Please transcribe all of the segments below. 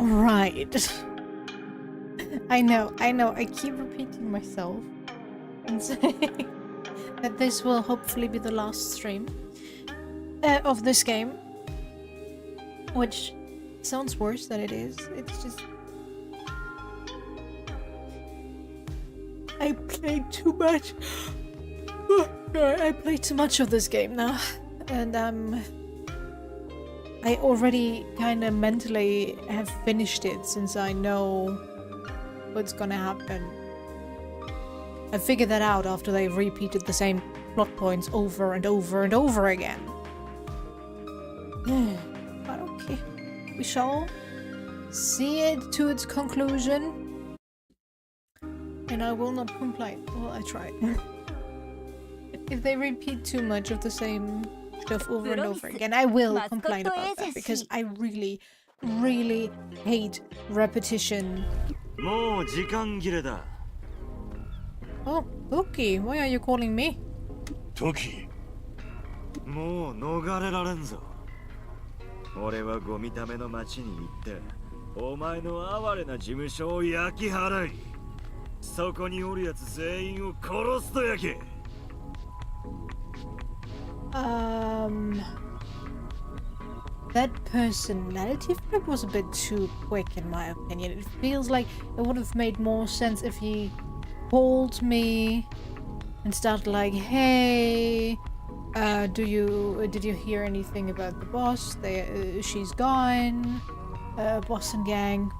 Right. I know, I keep repeating myself and saying that this will hopefully be the last stream of this game. Which sounds worse than it is. It's just... I played too much. I played too much of this game now. And I already kind of mentally have finished it since I know what's gonna happen. I figured that out after they repeated the same plot points over and over and over again. But okay, we shall see it to its conclusion. And I will not complain. Well, I tried. If they repeat too much of the same stuff over and over again, I will complain about that, because I really, really hate repetition. Oh, Toki, why are you calling me? Toki. もう逃れられんぞ。俺はゴミための町に行ってお前の哀れな事務所を焼き払い、そこにおるやつ全員を殺すと焼け。That personality flip was a bit too quick in my opinion. It feels like it would have made more sense if he called me and started like, hey, did you hear anything about the boss? She's gone. Boss and gang.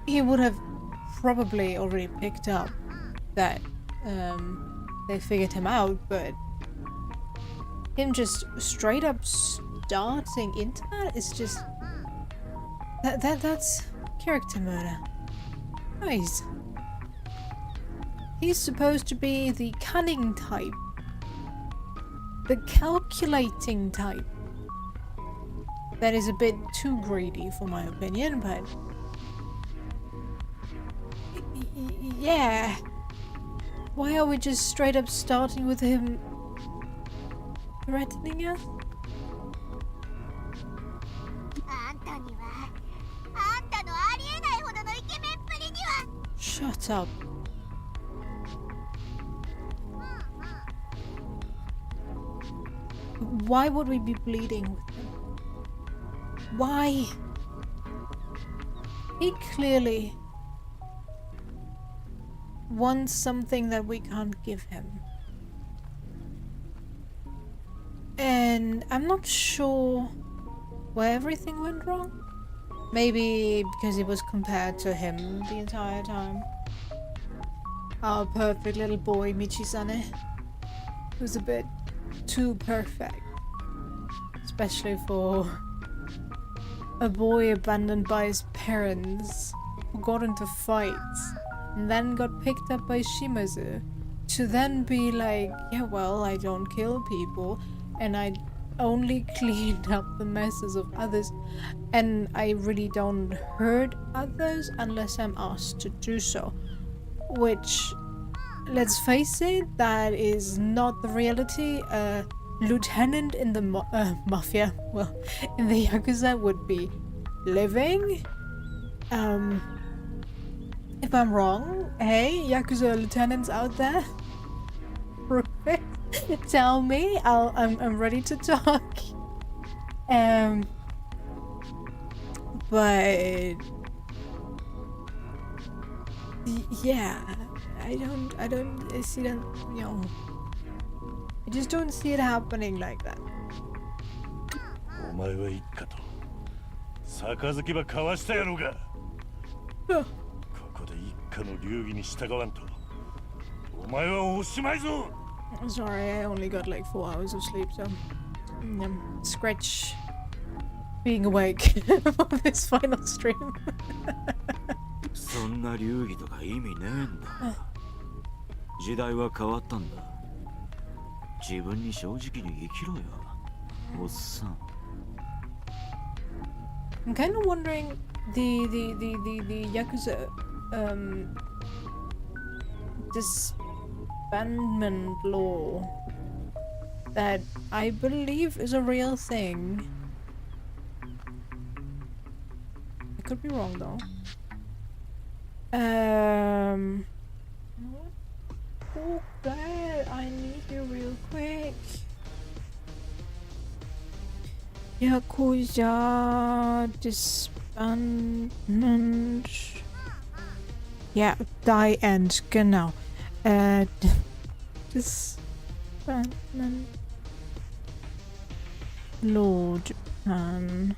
He would have probably already picked up that they figured him out, but him just straight up starting into that is just that's character murder. Nice. He's supposed to be the cunning type, the calculating type. That is a bit too greedy for my opinion, but yeah. Why are we just straight up starting with him threatening us? Shut up. Why would we be bleeding with him? Why? He clearly wants something that we can't give him. And I'm not sure where everything went wrong. Maybe because he was compared to him the entire time. Our perfect little boy, Michisane. Was a bit too perfect. Especially for a boy abandoned by his parents who got into fights and then got picked up by Shimazu to then be like, yeah, well, I don't kill people and I only clean up the messes of others and I really don't hurt others unless I'm asked to do so. Which, let's face it, that is not the reality. A lieutenant in the mafia, well, in the Yakuza would be living. If I'm wrong, hey, Yakuza lieutenants out there, prove it. Tell me. I'm ready to talk. But yeah, I don't see that. You know, I just don't see it happening like that. お前は一家と杯ば交わしたやろうが。ここで一家の流儀に従わんと、お前はおしまいぞ。Sorry, I only got like 4 hours of sleep, so scratch being awake for this final stream. そんな流儀とか意味ねえんだ。時代は変わったんだ。自分に正直に生きろよ、おっさん。I'm kind of wondering the Yakuza disbandment law that I believe is a real thing. could be wrong though. Oh, God, I need you real quick. Yakuza Disbandment. Ja, Die End, genau. Disbandment. Law Japan.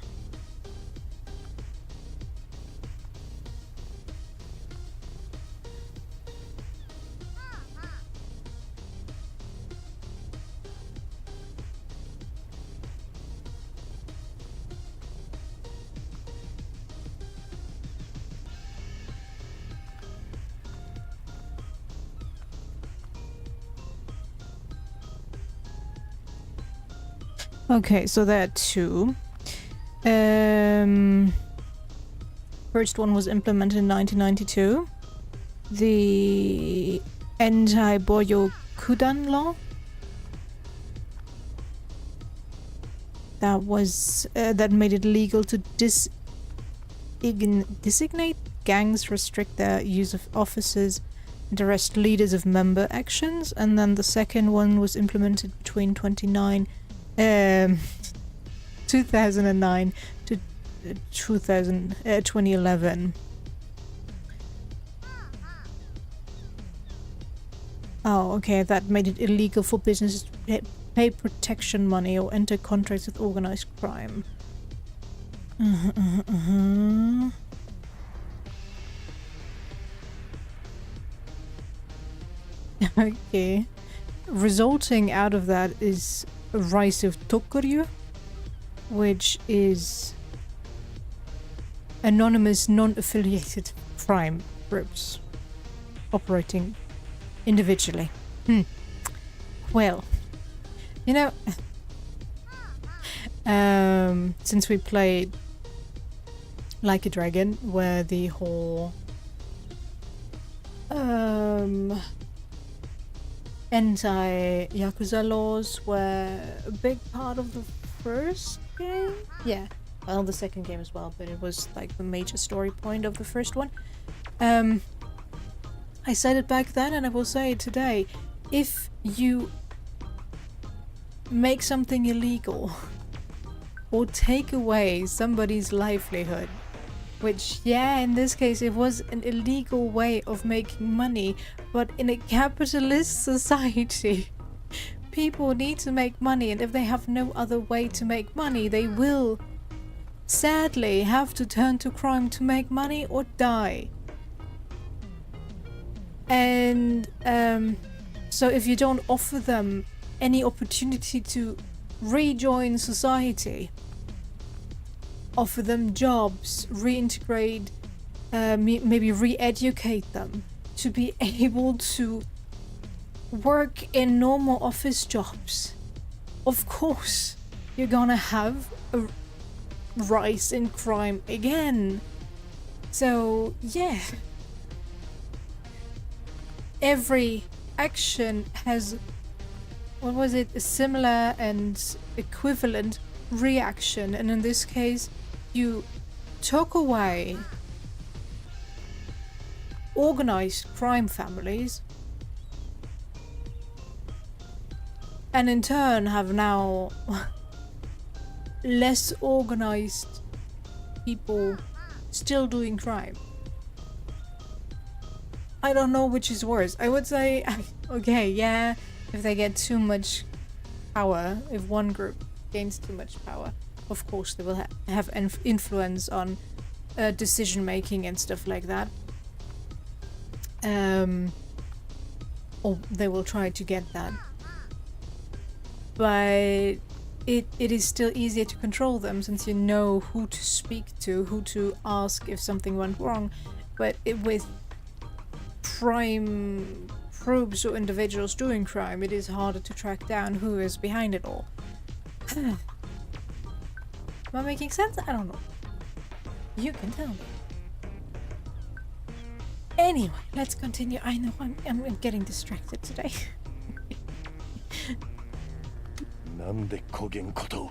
Okay, so there are two. First one was implemented in 1992. The anti-Boyo Kudan law. That was that made it legal to designate gangs, restrict their use of officers, and arrest leaders of member actions. And then the second one was implemented between 2009 to 2011. Oh, okay, that made it illegal for businesses to pay protection money or enter contracts with organized crime. Okay. Resulting out of that is a rise of Tokuryu, which is anonymous, non-affiliated crime groups operating individually. Well, you know, since we played Like a Dragon, where the whole anti-Yakuza laws were a big part of the first game? Yeah, well, the second game as well, but it was like the major story point of the first one. I said it back then and I will say it today. If you make something illegal or take away somebody's livelihood, which, yeah, in this case it was an illegal way of making money, but in a capitalist society, people need to make money, and if they have no other way to make money, they will sadly have to turn to crime to make money or die. And so if you don't offer them any opportunity to rejoin society, offer them jobs, reintegrate, maybe re-educate them to be able to work in normal office jobs, of course you're gonna have a rise in crime again. So yeah, every action has, what was it, a similar and equivalent reaction, and in this case you took away organized crime families and in turn have now less organized people still doing crime. I don't know which is worse. I would say, okay, yeah, if they get too much power, if one group gains too much power, of course they will have influence on decision making and stuff like that. Or they will try to get that. But it is still easier to control them since you know who to speak to, who to ask if something went wrong. But with crime groups or individuals doing crime, it is harder to track down who is behind it all. Am I making sense? I don't know. You can tell me. Anyway, let's continue. I know I'm getting distracted today. なんでこげんこと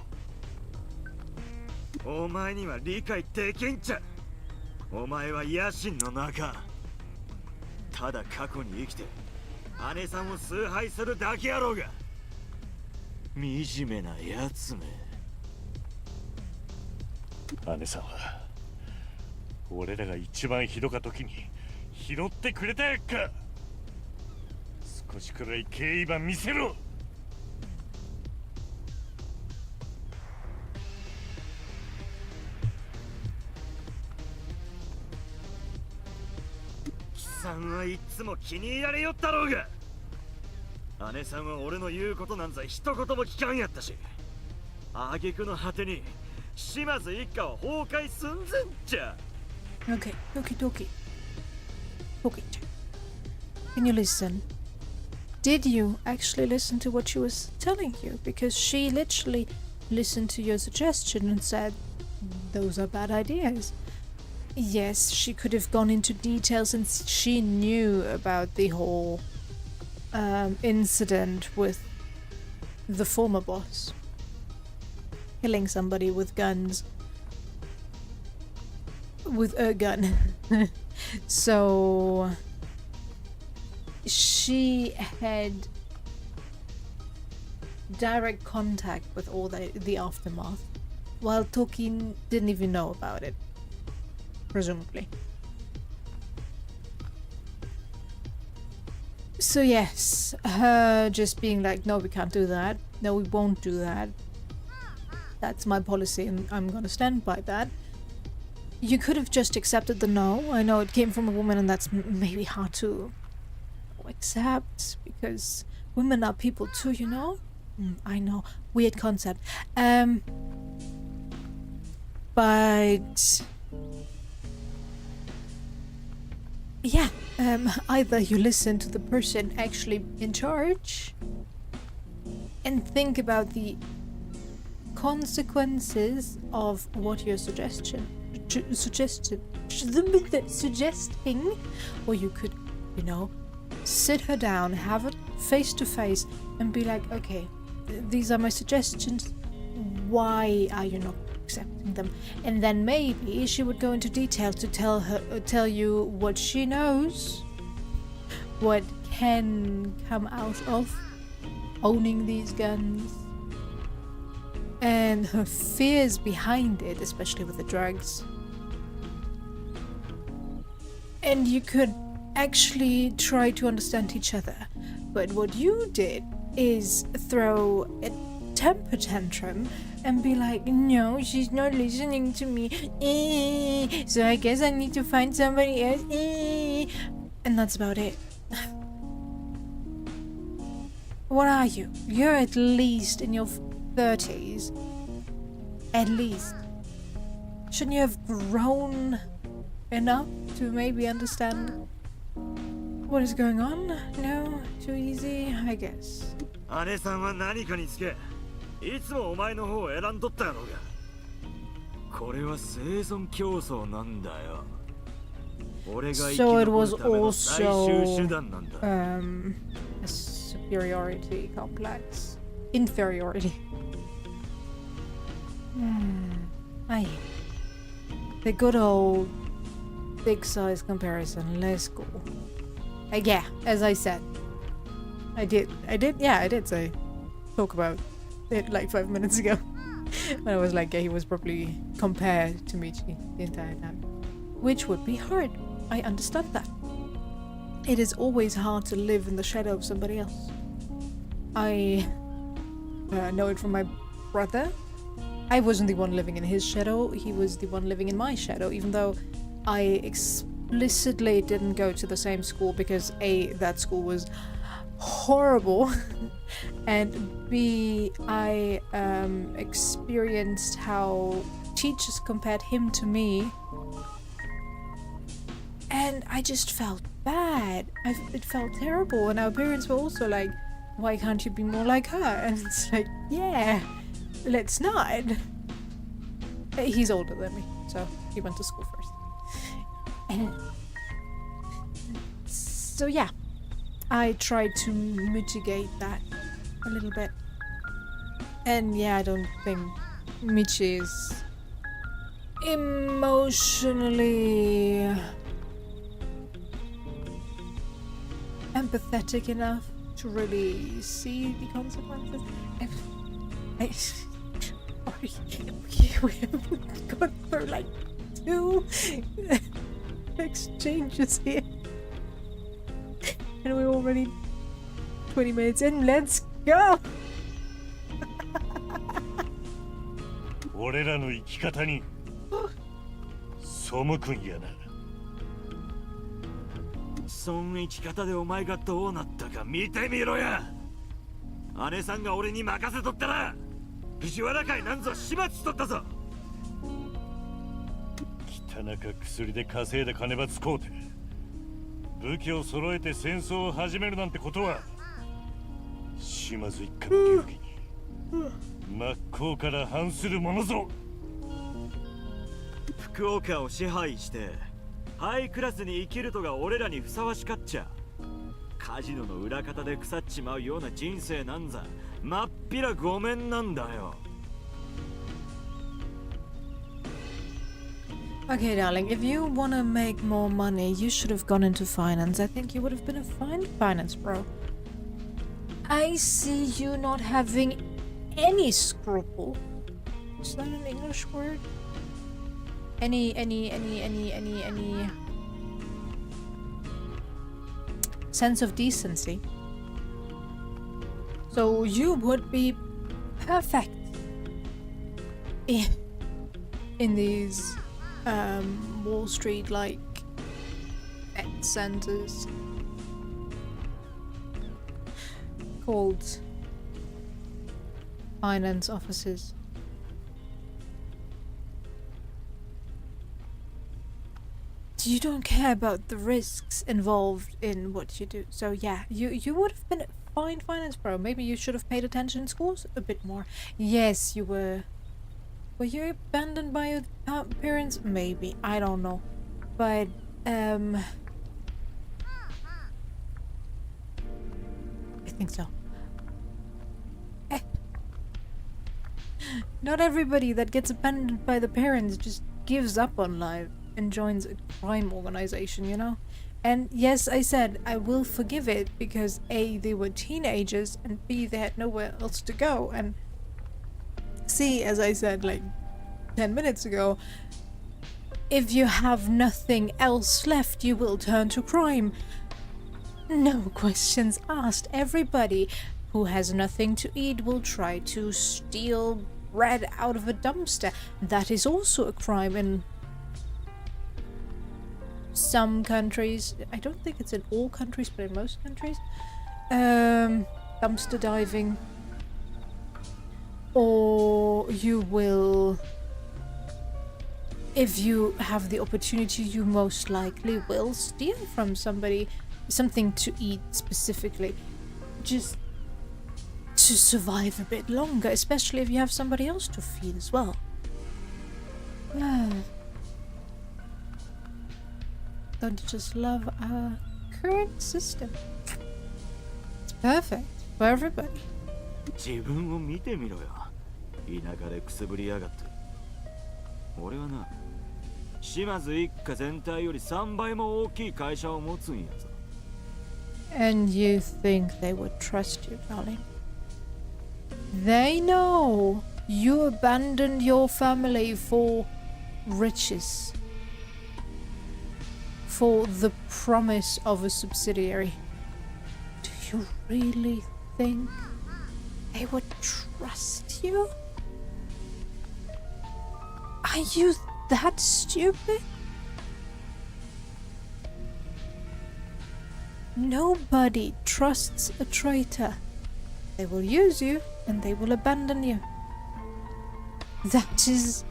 を。お前には理解できんちゃ。お前は野心の中。ただ過去に生きて姉さんを崇拝するだけやろうが。惨めなやつめ。姉さんは俺らが一番ひどか時に拾ってくれたやっか。少しくらい敬意ば見せろ。貴さんはいつも気に入られよったろうが。姉さんは俺の言うことなんざ一言も聞かんやったし、挙句の果てに島津一家は崩壊寸前じゃ。Okay, okie dokie. Okay. Can you listen? Did you actually listen to what she was telling you? Because she literally listened to your suggestion and said, those are bad ideas. Yes, she could have gone into details and she knew about the whole incident with the former boss. Killing somebody with guns. With a gun. So she had direct contact with all the aftermath, while Tolkien didn't even know about it, presumably. So yes, her just being like, no, we can't do that, no, we won't do that, that's my policy and I'm gonna stand by that. You could have just accepted the no. I know it came from a woman and that's maybe hard to accept because women are people too, you know? I know. Weird concept. But yeah, either you listen to the person actually in charge and think about the consequences of what you're suggesting, or you could, you know, sit her down, have it face to face and be like, okay, these are my suggestions, why are you not accepting them? And then maybe she would go into detail to tell you what she knows, what can come out of owning these guns, and her fears behind it, especially with the drugs. And you could actually try to understand each other. But what you did is throw a temper tantrum and be like, no, she's not listening to me, so I guess I need to find somebody else, and that's about it. What are you? You're at least in your 30s. At least. Shouldn't you have grown enough to maybe understand what is going on? No? Too easy? I guess. 姉さんは何かにつけ、いつもお前の方を選んどったやろうが。これは生存競争なんだよ。俺が生き残るための最終手段なんだ。A superiority complex. Inferiority. Aye. The good old big size comparison. Let's go. Yeah, as I said. I did say talk about it like 5 minutes ago. When I was like, yeah, he was probably compared to Michi the entire time. Which would be hard. I understand that. It is always hard to live in the shadow of somebody else. I know it from my brother. I wasn't the one living in his shadow, he was the one living in my shadow, even though I explicitly didn't go to the same school because A, that school was horrible, and B, I experienced how teachers compared him to me, and I just felt bad. It felt terrible, and our parents were also like, why can't you be more like her? And it's like, yeah, let's not. He's older than me, so he went to school first. And so yeah, I tried to mitigate that a little bit. And yeah, I don't think Michi emotionally empathetic enough to really see the consequences. We have gone through like 2 exchanges here, and we're already 20 minutes in. Let's go. 俺らの生き方に背くんやな。そん生き方でお前がどうなったか見てみろや。姉さんが俺に任せとったら藤原会なんぞ始末しとったぞ。汚か薬で稼いだ金ば使うて武器を揃えて戦争を始めるなんてことは島津一家の流儀に真っ向から反するものぞ。福岡を支配してハイクラスに生きるとが俺らにふさわしかっちゃ。カジノの裏方で腐っちまうような人生なんざまっぴらごめんなんだよ。Okay, darling, if you want to make more money, you should have gone into finance. I think you would have been a fine finance bro. I see you not having any scruple. Is that an English word? Any sense of decency. So you would be perfect in these Wall Street like bet centers called finance offices. You don't care about the risks involved in what you do. So yeah, you would have been a fine finance bro. Maybe you should have paid attention in schools a bit more. Yes, you were. Were you abandoned by your parents? Maybe. I don't know. But, I think so. Not everybody that gets abandoned by the parents just gives up on life and joins a crime organization, you know? And yes, I said I will forgive it because A, they were teenagers, and B, they had nowhere else to go, and C, as I said like 10 minutes ago, if you have nothing else left, you will turn to crime. No questions asked. Everybody who has nothing to eat will try to steal bread out of a dumpster. That is also a crime in some countries. I don't think it's in all countries, but in most countries. Dumpster diving. Or you will, if you have the opportunity, you most likely will steal from somebody something to eat specifically, just to survive a bit longer, especially if you have somebody else to feed as well. Don't you just love our current system? It's perfect for everybody. 自分を見てみろよ。田舎でくすぶりやがって。俺はな、島津一家全体より3倍も大きい会社を持つんやぞ。And you think they would trust you, darling? They know you abandoned your family for riches, for the promise of a subsidiary. Do you really think they would trust you? Are you that stupid? Nobody trusts a traitor. They will use you and they will abandon you. That is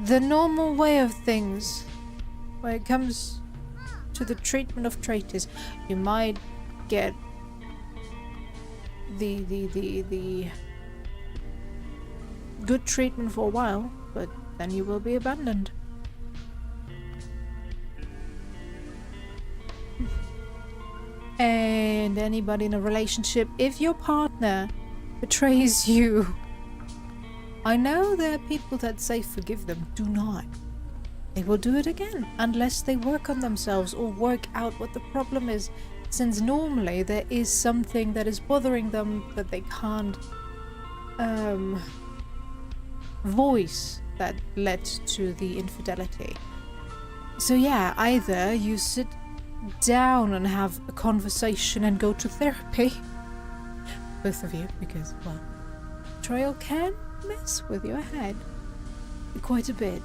the normal way of things when it comes to the treatment of traitors. You might get the good treatment for a while, but then you will be abandoned. And anybody in a relationship, if your partner betrays you I know there are people that say forgive them. Do not. They will do it again unless they work on themselves or work out what the problem is, since normally there is something that is bothering them that they can't voice that led to the infidelity. So yeah, either you sit down and have a conversation and go to therapy, both of you, because, well, betrayal can mess with your head quite a bit.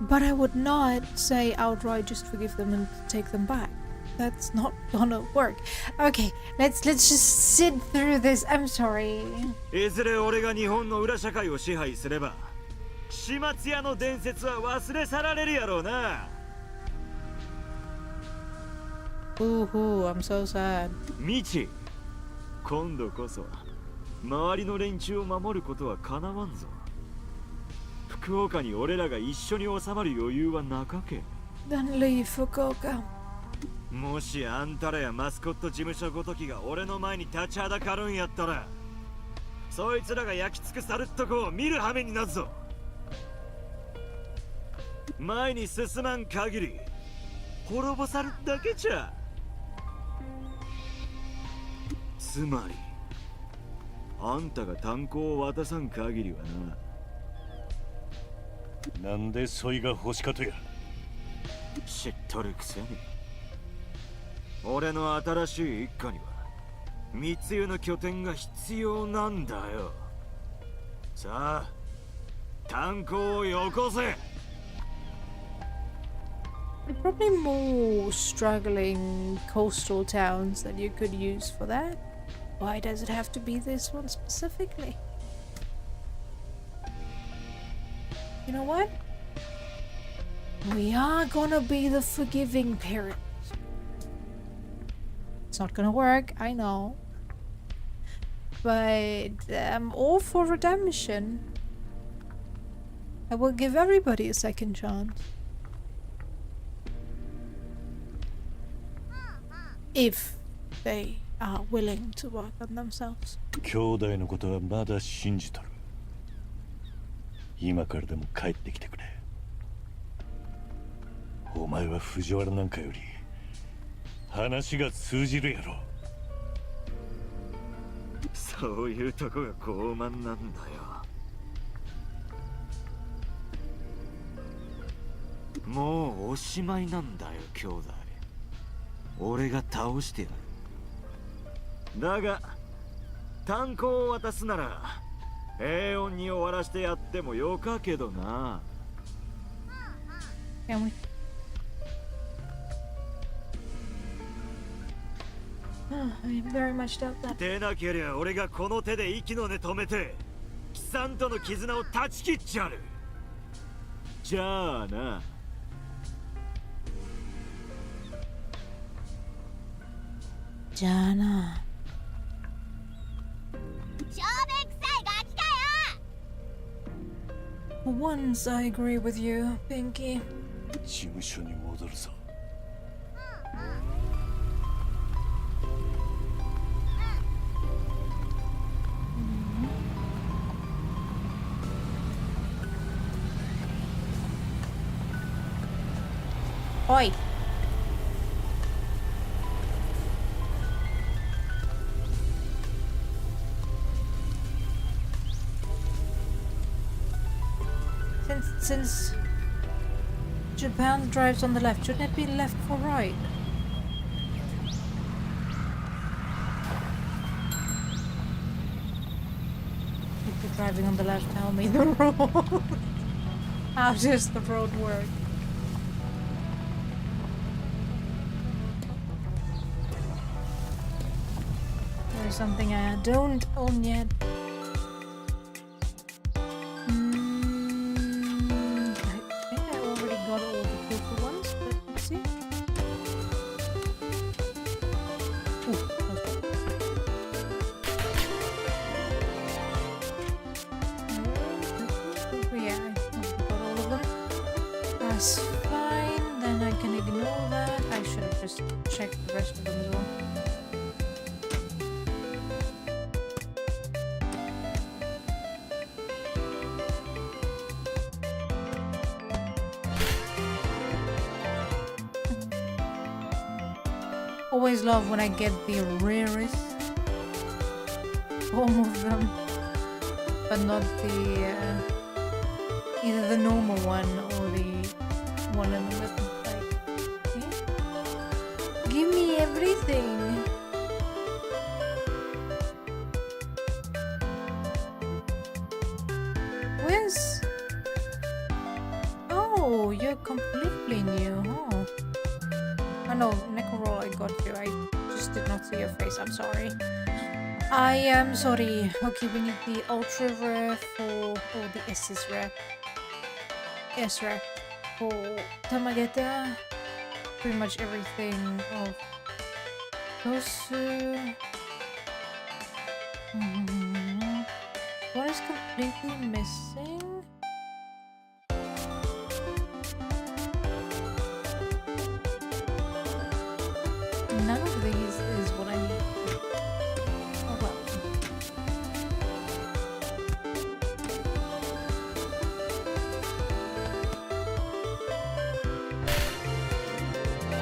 But I would not say outright just forgive them and take them back. That's not gonna work. Okay, let's just sit through this. I'm sorry. いずれ俺が日本の裏社会を支配すれば、始末屋の伝説は忘れ去られるやろうな。Ooh, I'm so sad. ミチ、今度こそ周りの連中を守ることは叶わんぞ。福岡に俺らが一緒に収まる余裕はなかけ。Then leave Fukuoka. もしあんたらやマスコット事務所ごときが俺の前に立ちはだかるんやったら、そいつらが焼き尽くさるっとこを見る羽目になるぞ。前に進まん限り滅ぼさるだけじゃ。つまりあんたが炭鉱を渡さん限りはな。なんでそいが欲しかとや。知っとるくせに。俺の新しい一家には密輸の拠点が必要なんだよ。さあ、炭鉱をよこせ。There are probably more struggling coastal towns that you could use for that. Why does it have to be this one specifically? You know what? We are gonna be the forgiving parents. It's not gonna work, I know. But I'm all for redemption. I will give everybody a second chance. If they are willing to work on themselves. 兄弟のことはまだ信じとる。今からでも帰ってきてくれ。お前は藤原なんかより話が通じるやろ。そういうとこが傲慢なんだよ。もうおしまいなんだよ、兄弟。俺が倒してやる。だが炭鉱を渡すなら平穏に終わらしてやってもよかけどな。Can we? I very much doubt that. でなけりゃ俺がこの手で息の根止めて貴さんとの絆を断ち切っちゃる。じゃあな。じゃあな。For once, I agree with you, Pinky. 事務所に戻るぞ。Oi! Since Japan drives on the left, shouldn't it be left for right? If you're driving on the left, tell me the road. How does the road work? There's something I don't own yet. That's fine, then I can ignore that. I should have just checked the rest of them as well. Always love when I get the rarest form of them, but not the either the normal one or the one in the middle. Like, yeah. Give me everything. Where's? Oh, you're completely new, huh? Oh no, Neckerol, I got you. I just did not see your face. I'm sorry. I am sorry. Okay, we need the ultra rare for, or the SS rare. S rare for Tamageta. Pretty much everything of those. What is completely missing? None of these is what I need. Oh well.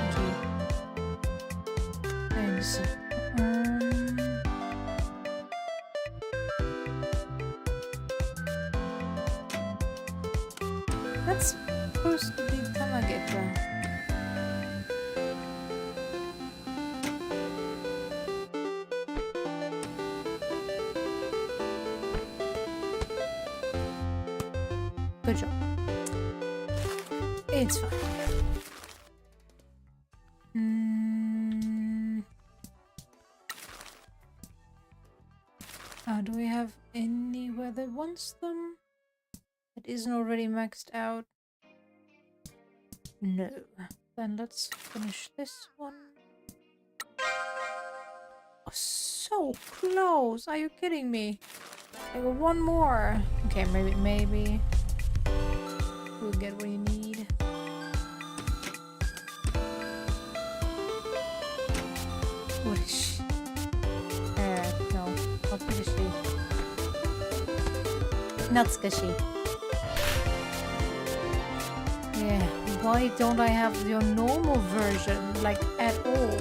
Okay. Thanks. That's supposed to be Tamageta. Good job. It's fine. Do we have anywhere that wants them? That isn't already maxed out? No. Then let's finish this one. Oh, so close! Are you kidding me? I got one more. Okay, maybe. We'll get what you need. What is she? No. What is she? Natsukashi. Yeah, why don't I have your normal version, like, at all?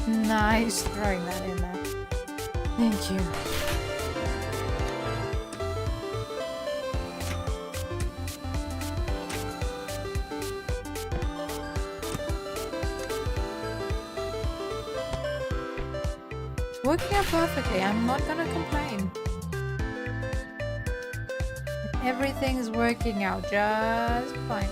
Nice throwing that in there. Thank you. It's working out perfectly. I'm not gonna complain. Everything's working out just fine.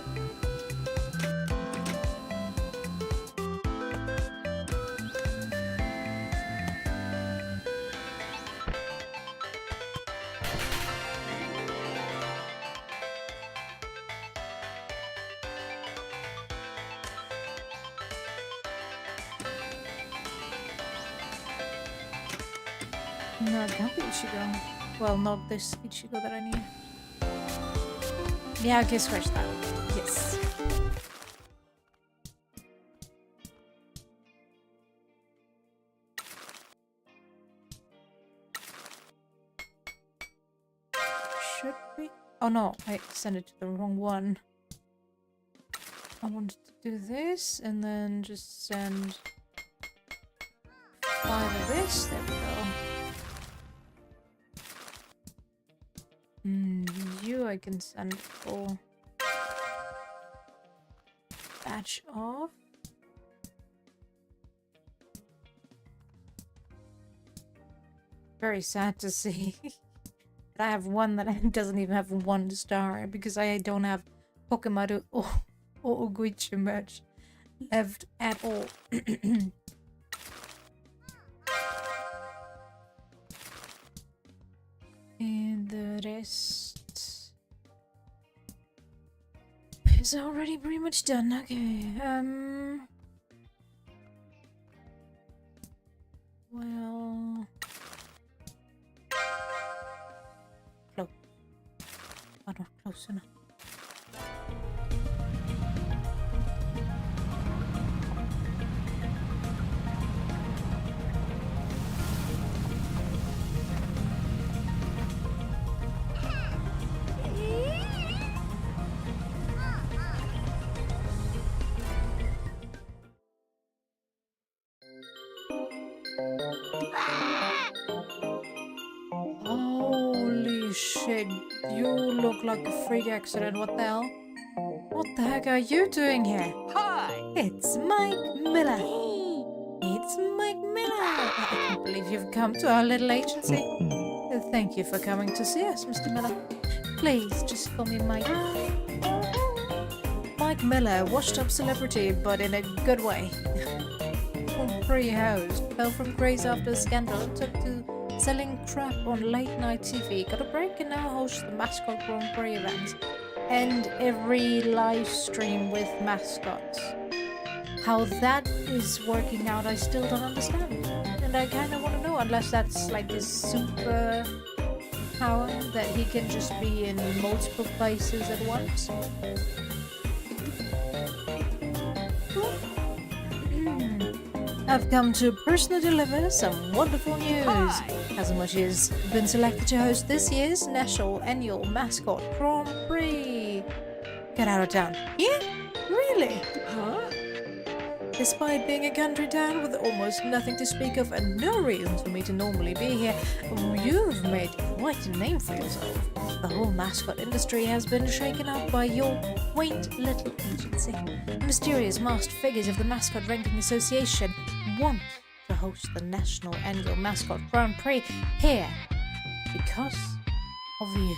Not that Ichigo. Well, not this Ichigo that I need. Yeah, okay, scratch that. Yes. Should we? Oh no, I sent it to the wrong one. I wanted to do this and then just send 5 of this. There we go. You I can send for batch off. Very sad to see that I have one that doesn't even have 1 star because I don't have Pokemon or Oguichi merch left at all. And the rest is already pretty much done. Okay, well, close. Oh, not close enough. look like a freak accident. What the hell? What the heck are you doing here? Hi! It's Mike Miller. It's Mike Miller. I can't believe you've come to our little agency. Thank you for coming to see us, Mr. Miller. Please, just call me Mike. Mike Miller, washed-up celebrity, but in a good way. Pre-host, fell from grace after a scandal and took to selling crap on late-night TV. Got a break and now hosts the Mascot Grand Prix events and every live stream with mascots. How that is working out, I still don't understand. And I kind of want to know, unless that's like this super power that he can just be in multiple places at once. I've come to personally deliver some wonderful news. Hi. As much as been selected to host this year's National Annual Mascot Grand Prix. Get out of town. Yeah? Really? Huh? Despite being a country town with almost nothing to speak of and no reason for me to normally be here, you've made quite a name for yourself. The whole mascot industry has been shaken up by your quaint little agency. The mysterious masked figures of the Mascot Ranking Association want to host the National Annual Mascot Grand Prix here because of you.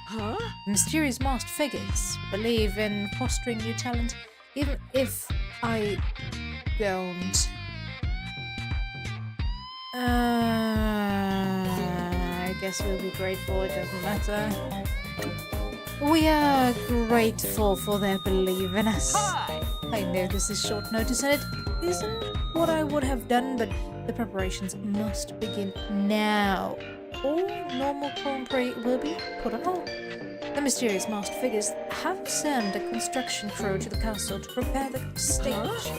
Huh? Mysterious masked figures believe in fostering new talent, even if I don't. I guess we'll be grateful, it doesn't matter. We are grateful for their belief in us. Hi! I know this is short notice and it isn't what I would have done, but the preparations must begin now. All normal Grand Prix will be put on hold. The mysterious masked figures have sent a construction crew to the castle to prepare the stage.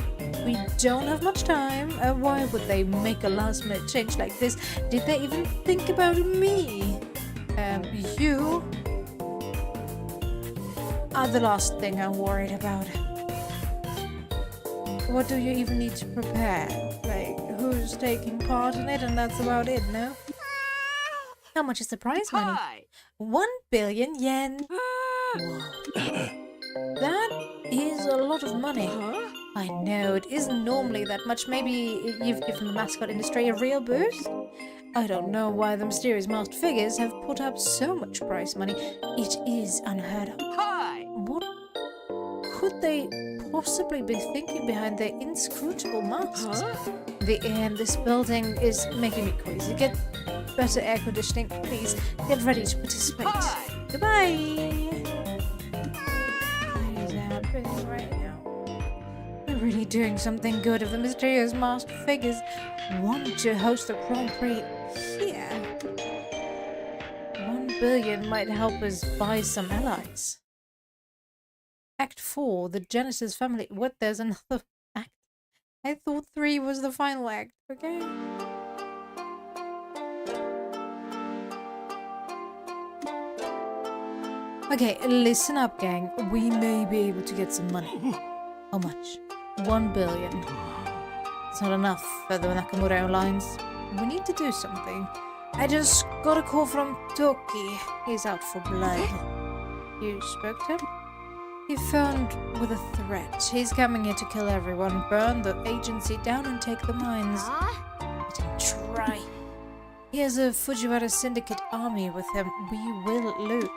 We don't have much time. Why would they make a last-minute change like this? Did they even think about me? You are the last thing I'm worried about. What do you even need to prepare? Like, who's taking part in it, and that's about it, no? How much is the prize money? Hi! 1 billion yen. Whoa. That is a lot of money. Huh? I know, it isn't normally that much. Maybe you've given the mascot industry a real boost? I don't know why the mysterious masked figures have put up so much prize money. It is unheard of. Hi! What could they possibly be thinking behind their inscrutable masks? Huh? The air in this building is making me crazy. Get better air conditioning, please. Get ready to participate. Hi! Goodbye! What is happening right now? We're really doing something good if the mysterious masked figures want to host the Grand Prix here. 1 billion might help us buy some allies. Act 4, the Genesis family. What? There's another act? I thought 3 was the final act, okay? Okay, listen up, gang. We may be able to get some money. How much? 1 billion. It's not enough for the Nakamura Airlines. We need to do something. I just got a call from Toki. He's out for blood. You spoke to him? He phoned with a threat. He's coming here to kill everyone, burn the agency down and take the mines. Let him try. He has a Fujiwara syndicate army with him. We will lose.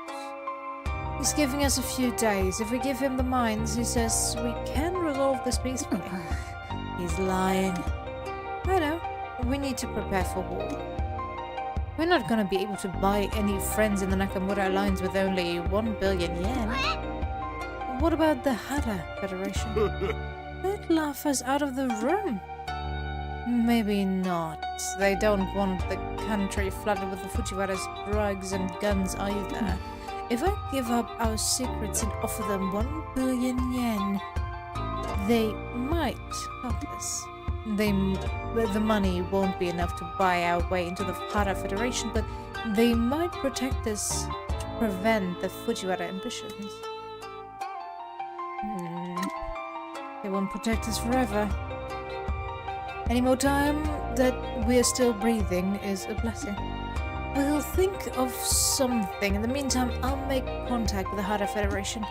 He's giving us a few days. If we give him the mines, he says we can resolve this peacefully. He's lying. I know. We need to prepare for war. We're not gonna be able to buy any friends in the Nakamura Alliance with only 1 billion yen. What about the Hara Federation? They'd laugh us out of the room. Maybe not. They don't want the country flooded with the Fujiwara's drugs and guns either. If I give up our secrets and offer them 1 billion yen, they might help us. The money won't be enough to buy our way into the Hara Federation, but they might protect us to prevent the Fujiwara ambitions. They won't protect us forever. Any more time that we're still breathing is a blessing. We'll think of something. In the meantime, I'll make contact with the Harder Federation.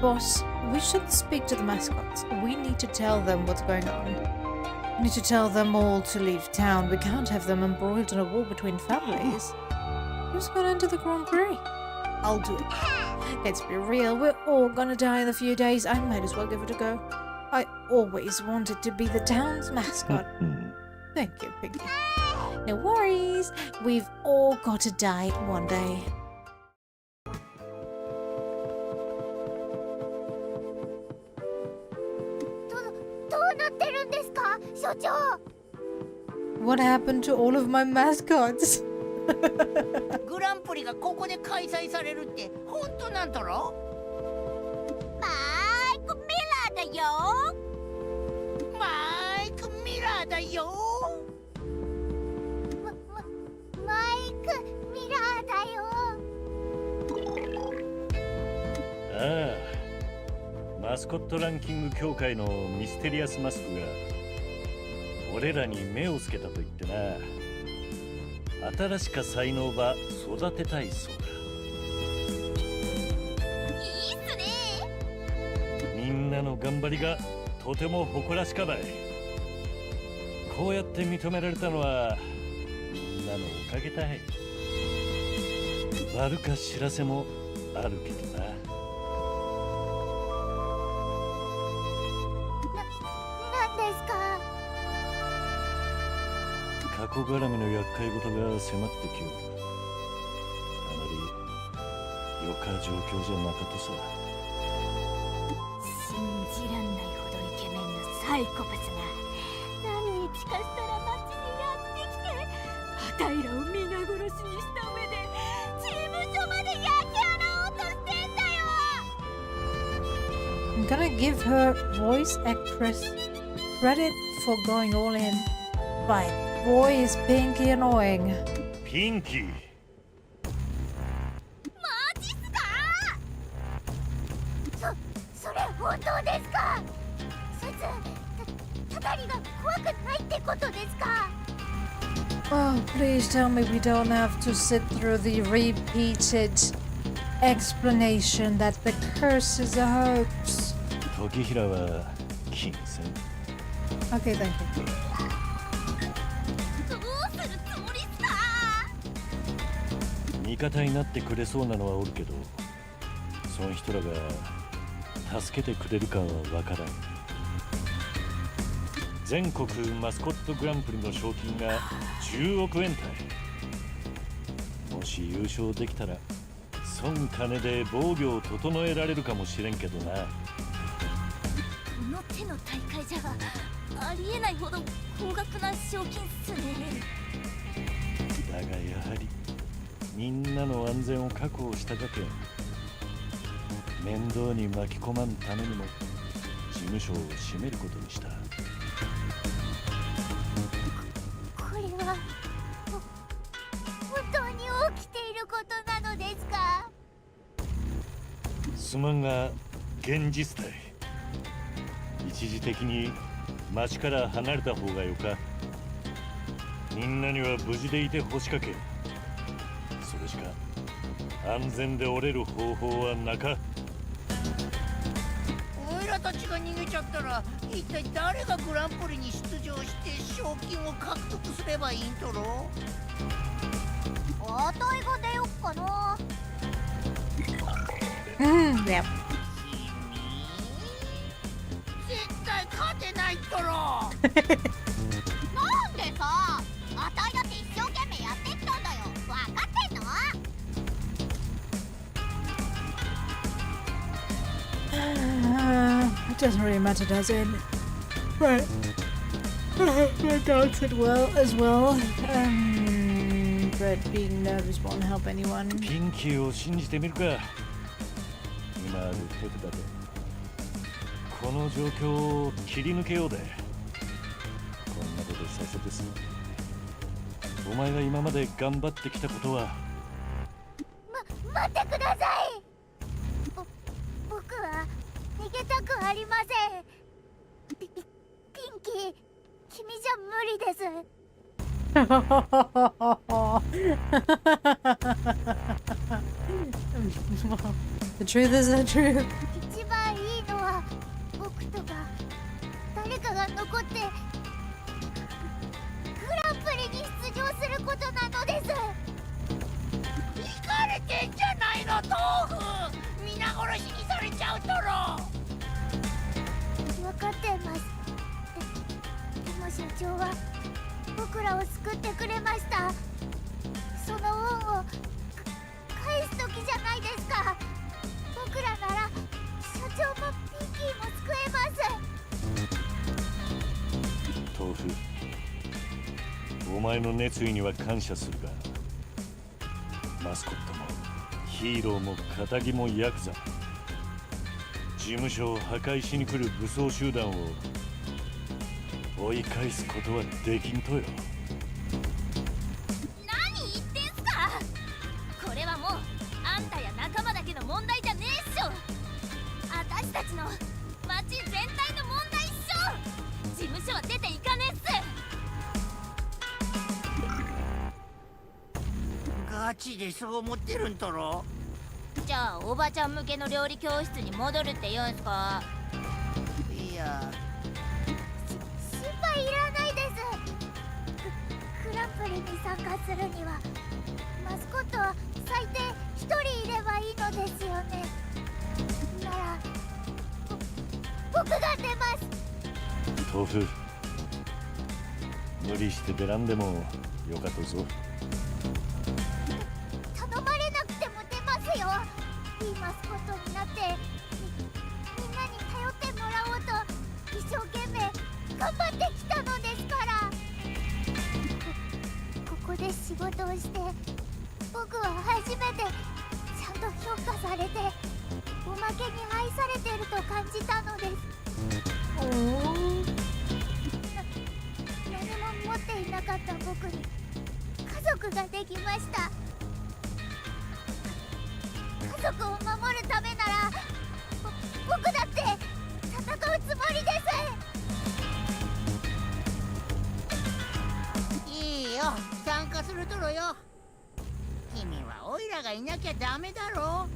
Boss, we should speak to the mascots. We need to tell them what's going on. We need to tell them all to leave town. We can't have them embroiled in a war between families. Who's gonna enter the Grand Prix? I'll do it. Let's be real, we're all gonna die in a few days. I might as well give it a go. I always wanted to be the town's mascot. Thank you, Pinky. No worries. We've all got to die one day. What happened to all of my mascots? グランプリがここで開催されるって本当なんだろ？マイク・ミラーだよ。マイク・ミラーだよ。マイク・ミラーだよ。ああ、マスコットランキング協会のミステリアスマスクが俺らに目をつけたと言ってな。新しか才能ば育てたいそうだ。いいっすね。みんなの頑張りがとても誇らしかばい。こうやって認められたのはみんなのおかげだい。悪か知らせもあるけどな。なんですか？過去絡みの厄介事が迫ってきよる。あまりよか状況じゃなかとさ。信じらんないほどイケメンのサイコパスが何日かしたら街にやってきて、あたいらを皆殺しにした上で事務所まで焼き払おうとしてんだよ。 I'm gonna give her voice actress credit for going all in. But boy is Pinky annoying. ピンキー。マジっすか？それ本当ですか？たたりが怖くないってことですか？ Oh, please tell me we don't have to sit through the repeated explanation that the curse is a hoax. 時平は金銭。Okay, thank you. どうするつもりっすか？味方になってくれそうなのはおるけど、その人らが助けてくれるかはわからん。全国マスコットグランプリの賞金が10億円帯。もし優勝できたら損金で防御を整えられるかもしれんけどな。この手の大会じゃありえないほど高額な賞金っすね。だがやはりみんなの安全を確保したかけん、面倒に巻き込まんためにも事務所を閉めることにした。これは本当に起きていることなのですか？すまんが現実体。一時的に町から離れた方がよか。みんなには無事でいてほしかけ。それしか安全で折れる方法はなか。おいらたちが逃げちゃったら一体誰がグランプリに出場して賞金を獲得すればいいんとろ？あたいが出よっかな。Yep. 絶対勝てないっとろ。なんでさ、あたいだって一生懸命やってきたんだよ。わかってんの？It doesn't really matter, does it? Right. My dogs did well as well. But being nervous won't help anyone. ピンキーを信じてみるか。今ある手札でこの状況を切り抜けようで。こんなことさせてすお前が今まで頑張ってきたことは。待ってください。僕は逃げたくありません。ピンキー、君じゃ無理です。The truth is the truth. 一番いいのは僕とか誰かが残ってグランプリに出場することなのです。イかれてんじゃないの豆腐。皆殺しにされちゃうとろ。分かってます。でも社長は僕らを救ってくれました。その恩を返す時じゃないですか。僕らなら社長もピンキーも救えます。豆腐、お前の熱意には感謝するが、マスコットもヒーローも仇もヤクザも事務所を破壊しに来る武装集団を追い返すことはできんとよ。何言ってんすか。これはもうあんたや仲間だけの問題じゃねえっしょ。私たちの町全体の問題っしょ。事務所は出ていかねえっす。ガチでそう思ってるんとろ。じゃあおばちゃん向けの料理教室に戻るって言うんすか。いや、心配いらないです。グランプリに参加するにはマスコットは最低1人いればいいのですよね。なら僕が出ます。豆腐、無理して出らんでもよかったぞ。頼まれなくても出ますよ。いいマスコットになってみんなに頼ってもらおうと一生懸命頑張ってきたのですから。ここで仕事をして僕は初めてちゃんと評価されておまけに愛されてると感じたのです。何も持っていなかった僕に家族ができました。家族を守るためなら僕だって戦うつもりです。いいよ、参加するとろよ。君はオイラがいなきゃダメだろ。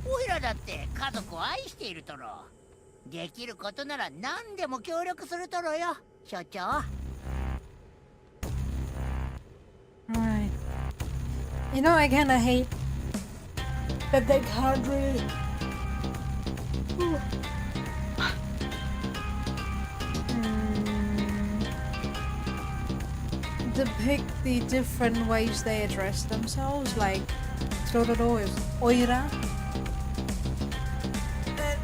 オイラだって家族を愛しているとろ。できることなら何でも協力するとろよ、所長。Alright. You know, I kinda hate that they can't really depict the different ways they address themselves, like Tororo is Oira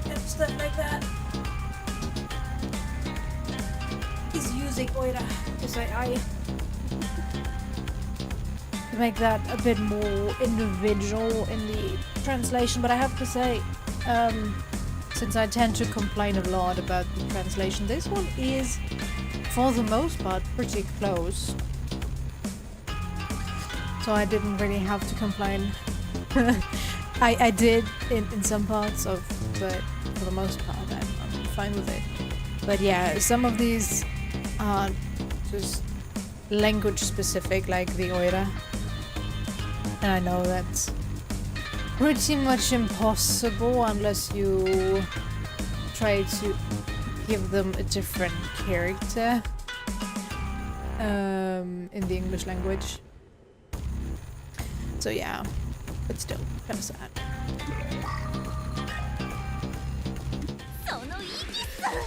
and stuff like that. He's using Oira to say I to make that a bit more individual in the translation, but I have to say, since I tend to complain a lot about the translation, this one is for the most part pretty close, so I didn't really have to complain. I did in some parts of, but for the most part I'm fine with it. But yeah, some of these are just language specific, like the Oira, and I know that's pretty much impossible unless you try to give them a different character in the English language. So yeah, but still, kind of sad. その意気さ。よ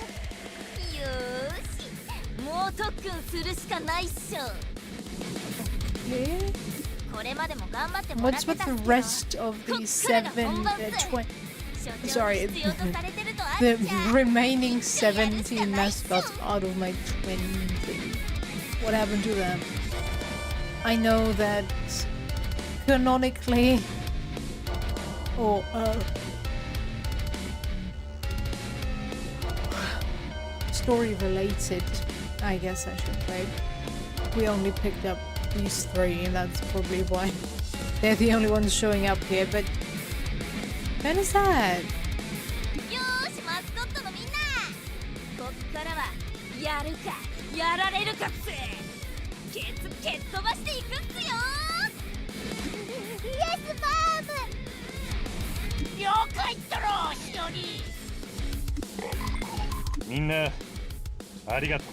ーし、もう特訓するしかないっしょ。 Okay. これまでも頑張ってもらっ What's て with た the っすよ。 rest of こ the っからが本番っす。 20 所長 sorry, に必要とされてるとあ the るじゃん。 remaining 一緒にやるしか 17ないっしょ。 mascots out of my 20? What happened to them? I know that canonically, or story related, I guess I should say, we only picked up these 3, and that's probably why they're the only ones showing up here, but kind of sad. よーし、マスコットのみんな、こっからはやるかやられるかっす。ケツ蹴っ飛ばしていくっすよ。イエスバーム。了解っとろしおり。みんなありがとう。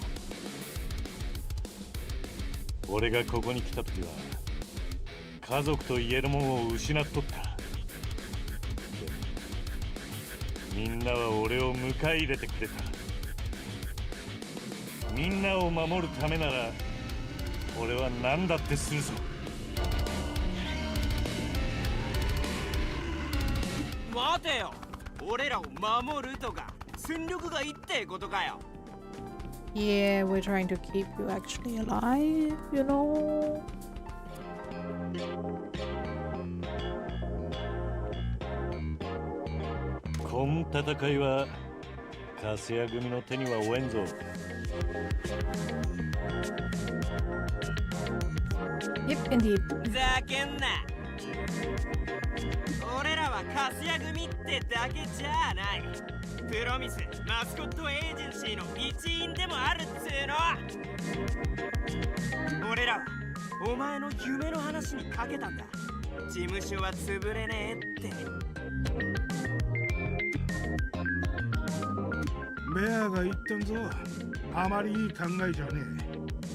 俺がここに来た時は家族と言えるものを失っとった。みんなは俺を迎え入れてくれた。みんなを守るためなら俺は何だってするぞ。待てよ、俺らを守るとか戦力がいいってことかよ。Yeah, we're trying to keep you actually alive, you know? こん戦いはカスヤ組の手には負えんぞ。Yep, indeed. ふざけんな。俺らはカスヤ組ってだけじゃない。プロミスマスコットエージェンシーの一員でもあるっつーの。俺らはお前の夢の話にかけたんだ。事務所は潰れねえって。ベアが言ったんぞ。あまりいい考えじゃね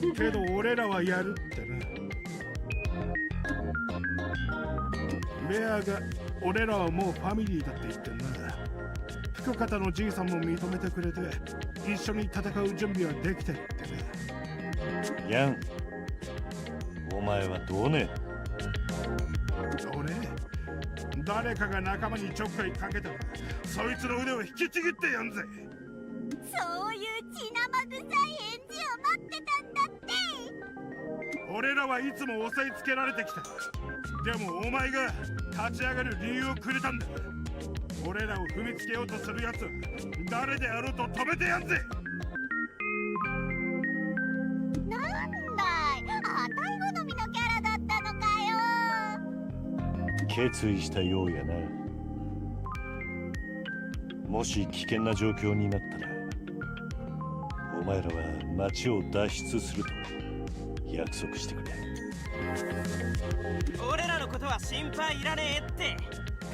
え。けど俺らはやるってな。ベアが俺らはもうファミリーだって言ってんな。福方のじいさんも認めてくれて一緒に戦う準備はできてるってな。ヤン、お前はどうね。俺誰かが仲間にちょっかいかけたらそいつの腕を引きちぎってやんぜ。そういう血生臭い返事を待ってたんだって。俺らはいつも押さえつけられてきた。でもお前が立ち上がる理由をくれたんだ。俺らを踏みつけようとするやつは誰であろうと止めてやんぜ。なんだい、あたい好みのキャラだったのかよ。決意したようやな。もし危険な状況になったらお前らは町を脱出すると約束してくれ。俺らのことは心配いらねえって。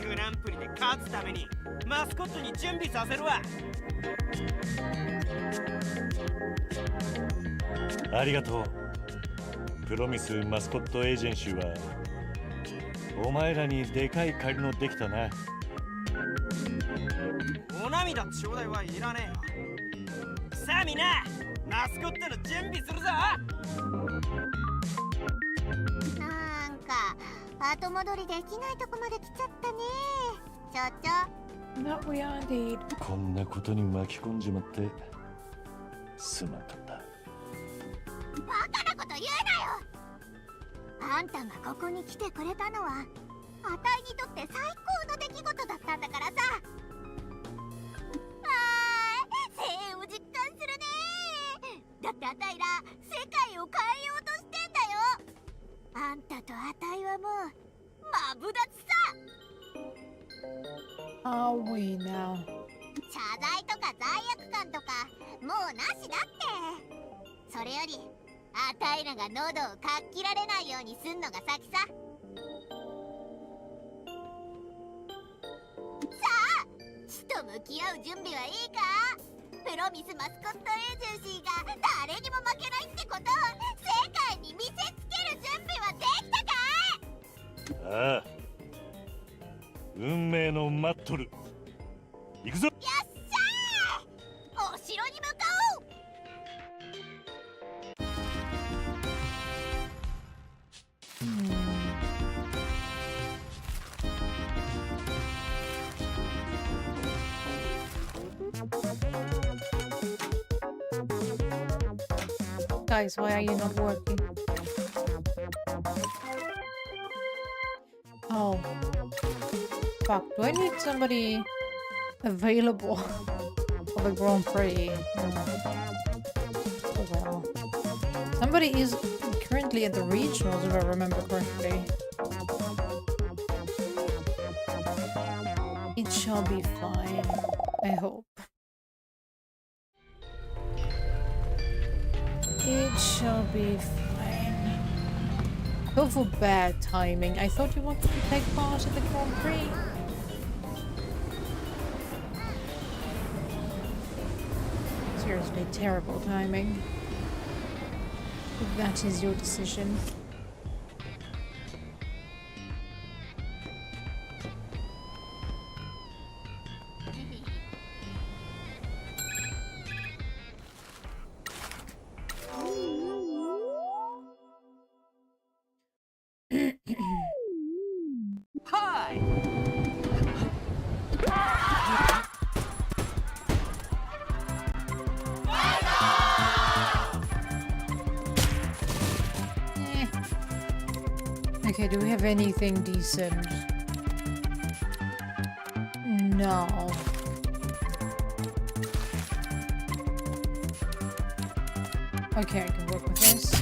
グランプリで勝つためにマスコットに準備させるわ。ありがとう。プロミスマスコットエージェンシーはお前らにでかい借りのできたな。お涙ちょうだいはいらねえよ。さあみんなマスコットの準備するぞ。なんか後戻りできないとこまで来ちゃったね。ちょちょ。 Not we are indeed. こんなことに巻き込んじまってすまんかった。バカなこと言うなよ。あんたがここに来てくれたのはあたいにとって最高の出来事だったんだからさ。声援を実感するね。だってあたいら世界を変えようとしてんだよ。あんたとあたいはもうマブダチさ。Are we now? 謝罪とか罪悪感とかもうなしだって。それよりあたいらが喉をかっきられないようにすんのが先さ。さあ死と向き合う準備はいいか。プロミスマスコットエージェンシーが誰にも負けないってことを世界に見せつける準備はできたかい。ああ、運命の待っとる。行くぞ。よっしゃー、お城に向かおう。Guys, why are you not working? Oh. Fuck, do I need somebody available for the Grand Prix? Oh well. Somebody is currently at the regionals, if I remember correctly. It shall be fine, I hope. It shall be fine. Awful bad timing. I thought you wanted to take part in the Grand Prix. Seriously, terrible timing. If that is your decision. Hi! Okay, do we have anything decent? No. Okay, I can work with this.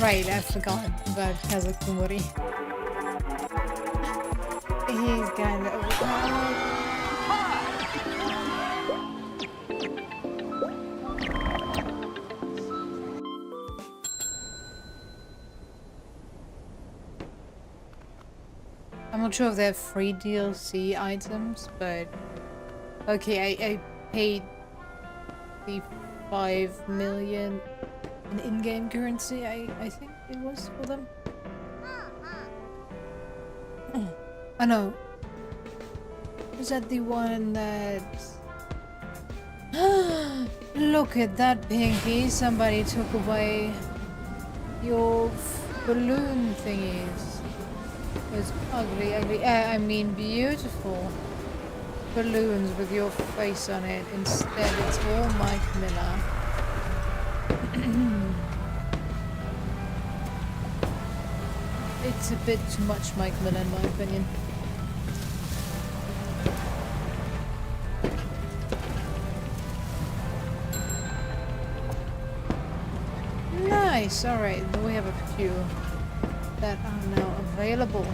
Right, I forgot about Kazakumori. He's kind of overpowered. I'm not sure if they have free DLC items, but okay, I paid the 5 million in-game currency, I think it was for them. Oh no. Was that the one that... Look at that, Pinky. Somebody took away your balloon thingies. It was ugly, ugly. I mean beautiful balloons with your face on it. Instead, it's all Mike Miller. It's a bit too much Mike Miller in my opinion. Nice, alright, we have a few that are now available.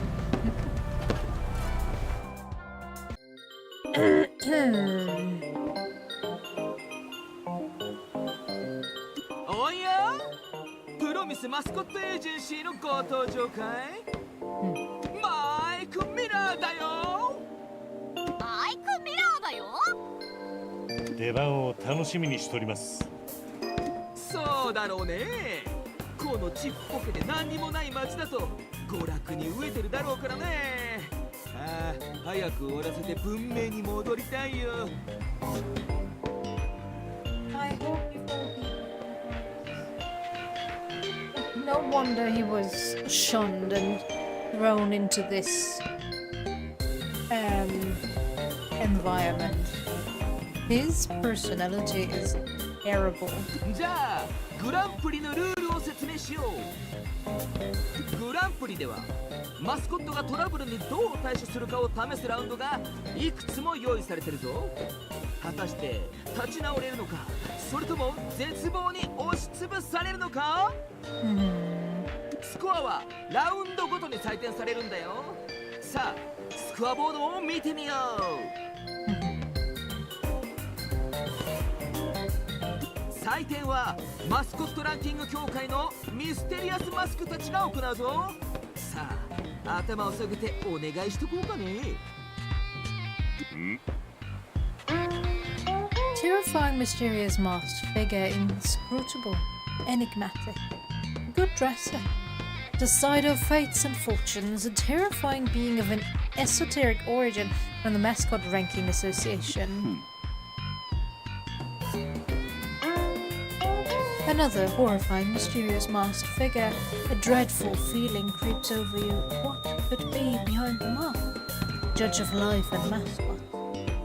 Oh yeah? プロミスマスコットエージェンシーのご登場かい？マイク・ミラーだよ。マイク・ミラーだよ。出番を楽しみにしております。そうだろうね。このちっぽけで何にもない街だと娯楽に飢えてるだろうからね。ああ、早く終わらせて文明に戻りたいよ。I hope you No wonder he was shunned and thrown into this environment. His personality is terrible. じゃあグランプリのルールを説明しよう。グランプリではマスコットがトラブルにどう対処するかを試すラウンドがいくつも用意されてるぞ。果たして立ち直れるのか、それとも絶望に押しつぶされるのか。スコアはラウンドごとに採点されるんだよ。さあスコアボードを見てみよう。採点はマスコットランキング協会のミステリアスマスクたちが行うぞ。さあ頭を下げてお願いしとこうかね。Terrifying, mysterious masked figure, inscrutable, enigmatic, good dresser, decider of fates and fortunes, a terrifying being of an esoteric origin from the Mascot Ranking Association. Another horrifying, mysterious masked figure, a dreadful feeling creeps over you. What could be behind the mask? Judge of life and mascot.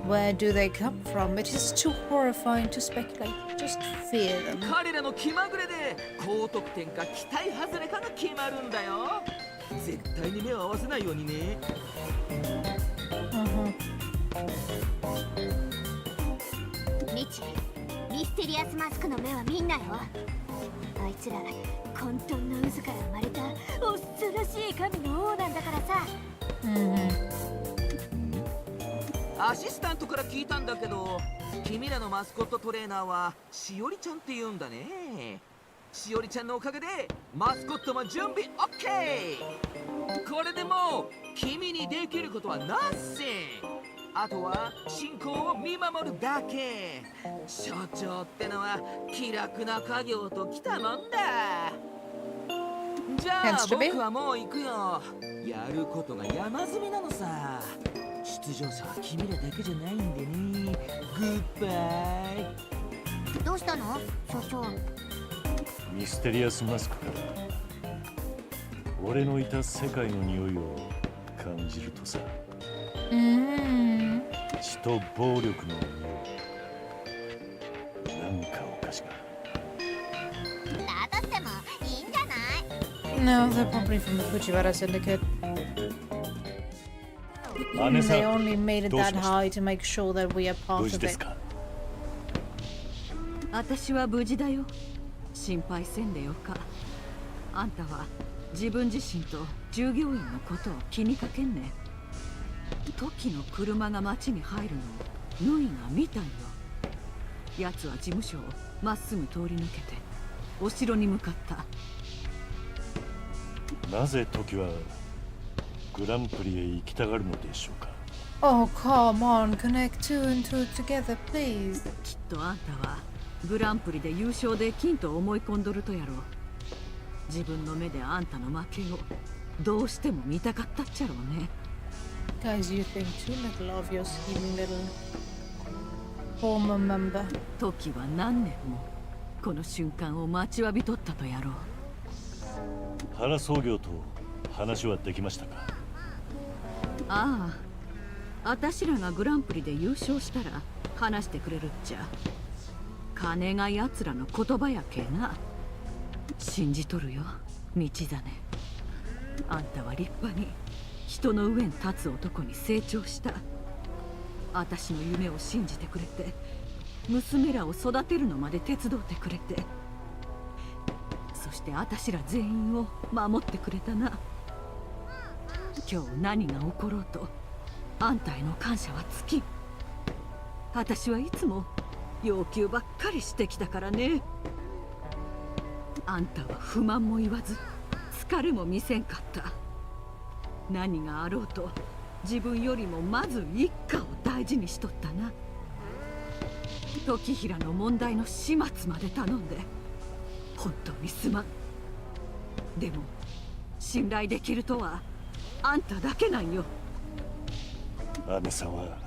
Where do they come from? It is too horrifying to speculate. Just fear them. 彼らの気まぐれで高得点か期待外れかが決まるんだよ。絶対に目を合わせないようにね。ミチ、ミステリアスマスクの目は見んなよ。あいつら混沌の渦から生まれた恐ろしい神の王なんだからさ。アシスタントから聞いたんだけど、君らのマスコットトレーナーはしおりちゃんって言うんだね。しおりちゃんのおかげでマスコットも準備 OK。 これでもう君にできることはナッシン。あとは進行を見守るだけ。所長ってのは気楽な家業ときたもんだ。じゃあ僕はもう行くよ。やることが山積みなのさ。出場者は君らだけじゃないんでね。グッバイ。どうしたの所長？ミステリアスマスクから俺のいた世界の匂いを感じるとさ、血と暴力の匂い。なんかおかしな。だとってもいいんじゃない？ No, they're probably from the Fujiwara Syndicate. They only made it that high to make sure that we are 無 part 事 of です it. か？私は無事だよ。心配せんでよか。あんたは自分自身と従業員のことを気にかけんね。時の車が町に入るのをヌイが見たんよ。奴は事務所をまっすぐ通り抜けてお城に向かった。なぜ時はグランプリへ行きたがるのでしょうか？ Oh, come on, connect two and two together, please. きっとあんたはグランプリで優勝できんと思い込んどるとやろう。自分の目であんたの負けをどうしても見たかったっちゃろうね。Guys, you think too little of your scheming little former member. 時は何年もこの瞬間を待ちわびとったとやろう。原総業と話はできましたか？ああ、あたしらがグランプリで優勝したら話してくれるっちゃ。金が奴らの言葉やけな。信じとるよ、道真。あんたは立派に人の上に立つ男に成長した。あたしの夢を信じてくれて、娘らを育てるのまで手伝ってくれて、そしてあたしら全員を守ってくれたな。今日何が起ころうとあんたへの感謝は尽きん。あたしはいつも要求ばっかりしてきたからね。あんたは不満も言わず疲れも見せんかった。何があろうと自分よりもまず一家を大事にしとったな。時平の問題の始末まで頼んで本当にすまん。でも信頼できるとはあんただけなんよ。姉さんは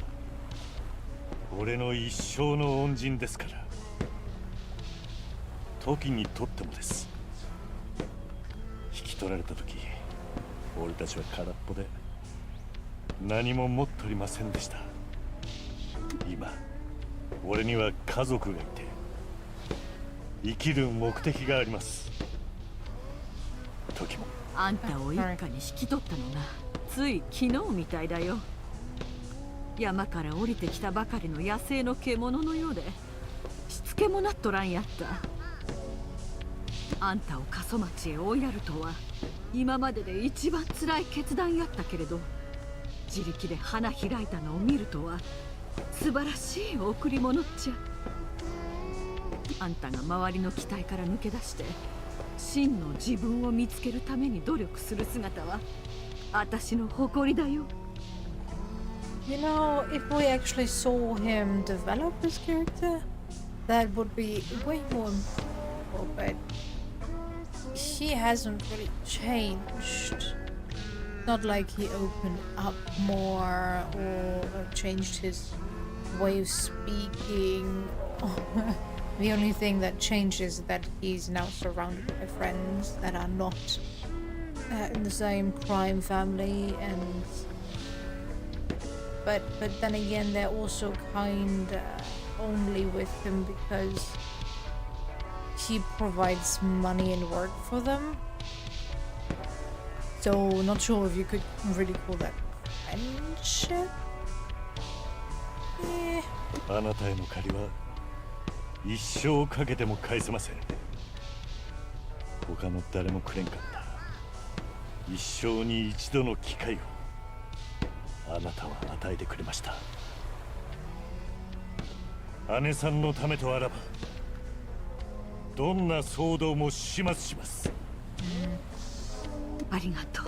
俺の一生の恩人ですから。時にとってもです。引き取られた時俺たちは空っぽで何も持っておりませんでした。今俺には家族がいて生きる目的があります。時もあんたを一家に引き取ったのがつい昨日みたいだよ。山から降りてきたばかりの野生の獣のようでしつけもなっとらんやった。あんたを過疎町へ追いやるとは今までで一番辛い決断やったけれど、自力で花開いたのを見るとは素晴らしい贈り物っちゃ。あんたが周りの期待から抜け出して真の自分を見つけるために努力する姿は私の誇りだよ。You know, if we actually saw him develop his character, that would be way more impactful, but he hasn't really changed. Not like he opened up more or changed his way of speaking. The only thing that changed is that he's now surrounded by friends that are not in the same crime family, and but then again they're also kinda only with him because he provides money and work for them. So not sure if you could really call that friendship. Yeah. あなたへの借りは一生かけても返せません。他の誰もくれんかった一生に一度の機会をあなたは与えてくれました。姉さんのためとあらばどんな騒動も始末します。ありがとう。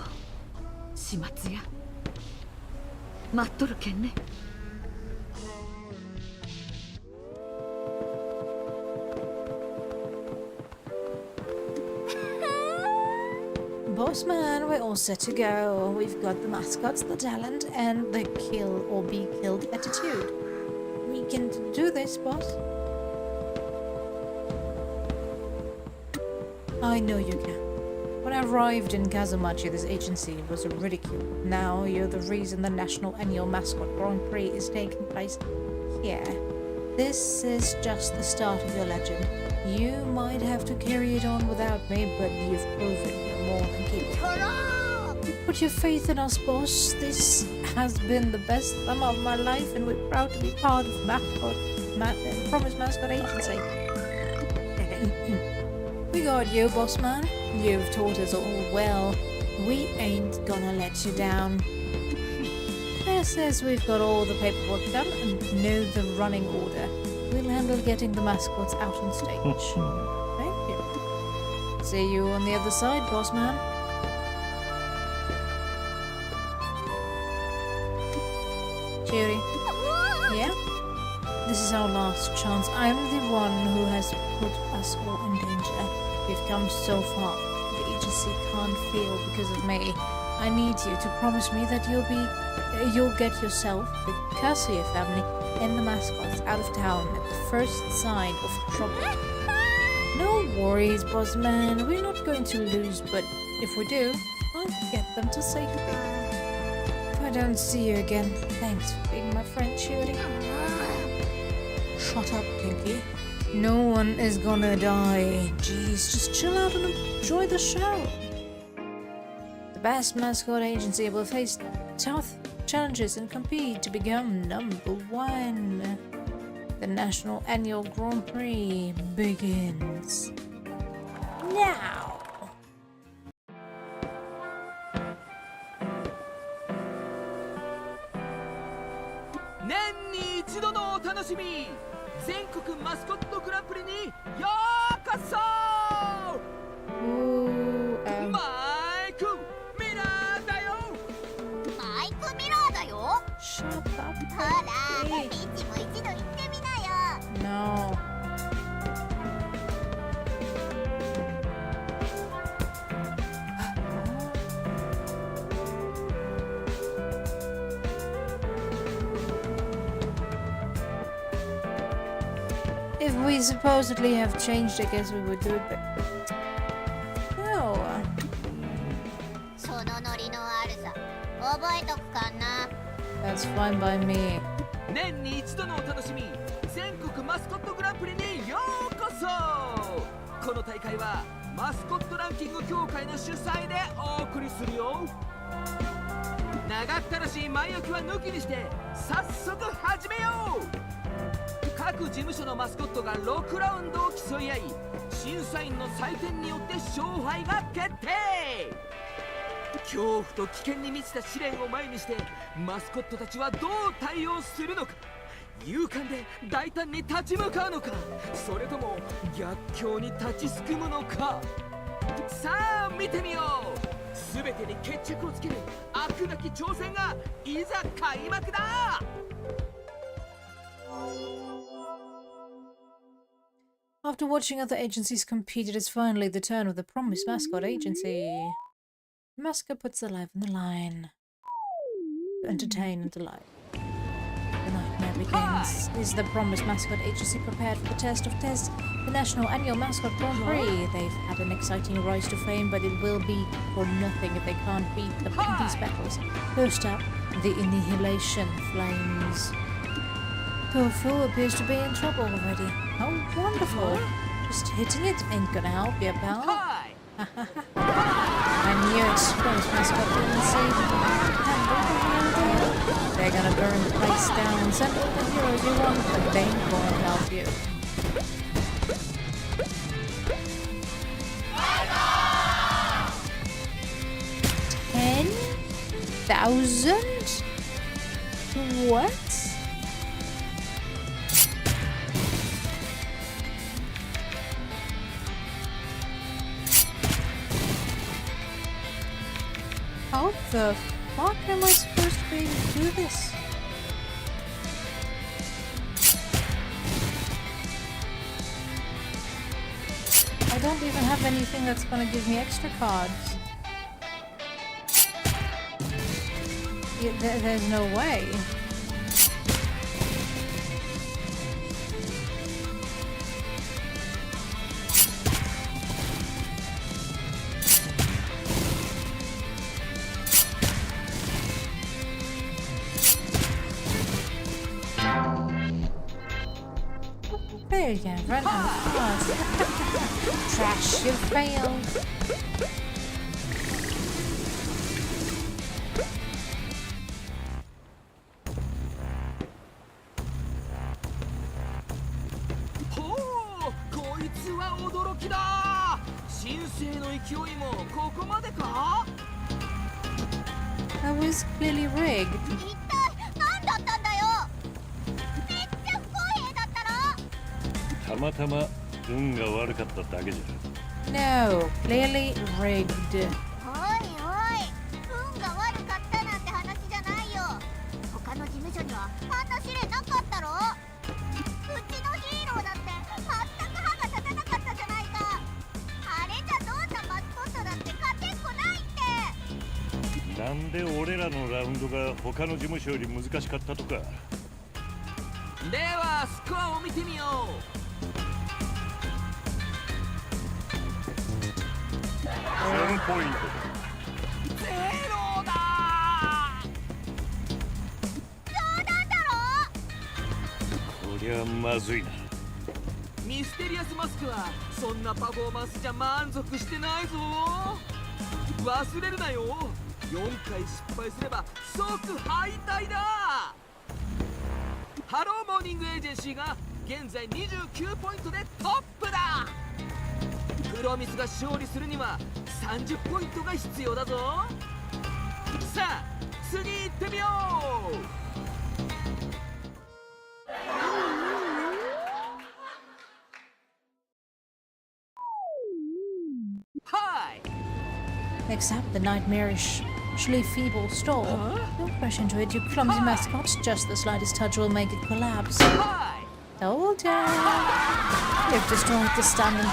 始末や待っとるけんね。Boss man, we're all set to go. We've got the mascots, the talent, and the kill or be killed attitude. We can do this, boss. I know you can. When I arrived in Kazumachi, this agency was a ridicule. Now you're the reason the National Annual Mascot Grand Prix is taking place here. This is just the start of your legend. You might have to carry it on without me, but you've proven you're more than capable. Put your faith in us, boss. This has been the best summer of my life, and we're proud to be part of Promise Mascot Agency. We got you, boss man. You've taught us all well. We ain't gonna let you down. This says we've got all the paperwork done and know the running order. We'll handle getting the mascots out on stage. Thank you. See you on the other side, boss man. Cheery. Yeah? This is our last chance. I'm the one who has put us all in danger. We've come so far. The agency can't fail because of me. I need you to promise me that you'll get yourself, the Cursier family, and the mascots out of town at the first sign of trouble. No worries, boss man. We're not going to lose, but if we do, I'll get them to safety. If I don't see you again, thanks for being my friend, Shuri. Shut up, Pinky. No one is gonna die. Jeez, just chill out and enjoy the show. The best mascot agency will face tough challenges and compete to become #1. The National Annual Grand Prix begins now. 年に一度のお楽しみ、全国マスコットグランプリにようこそ。マイクミラーだよ。マイクミラーだよ。 Shut up, ほら、ピッチも一度行ってみなよ。 No. If we supposedly have changed, I guess we would do it, but no. そのノリの悪さ、覚えとくかな。 That's fine by me. 年に一度のお楽しみ、全国マスコットグランプリにようこそ。この大会はマスコットランキング協会の主催でお送りするよ。長ったらしい前置きは抜きにして早速始めよう。各事務所のマスコットが6ラウンドを競い合い、審査員の採点によって勝敗が決定。恐怖と危険に満ちた試練を前にしてマスコットたちはどう対応するのか。勇敢で大胆に立ち向かうのか、それとも逆境に立ちすくむのか。さあ見てみよう。全てに決着をつける飽くなき挑戦がいざ開幕だ。After watching other agencies compete, it is finally the turn of the Promise Mascot Agency. Mascot puts their life on the line to entertain and delight. The nightmare begins. Is the Promise Mascot Agency prepared for the test of tests? The National Annual Mascot Grand Prix. They've had an exciting rise to fame, but it will be for nothing if they can't beat them in these battles. First up, the Annihilation Flames. Tofu appears to be in trouble already. How wonderful! Just hitting it ain't gonna help you, pal. I knew it. Promise Mascot didn't see they're gonna burn the place down and send all the heroes you want, but they ain't gonna help you. $10,000? What? How the fuck am I supposed to be able to do this? I don't even have anything that's gonna give me extra cards. There's no way. There you go, run out of cards. Trash, you failed.ほう、こいつは驚きだ。神聖の勢いもここまでか。 That was clearly rigged. 一体何だったんだよ。めっちゃ不公平だったの。たまたま運が悪かっただけじゃ。 No, clearly rigged. おいおい、運が悪かったなんて話じゃないよ。他の事務所にはあんな試練なかったろ。うちのヒーローだって全く歯が立たなかったじゃないか。あれじゃどんなマスコットだって勝てっこないって。なんで俺らのラウンドが他の事務所より難しかったとか。ではスコアを見てみよう。 7ポイント。ゼロだ。冗談だろ。こりゃまずいな。ミステリアスマスクはそんなパフォーマンスじゃ満足してないぞ。忘れるなよ。4回失敗すれば即敗退だ。ハローモーニングエージェンシーが現在29ポイントでトップだ。プロミスが勝利するには30ポイントが必要だぞ。さあ次行ってみよう。はい。 Next up, the nightmarishly feeble store. Don't crash into it, you clumsy mascots. Just the slightest touch will make it collapse. はい。 Told ya! You've destroyed the stand and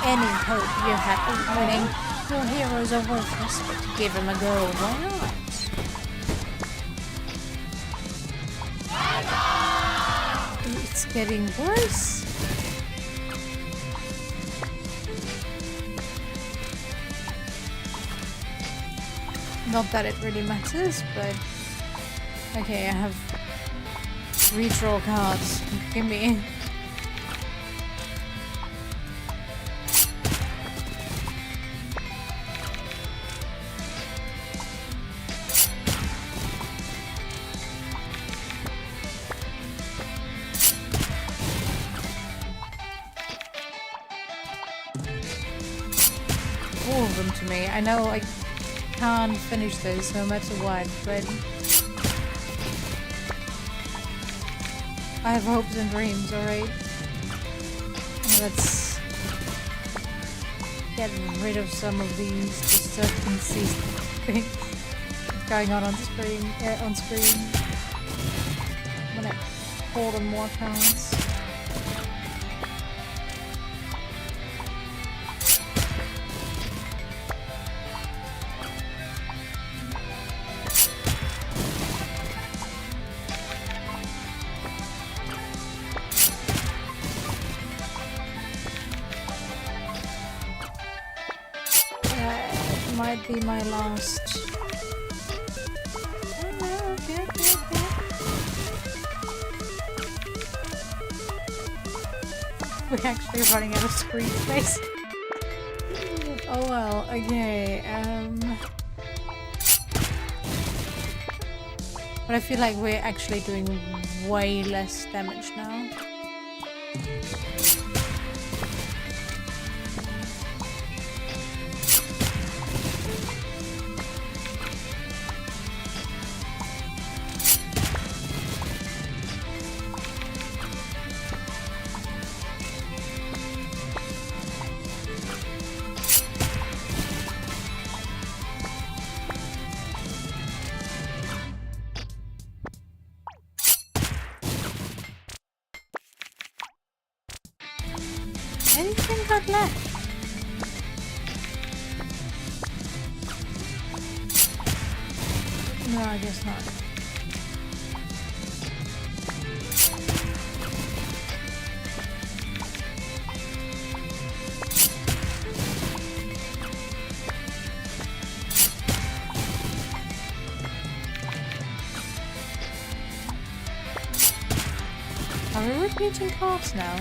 any hope you had of winning. Your heroes are worthless, but give them a go, why not? It's getting worse. Not that it really matters, but... Okay, I have... redraw cards. Give me... all of them to me. I know I can't finish this no matter what, but I have hopes and dreams, alright? Let's get rid of some of these disturbances things going on screen. On screen. I'm gonna pull them more cards. Might be my last. Okay. We're actually running out of screen space. Oh well, okay, but I feel like we're actually doing way less damage now. card left? No, I guess not. Are we repeating cards now?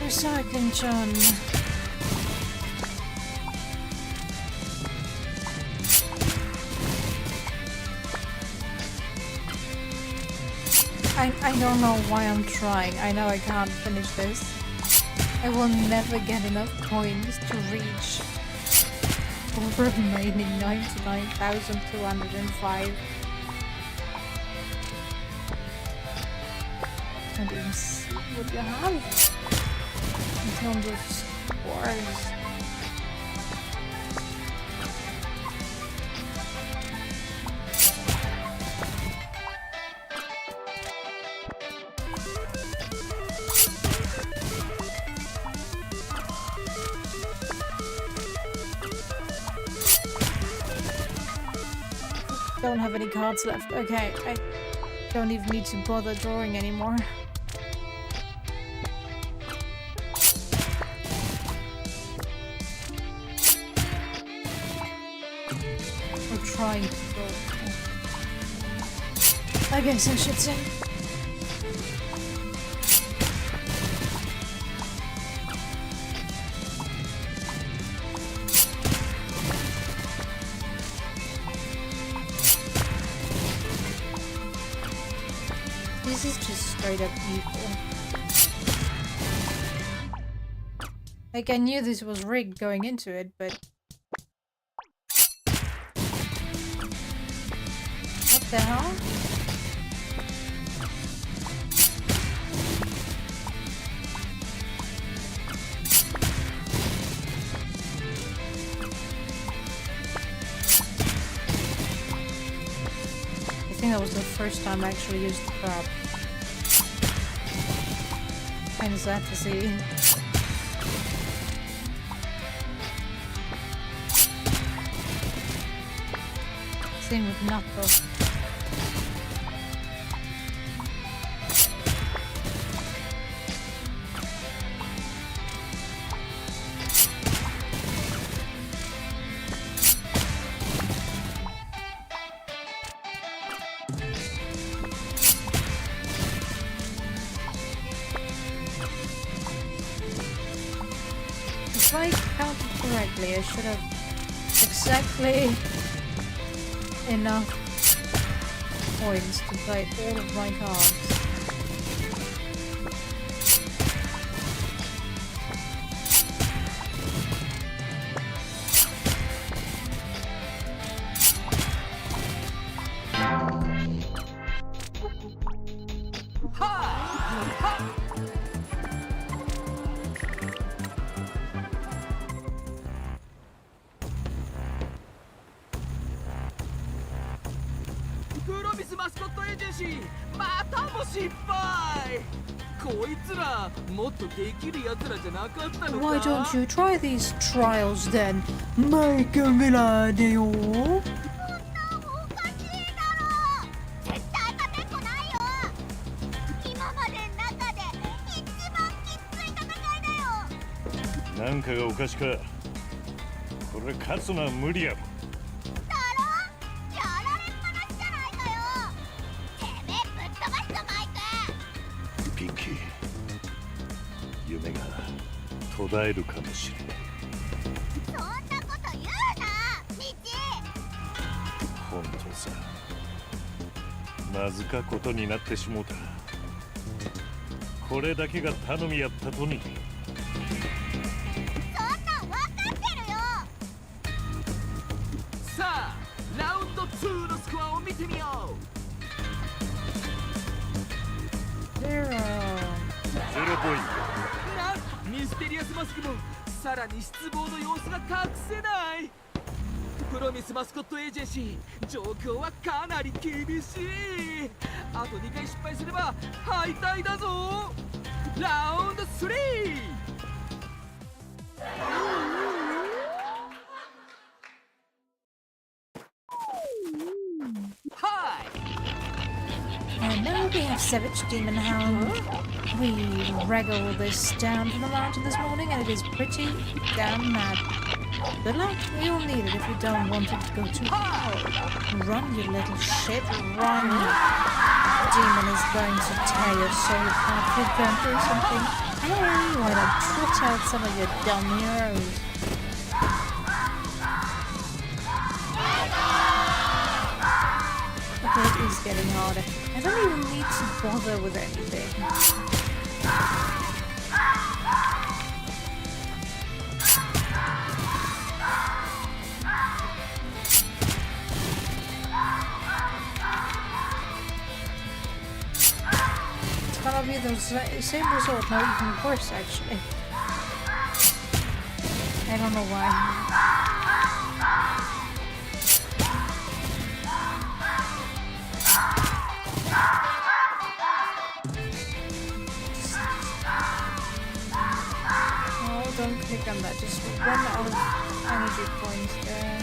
Recycling John. I don't know why I'm trying. I know I can't finish this. I will never get enough coins to reach the remaining 99,205. And then see what you have in terms of scores. Don't have any cards left. Okay, I don't even need to bother drawing anymore. Or trying to draw. I guess I should say. This is just straight up evil. Like, I knew this was rigged going into it, but... What the hell? I think that was the first time I actually used the crab. Kinda sad to see. Same with Knuckle. If I counted correctly, I should have exactly enough points to play all of my cards.プロミスマスコットエージェンシー、またも失敗。こいつらもっとできるやつらじゃなかったのか。 Why don't you try these trials then? マイカメラでよ。おかしいだろ絶対勝てっこないよ。今までの中で一番きつい戦いだよ。なんかがおかしか。これ勝つのは無理やろ。だろやられっぱなしじゃないかよ。てめえぶっ飛ばすぞマイク。ピッキー、夢が途絶えるかもしれない。そんなこと言うなミチ。本当さ、まずかことになってしもうた。これだけが頼みやったとに。そんなん分かってるよ。さあラウンド2のスミステリアスマスクもさらに失望の様子が隠せない。プロミスマスコットエージェンシー、状況はかなり厳しい。あと2回失敗すれば敗退だぞ。ラウンド 3。 はい。 And now we have Savage Demon Hound. We wrangled this down from the mountain this morning and it is pretty damn mad. Good luck, you'll need it if you don't want it to go too far. Run, you little shit, run. Demon is going to tear your soul apart for example or something. Hey, why not trot out some of your dumb heroes? Okay, it is getting harder. I don't even need to bother with anything. It's gonna be the same result, no, even worse actually. I don't know why. Don't click on that, just run out of energy points there.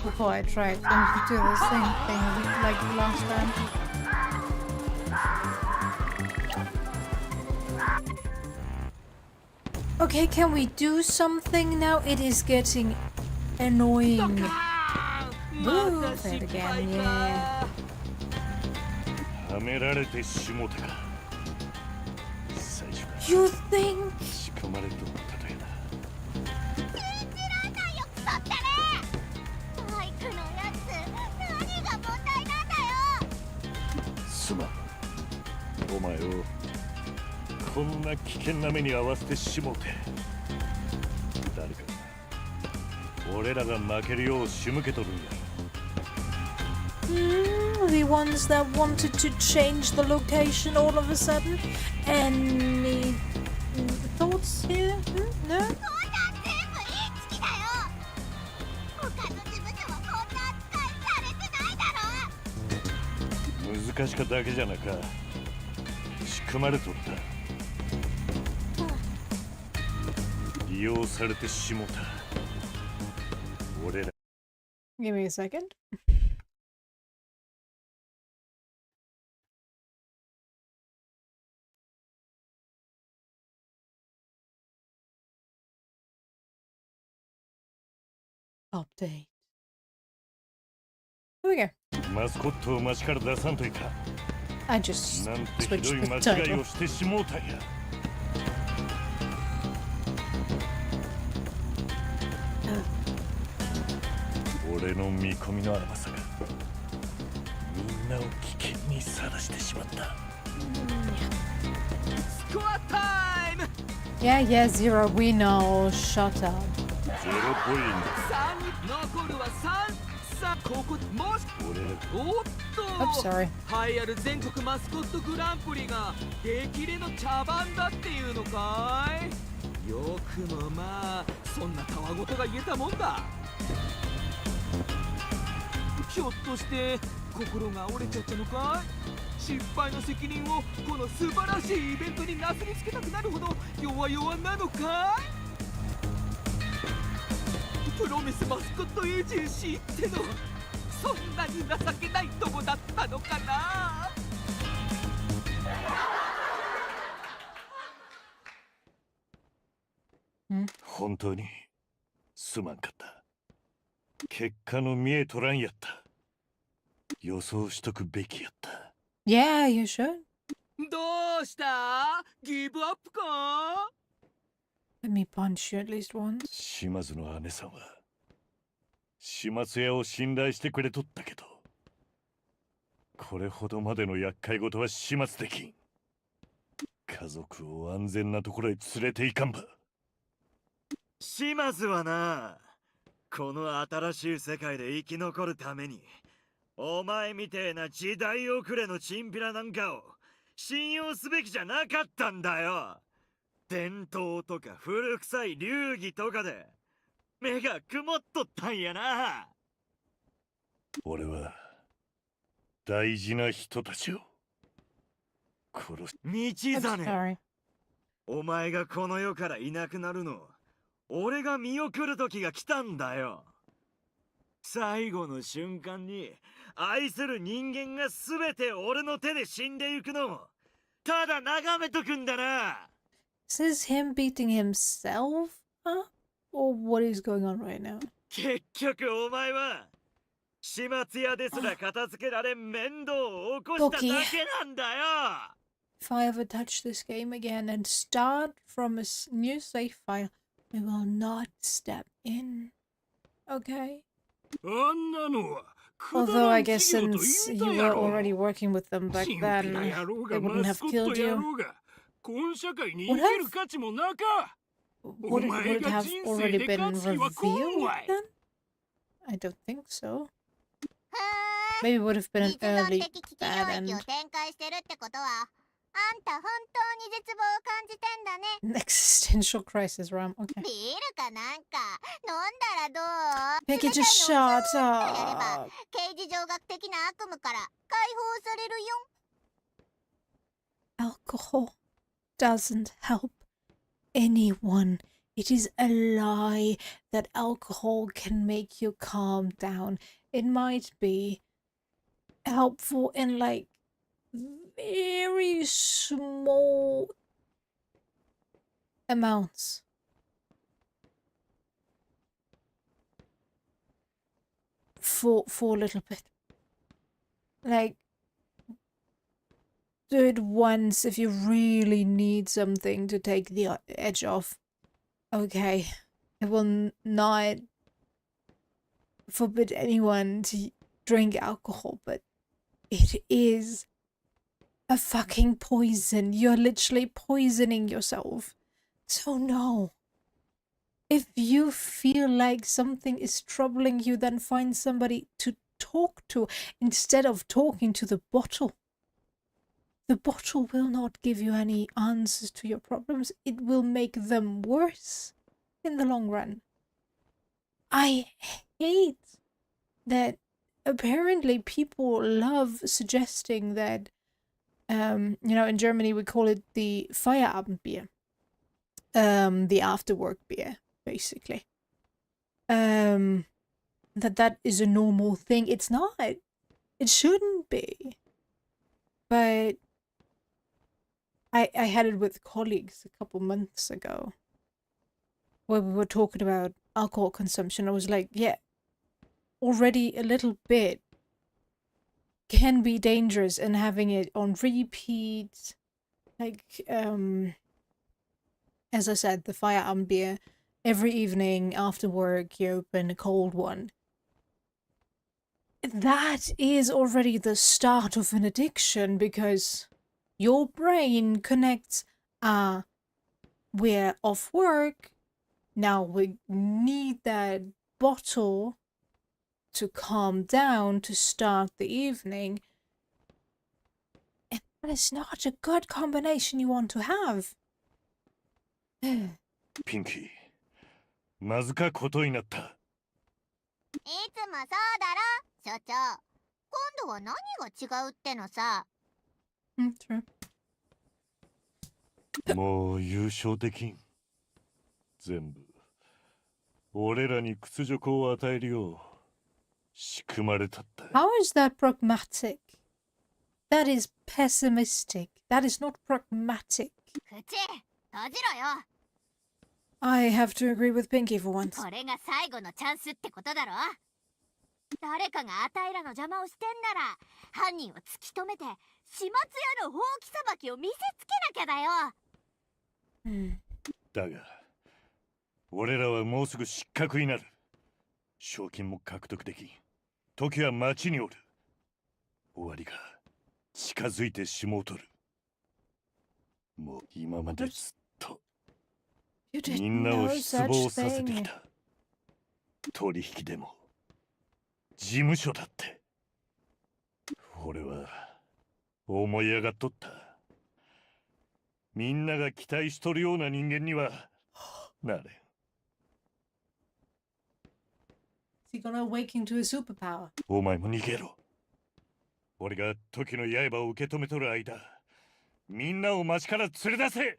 Before I tried to do the same thing like last time. Okay, can we do something now? It is getting annoying. Woo, play it again, yeah. はめられてしもたか。最初から You think? 仕込まれとったとやな。すまん、お前をこんな危険な目に遭わせてしもて。誰か俺らが負けるよう仕向けとるんや。The ones that wanted to change the location all of a sudden? Any thoughts here? No? 難しかだけじゃなか。仕組まれとった。利用されてしもた。俺ら。Give me a second. Update. Here we go. マスコットを街から出さんといか。 I just なんてひど switched い the 間違い title. をしてしもうたんや。俺の見込みの甘さがみんなを危険にさらしてしまった。スコアタイム。 Yeah, yeah, Zero, we know. Shut up. ゼロポイン3、残るは3。さあ、ここもし。ト。俺らおっと。 I'm sorry. 栄えある全国マスコットグランプリが激励の茶番だっていうのかい。よくもまあそんなたわごとが言えたもんだ。ひょっとして心が折れちゃったのかい。失敗の責任をこの素晴らしいイベントになすりつけたくなるほど弱々なのかい。プロミスマスコットエージェンシーってのそんなに情けない友だったのかな。本当にすまんかった。結果の見えとらんやった。予想しとくべきやった。Yeah, you should. どうしたギブアップか Let me punch you at least once. 島津の姉さんは始末屋を信頼してくれとったけど、これほどまでの厄介事は始末できん。家族を安全なところへ連れて行かんば。島津はな、この新しい世界で生き残るために、お前みてえな時代遅れのチンピラなんかを信用すべきじゃなかったんだよ。伝統とか古臭い流儀とかで目が曇っとったんやな。俺は大事な人たちを殺し、道 I'm 真、 sorry. お前がこの世からいなくなるの、俺が見送る時が来たんだよ。最後の瞬間に愛する人間が全て俺の手で死んでいくのをただ眺めとくんだな。 Is this him beating himself up? Or what is going on right now? 結局お前は始末屋ですら片付けられん面倒を起こしただけなんだよ。 If I ever touch this game again and start from a new save file, I will not step in. Okay? あんなのはくだ Although ら I ん guess 事業と since 言 you うたや were ろ。 already working with them back チンピラ then, やろう they が wouldn't マ have スコッ killed トや you. ろうが、今社会に生 Would きる have 価値もなか。 would it have already been revealed then? I don't think so. ふーん Maybe it would have been an 実存 early 的危機 bad 領域を end. 展開してるってことは、あんた本当に絶望を感じてんだね。 An existential crisis, Ram. Okay. ビールかなんか飲んだらどう？ Picky, 冷たい just のを shut スーッとやれば up. 刑事上学的な悪夢から解放されるよ。 Alcohol doesn't help anyone. It is a lie that alcohol can make you calm down. It might be helpful in like very small amounts. For a little bit. Like, do it once if you really need something to take the edge off. Okay, I will not forbid anyone to drink alcohol, but it is a fucking poison. You're literally poisoning yourself. So no. If you feel like something is troubling you, then find somebody to talk to instead of talking to the bottle. The bottle will not give you any answers to your problems. It will make them worse in the long run. I hate that apparently people love suggesting that, in Germany we call it the Feierabendbier. The after work beer, basically. That is a normal thing. It's not. It shouldn't be. But I had it with colleagues a couple months ago where we were talking about alcohol consumption. I was like, yeah, already a little bit can be dangerous, and having it on repeat, like, as I said, the Feierabend beer, every evening after work you open a cold one. That is already the start of an addiction, because your brain connects, we're off work, now we need that bottle to calm down to start the evening. And that is not a good combination you want to have. ピンキー、まずかことになった。いつもそうだろ、所長。今度は何が違うってのさ。 True. もう優勝できん。全部俺らに屈辱を与えるよう仕組まれたった。 How is that pragmatic? That is pessimistic. That is not pragmatic. 口閉じろよ。 I have to agree with Pinky for once. これが最後のチャンスってことだろ。誰かがあたいらの邪魔をしてんなら犯人を突き止めて始末屋のほうきさばきを見せつけなきゃだよ。だが俺らはもうすぐ失格になる。賞金も獲得できん。時は町におる。終わりが近づいてしもうとる。もう今までずっと You み didn't んなを know 失望 such させてき thing. た。取引でも事務所だって俺は思い上がっとった。みんなが期待しとるような人間にはなれん。 Is he gonna awaken to a superpower? お前も逃げろ。俺が時の刃を受け止めとる間、みんなを町から連れ出せ。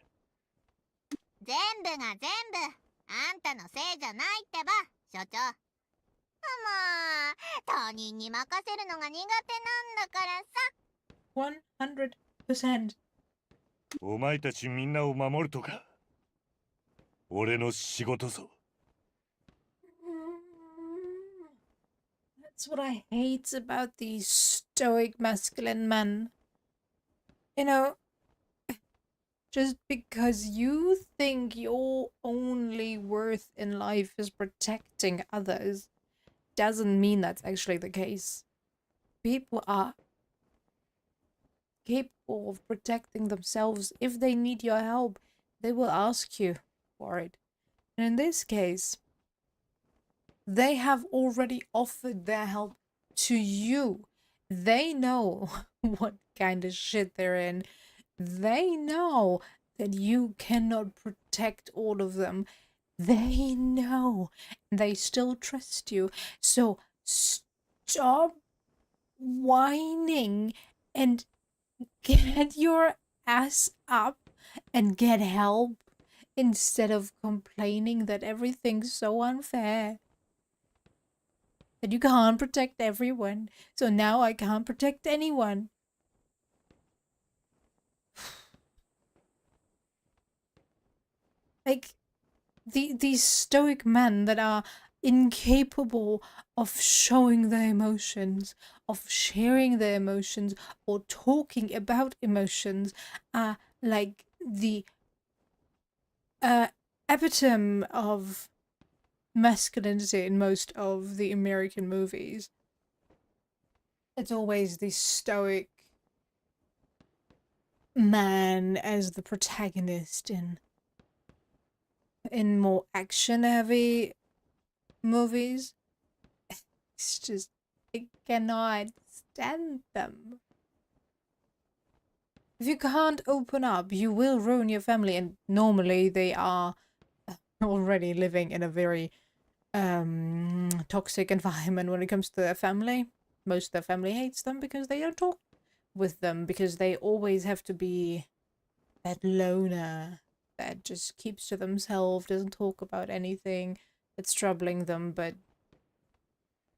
全部が全部あんたのせいじゃないってば所長。まあ他人に任せるのが苦手なんだからさ。 100%. お前たちみんなを守るとか俺の仕事ぞ。 That's what I hate about these stoic masculine men. You know, just because you think your only worth in life is protecting others doesn't mean that's actually the case. People are capable of protecting themselves. If they need your help, they will ask you for it. And in this case, they have already offered their help to you. They know what kind of shit they're in. They know that you cannot protect all of them. They know. They still trust you. So stop whining and get your ass up and get help instead of complaining that everything's so unfair. That you can't protect everyone. So now I can't protect anyone. Like, these stoic men that are incapable of showing their emotions, of sharing their emotions, or talking about emotions are like the epitome of masculinity in most of the American movies. It's always the stoic man as the protagonist in more action-heavy movies. It's just, I cannot stand them. If you can't open up, you will ruin your family, and normally they are already living in a very toxic environment when it comes to their family. Most of their family hates them because they don't talk with them, because they always have to be that loner that just keeps to themselves, doesn't talk about anything that's troubling them. But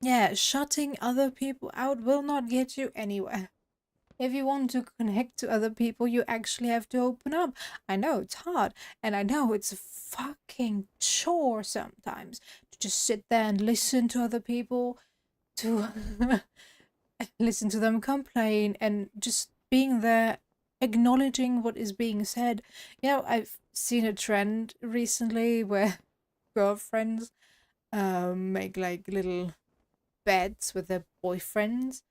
yeah, shutting other people out will not get you anywhere. If you want to connect to other people, you actually have to open up. I know it's hard, and I know it's a fucking chore sometimes to just sit there and listen to other people, to listen to them complain, and just being there, acknowledging what is being said. You know, I've seen a trend recently where girlfriends make like little beds with their boyfriends.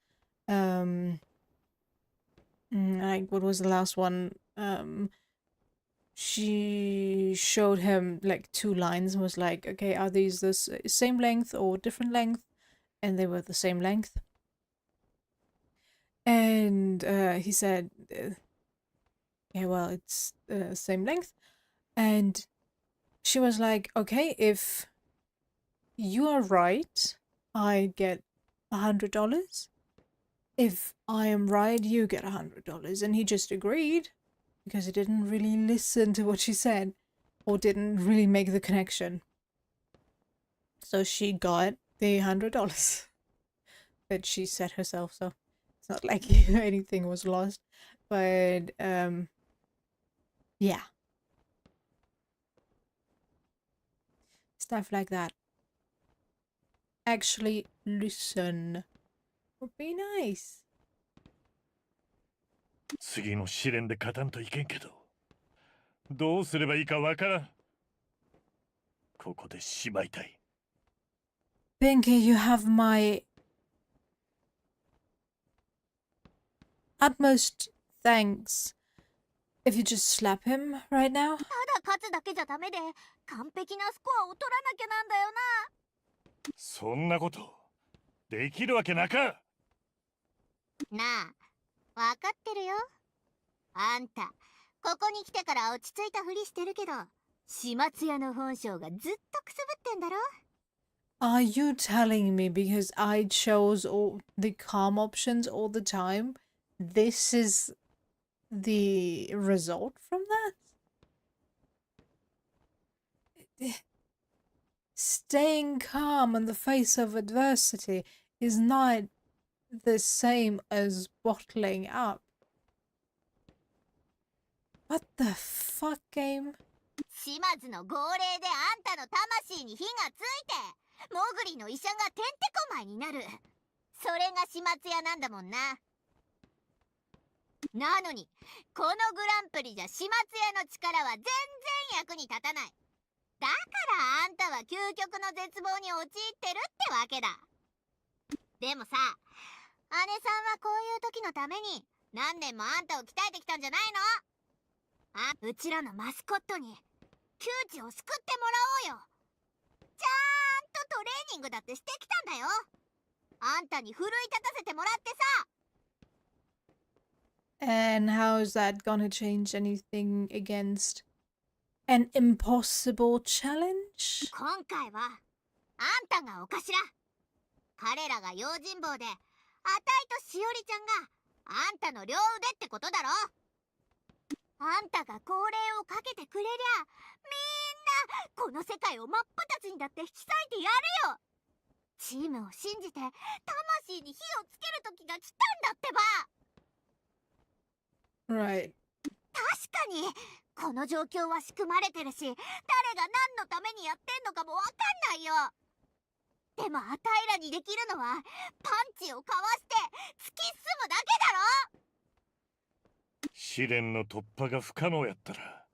Like, what was the last one? She showed him like 2 lines and was like, okay, are these the same length or different length? And they were the same length. And he said, yeah, well, it's the same length. And she was like, okay, if you are right, I get $100. If I am right, you get $100. And he just agreed, because he didn't really listen to what she said, or didn't really make the connection. So she got the $100 that she set herself, so it's not like anything was lost. But yeah, stuff like that actually listen. Would be nice. 次の試練で勝たんといけんけど、どうすればいいかわからん。ここでしまいたい。Pinky, you have my utmost thanks. If you just slap him right now. ただ勝つだけじゃダメで完璧なスコアを取らなきゃなんだよそんなことできるわけなか。な。なあ、わかってるよ。あんたここに来てから落ち着いたふりしてるけど、始末屋の本性がずっとくすぶってんだろ。 Are you telling me because I chose all the calm options all the time, this is the result from that? Staying calm in the face of adversity is not the same as bottling up. What the fuck, game? 始末の号令であんたの魂に火がついてモグリの医者がてんてこまいになる。それが始末屋なんだもんな。なのにこのグランプリじゃ始末屋の力は全然役に立たない。だからあんたは究極の絶望に陥ってるってわけだ。でもさ、姉さんはこういう時のために何年もあんたを鍛えてきたんじゃないの？うちらのマスコットに窮地を救ってもらおうよ。ちゃんとトレーニングだってしてきたんだよ。あんたに奮い立たせてもらってさ。 And how is that gonna change anything against an impossible challenge? 今回はあんたがお頭。彼らが用心棒で、あたいとしおりちゃんがあんたの両腕ってことだろ。あんたが号令をかけてくれりゃ、みんなこの世界を真っ二つにだって引き裂いてやるよ。チームを信じて魂に火をつける時が来たんだってば。 Right. 確かにこの状況は仕組まれてるし、誰が何のためにやってんのかもわかんないよ。でもあたいらにできるのはパンチをかわして突き進むだけだろ。試練の突破が不可能やったら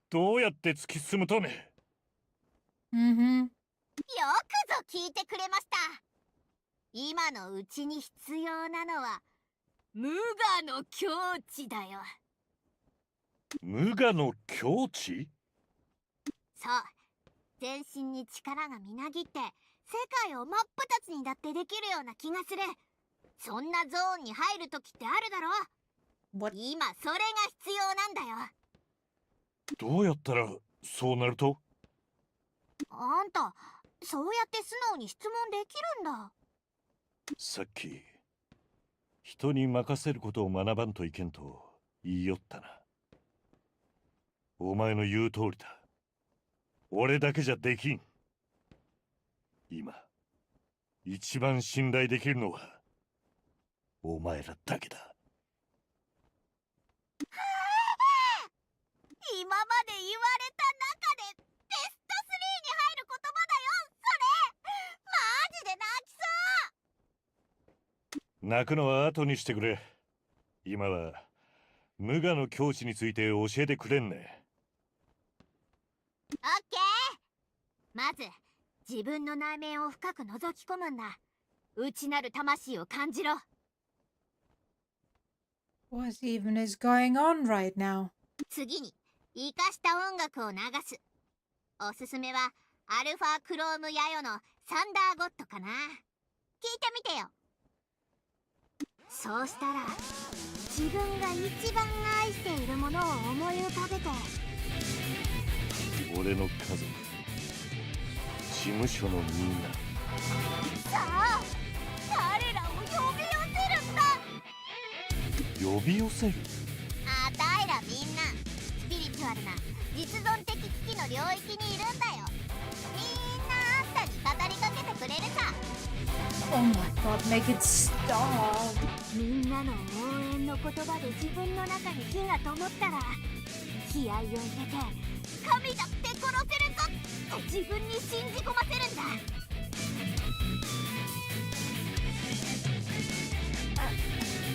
どうやって突き進むとね。Mm-hmm. よくぞ聞いてくれました。今のうちに必要なのは無我の境地だよ。無我の境地？そう、全身に力がみなぎって世界を真っ二つにだってできるような気がする。そんなゾーンに入る時ってあるだろ。 What? 今それが必要なんだよ。どうやったらそうなると？あんたそうやって素直に質問できるんだ。さっき人に任せることを学ばんといけんと言いよったな。お前の言う通りだ。俺だけじゃできん。今一番信頼できるのはお前らだけだ。今まで言われた中でベスト3に入る言葉だよ。それマジで泣きそう。泣くのは後にしてくれ。今は無我の境地について教えてくれんね。オッケー。まず自分の内面を深く覗き込むんだ。内なる魂を感じろ。 What even is going on right now? 次に生かした音楽を流す。おすすめはアルファクロームヤヨのサンダーゴッドかな。聞いてみてよ。そうしたら自分が一番愛しているものを思い浮かべて、俺の家族、事務所のみんな。さあ彼らを呼び寄せるんだ。呼び寄せる？あたいらみんなスピリチュアルな実存的危機の領域にいるんだよ。みんなあんたに語りかけてくれるさ。 Oh my god, make it stop. みんなの応援の言葉で自分の中に火が灯ったら、気合を入れて神だって殺せるぞって自分に信じ込ませるんだ。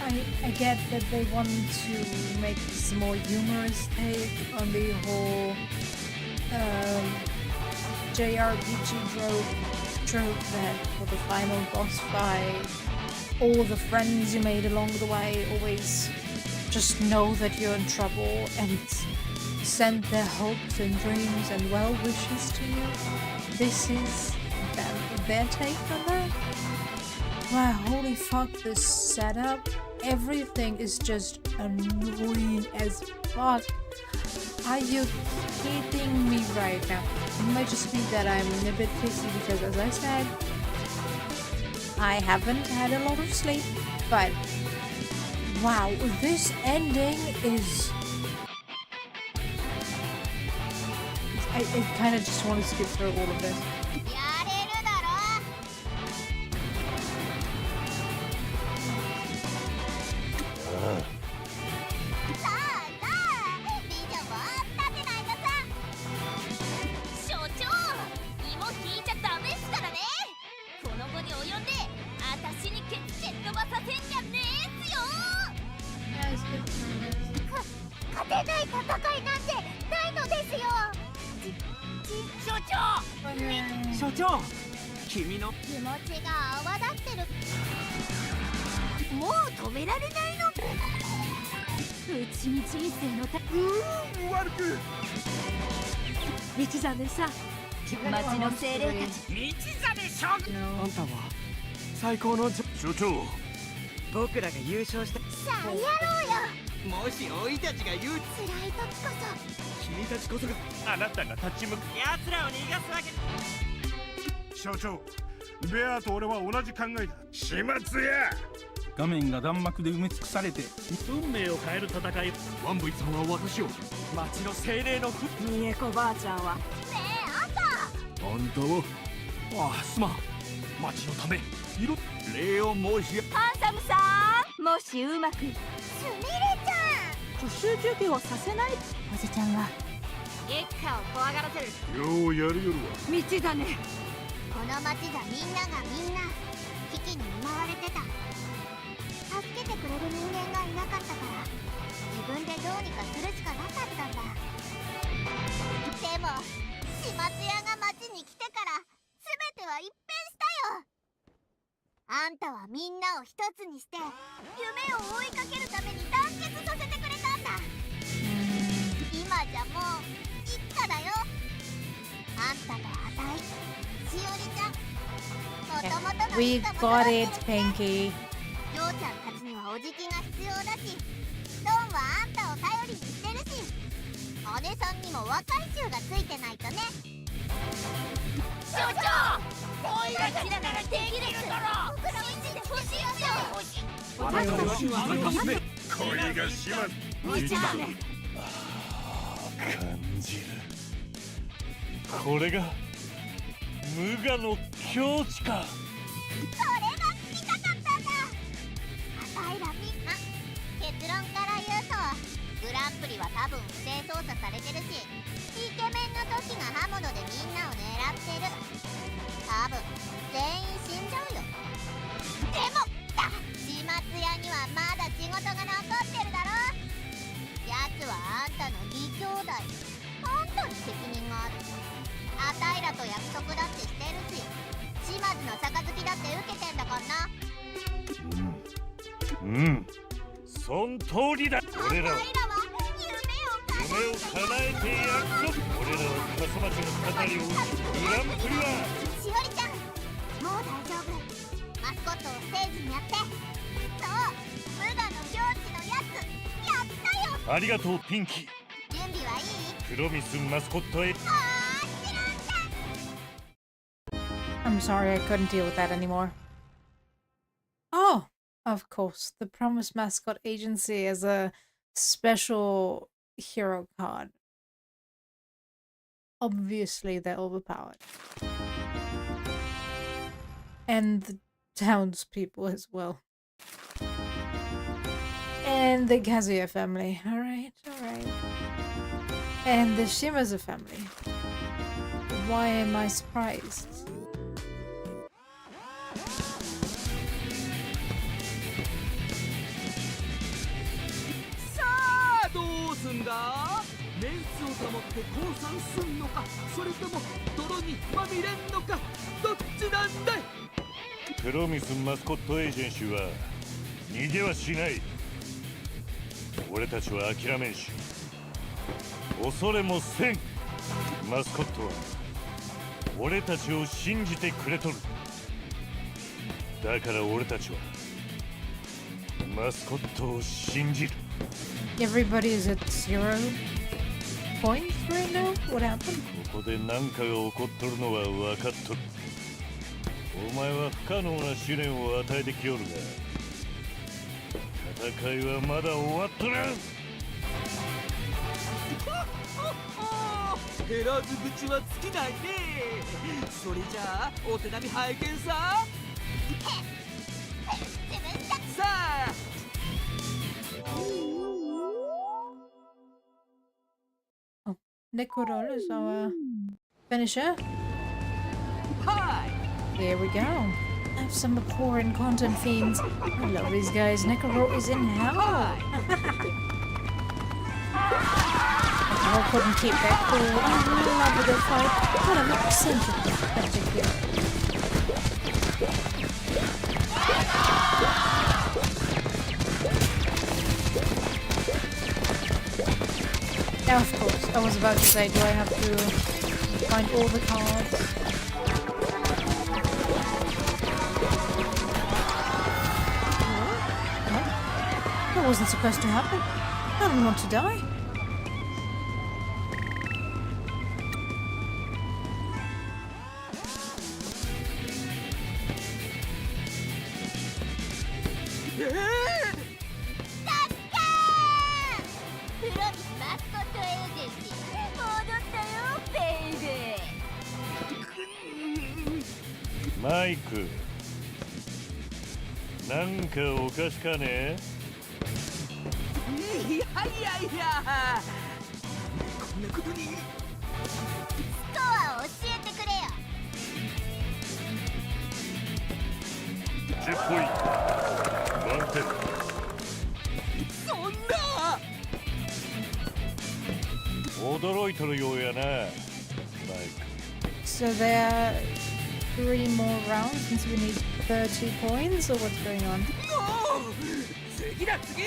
I get that they want to make this more humorous take on the whole JRPG trope that for the final boss fight, all the friends you made along the way always just know that you're in trouble and send their hopes and dreams and well wishes to you. This is their take on that. Wow, holy fuck, this setup. Everything is just annoying as fuck. Are you kidding me right now? It might just be that I'm a bit pissy because, as I said, I haven't had a lot of sleep, but wow, this ending is... I kind of just want to skip through all of this. やれるだろ。さあさあ、ビジョンを立てないとさ。所長、芋引いちゃダメっすからね。この後に及んで、私にケツ蹴っ飛ばさせんじゃねえっすよ。勝てない戦いなんてないのですよ。所長所長、君の気持ちが泡立ってる。もう止められないの。うちに人生のた悪く道真さん、町の精霊たち。道真将軍。あんたは最高の所長、僕らが優勝した。さあやろうよ。もしおいたちが言う、辛い時こそ君たちこそがあなたが立ち向か奴らを逃がすわけ。所長、ベアと俺は同じ考えだ。始末や。画面が弾幕で埋め尽くされて運命を変える戦い。ワンブイさんは私を。町の精霊の三重子ばあちゃんは。ねえあんた。あんたはああ、すまん。町のため色礼を申しハンサムさん、もしうまくすみれちゃん復習授業させない。おじちゃんは月下を怖がらせる。ようやるよるわ。道だね。この町じゃみんながみんな危機に見舞われてた。助けてくれる人間がいなかったから自分でどうにかするしかなかったんだ。でも始末屋が町に来てから全ては一変したよ。あんたはみんなを一つにして夢を追いかけるために団結させてくれたんだ。今じゃもう一家だよ。あんたとあたい、しおりちゃん、もともとの We 仲間 got だ it, Pinky. ジョーちゃんたちにはおじきが必要だし、ドンはあんたを頼りにしてるし、姉さんにも若い衆がついてないとね。所長、オイラたちならできるだろ。僕の信じてほしいんだよ。これが始末。感じる。これが無我の境地か。それが聞きたかったんだ。あたいらみんな、結論から言うとグランプリは多分不正操作されてるし、イケメンの時が刃物でみんなを狙ってる。多分全員死んじゃうよ。でも始末屋にはまだ仕事が残ってるだろ。やつはあんたの義兄弟。あんたに責任がある。あたいらと約束だってしてるし、島津の杯だって受けてんだからな。うん、そん通りだ。俺らはあたいらは夢を叶えて約束。俺らは笠町の語りをグランプリはしおりちゃん、もう大丈夫。マスコットをステージにやって。そう、無我の境地のやつやったよ。ありがとうピンキー。準備はいい？プロミスマスコットへ。I'm sorry, I couldn't deal with that anymore. Oh, of course, the Promised Mascot Agency as a special hero card. Obviously, they're overpowered. And the townspeople as well. And the Kazuya family. Alright, alright. And the Shimazu family. Why am I surprised? と思って降参すんのか、それとも泥にまみれんのか、どっちなんだい。プロミスマスコットエージェンシーは逃げはしない。俺たちは諦めんし恐れもせん。マスコットは俺たちを信じてくれとる。だから俺たちはマスコットを信じる。 Everybody is at 0 points right now? What happened? ここで何かが起こっとるのは分かっとる。お前は不可能な試練を与えてきよるが、戦いはまだ終わっとらん。減らず口は尽きないね。それじゃあお手並み拝見さ。さあ Nicorol is our finisher. はい。 Here we go. I have some abhorrent content fiends. I love these guys. Nicorol is in hell. Nicorol couldn't keep that cool. I love a good fight. What an eccentric tactic here. Now, of course, I was about to say, do I have to find all the cards? No? That wasn't supposed to happen. I don't want to die. Mike, マイク、なんかおかしかね。いやいやいや、こんなことに。スコアを教えてくれよ。10ポイント、満点。そんな。驚いとるようやな、マイク。 So there are 3 more rounds since we need 30 points, or what's going on?次だ次。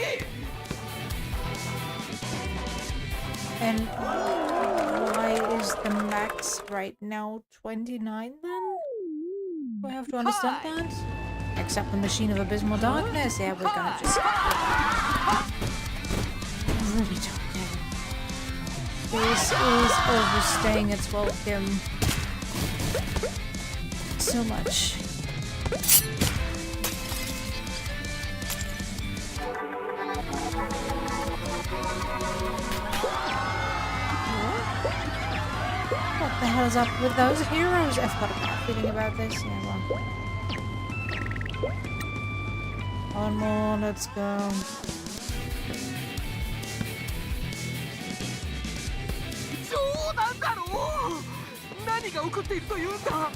And why is the max right now 29 then? Do I have to understand that? Except the Machine of Abysmal Darkness. Yeah, we're gonna just... I really don't care. This is overstaying its welcome so much. What the hell is up with those heroes? I've got a bad feeling about this. Yeah, well. One more, let's go. 冗談だろう。何が起こっているというんだ。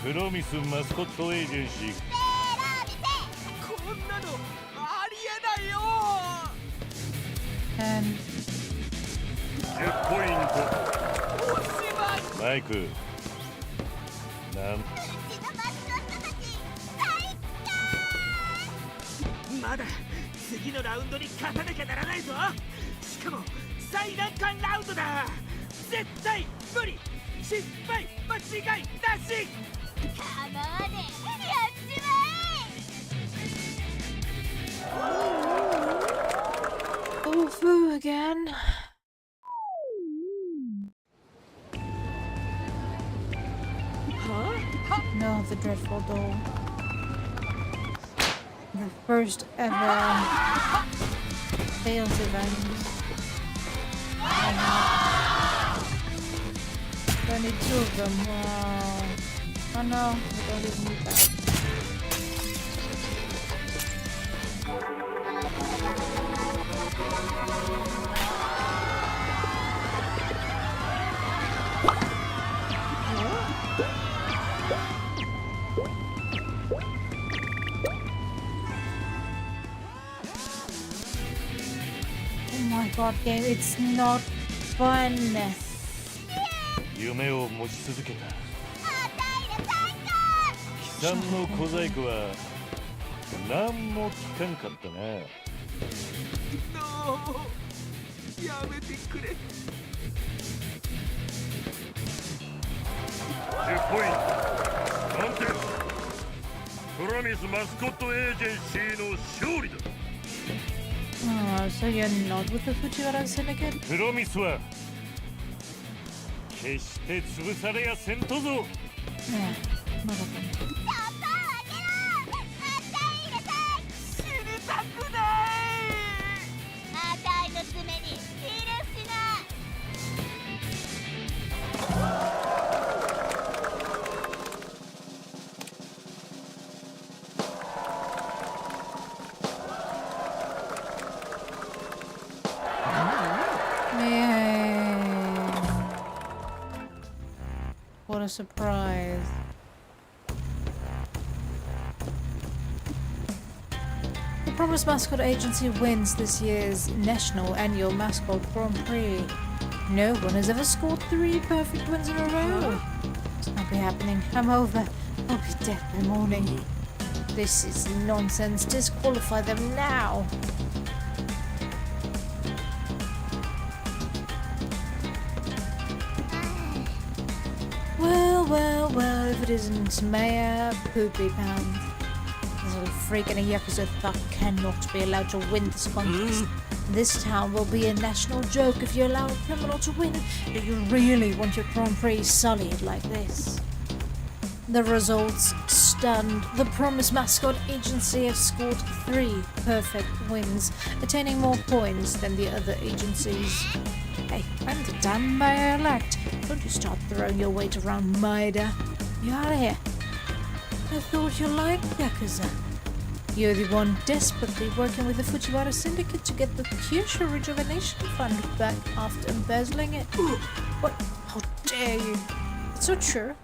プロミスマスコットエージェンシー。こんなのありえないよ。And 10ポイント。おしまい。マイク。なん。まだ次のラウンドに勝たなきゃならないぞ。しかも最難関ラウンドだ。絶対無理。失敗間違いなし。かまわねえ、やっちまえ。 oh, foo again. No, the dreadful doll. The first ever failed event. I need 2 of them. Wow. Oh no, we don't even need that. Oh my god, game, it's not fun. 夢を持ち続けた悲惨の小細工は何も聞かんかったな。やめてくれ。10ポイント満点。プロミスマスコットエージェンシーの勝利だ。Oh, so you're not with the Fujiwara Syndicate? プロミスは決して潰されやせんとぞ。 Yeah, not of them. 死にたくないあたいの爪に許しな Yay. What a surprise. The Promise Mascot Agency wins this year's National Annual Mascot Grand Prix. No one has ever scored 3 perfect wins in a row. It's not be happening. I'm over. I'll be dead by morning. This is nonsense. Disqualify them now. Well, if it isn't Mayor Poopy Pound. This little freak and a Yakuza thug cannot be allowed to win this contest. This town will be a national joke if you allow a criminal to win. Do you really want your Grand Prix sullied like this? The results stunned. The Promise Mascot Agency have scored 3 perfect wins, attaining more points than the other agencies. Hey, I'm the damn mayor-elect. Don't you start throwing your weight around, Maida. You out of here. I thought you liked Yakuza. You're the one desperately working with the Fujiwara Syndicate to get the Kyushu Rejuvenation Fund back after embezzling it. What? How dare you? It's not true.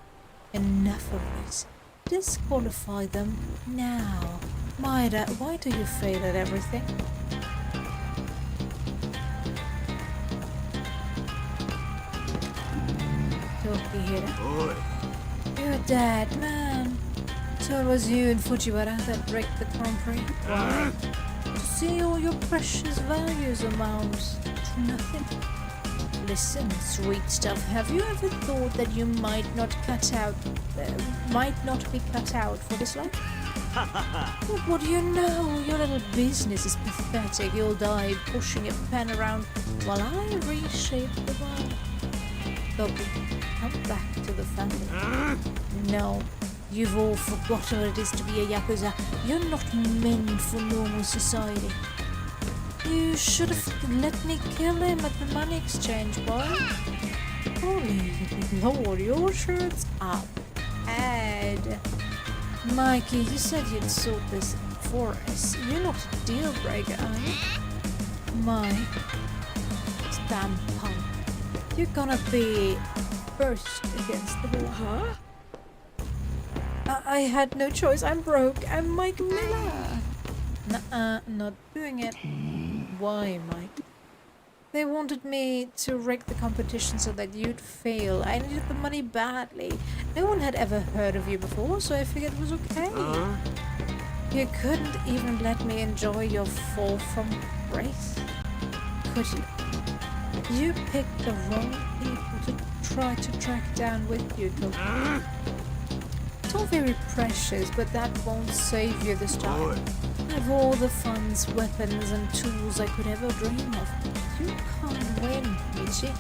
Enough of this. Disqualify them now. Maida, why do you fail at everything? Oi. You're dead, man. So it was you and Fujiwara that wrecked the Grand Prix? Why? To see all your precious values amount to nothing. Listen, sweet stuff, have you ever thought that you might not be cut out for this life? Well, what do you know? Your little business is pathetic. You'll die pushing a pen around while I reshape the world. Dobby, come back to the family. No, you've all forgotten what it is to be a Yakuza. You're not meant for normal society. You should have let me kill him at the money exchange, boy. Holy Lord, your shirt's up. Ed. Mikey, you said you'd sort this for us. You're not a deal breaker, are you? Mike. Damn punk. You're gonna be first against the wall. Huh? I had no choice. I'm broke. I'm Mike Miller. Nuh-uh, not doing it. Why, Mike? They wanted me to rig the competition so that you'd fail. I needed the money badly. No one had ever heard of you before, so I figured it was okay. You couldn't even let me enjoy your fall from grace, could you? You picked the wrong people to try to track down with you, Toki. It's all very precious, but that won't save you this time. I have all the funds, weapons, and tools I could ever dream of. You can't win, Michi.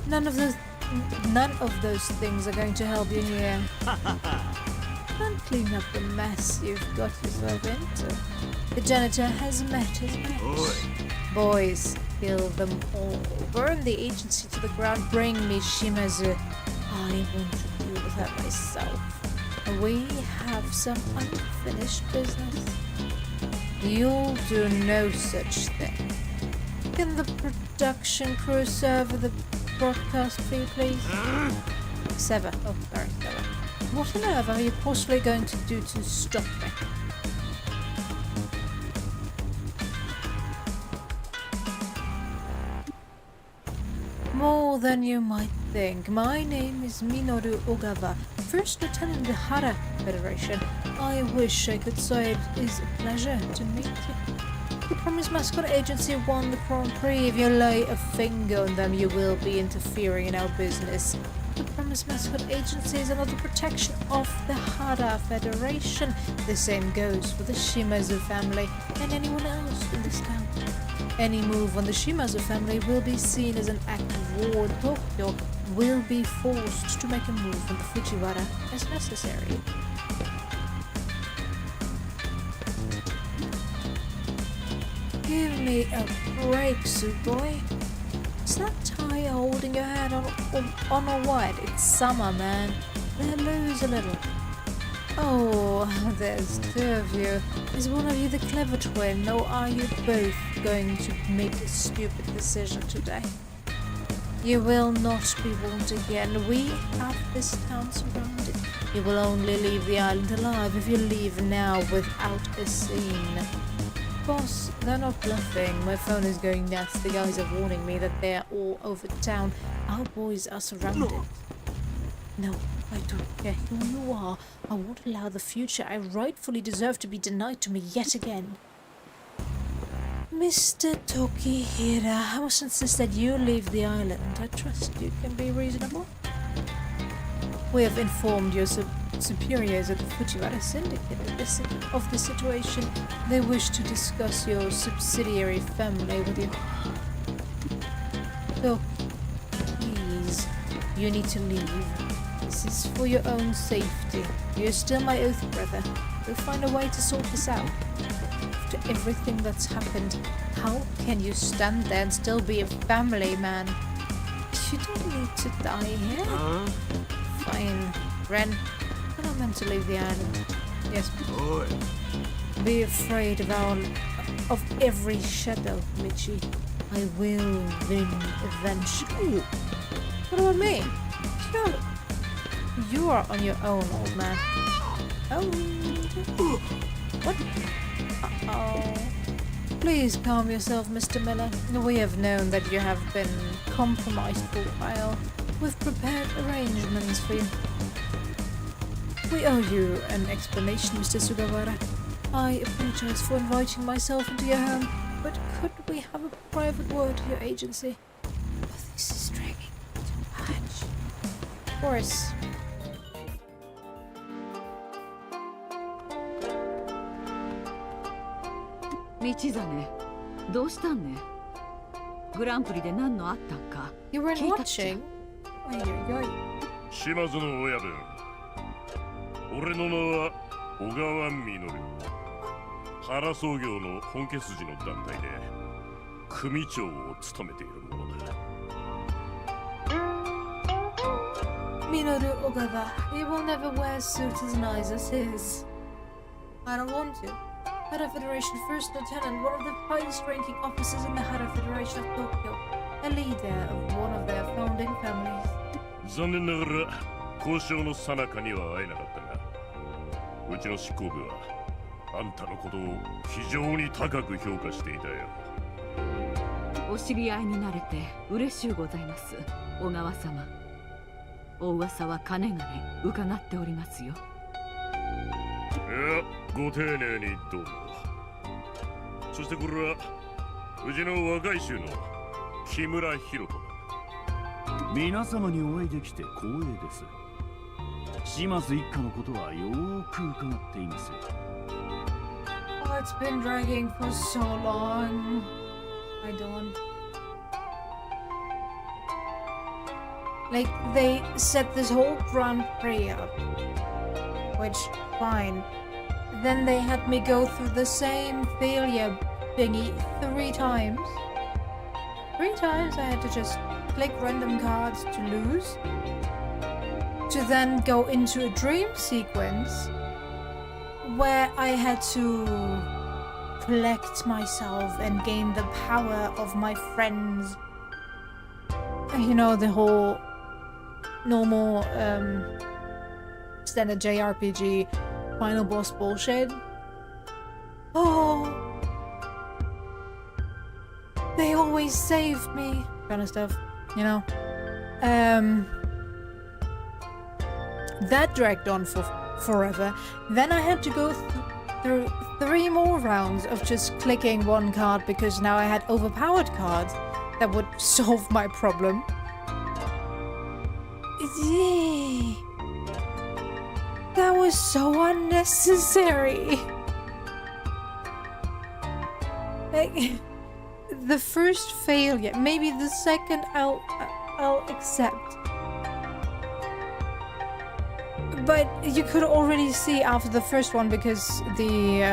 None of those things are going to help you here. Can't clean up the mess you've got yourself into. The janitor has met his match. Boys, kill them all. Burn the agency to the ground. Bring me Shimazu. I want to deal with her myself. We have some unfinished business. You'll do no such thing. Can the production crew serve the broadcast fee, please? Sever. Oh, sorry, sever. What on earth are you possibly going to do to stop me? more than you might think. My name is Minoru Ogawa, First Lieutenant of the Hara Federation. I wish I could say it is a pleasure to meet you. The Promise Mascot Agency won the Grand Prix. If you lay a finger on them, you will be interfering in our business. The Promise Mascot Agency is another protection of the Hara Federation. The same goes for the Shimazu family and anyone else in this town. Any move on the Shimazu family will be seen as an act of war. Tokyo will be forced to make a move on the Fujiwara as necessary. Give me a break, suit boy. Is that tie holding your head on or what? It's summer, man. Let loose a little. Oh, there's two of you. Is one of you the clever twin, or are you both going to make a stupid decision today? You will not be warned again. We have this town surrounded. You will only leave the island alive if you leave now without a scene. Boss, they're not bluffing. My phone is going nuts. The guys are warning me that they're all over town. Our boys are surrounded. No, I don't care who you are. I won't allow the future I rightfully deserve to be denied to me yet again. Mr. Tokihira, I must insist that you leave the island. I trust you can be reasonable. We have informed your superiors at the Fujiwara Syndicate of the situation. They wish to discuss your subsidiary family with you. So, please, you need to leave. This is for your own safety. You're still my oath brother. We'll find a way to sort this out. After everything that's happened, how can you stand there and still be a family man? You don't need to die here. Fine, Ren. I'm not meant to leave the island. Yes. Oi. Be afraid of every shadow, Michi. I will win eventually. What about me? You are on your own, old man. Oh. What? Uh-oh. Please calm yourself, Mr. Miller. We have known that you have been compromised for a while. We've prepared arrangements for you. We owe you an explanation, Mr. Sugawara. I apologize for inviting myself into your home, but could we have a private word to your agency? Oh, this is dragging too much. Of course.道真、どうしたんね。グランプリで何のあったんか。You weren't 聞いたっちゃ watching? おいおいおい。島津の親分、俺の名は小川実。原創業の本家筋の団体で組長を務めているものだ。Minoru Ogawa, he will never wear a suit as nice as his. I don't want to. Hara Federation First Lieutenant, one of the highest ranking officers in the Hara Federation of Tokyo, a leader of one of their founding families. 残念ながら交渉の最中には会えなかったが、うちの執行部はあんたのことを非常に高く評価していたよ。お知り合いになれて嬉しゅうございます、小川様。お噂はかねがね伺っておりますよ。いや、ご丁寧にどうも。そしてこれはうちの若い衆の木村博人だ。皆様にお会いできて光栄です。島津一家のことはよーく伺っています。Oh, it's been dragging for so long. I don't. Like, they set this whole Grand Prix up. Which, fine. Then they had me go through the same failure thingy 3 times. 3 times I had to just click random cards to lose. To then go into a dream sequence where I had to collect myself and gain the power of my friends. You know, the whole normal standard JRPG final boss bullshit. Oh, they always save me, kind of stuff, you know. that dragged on for forever. Then I had to go through 3 more rounds of just clicking one card because now I had overpowered cards that would solve my problem. That was so unnecessary. Like, the first failure, maybe the second I'll accept. But you could already see after the first one, because the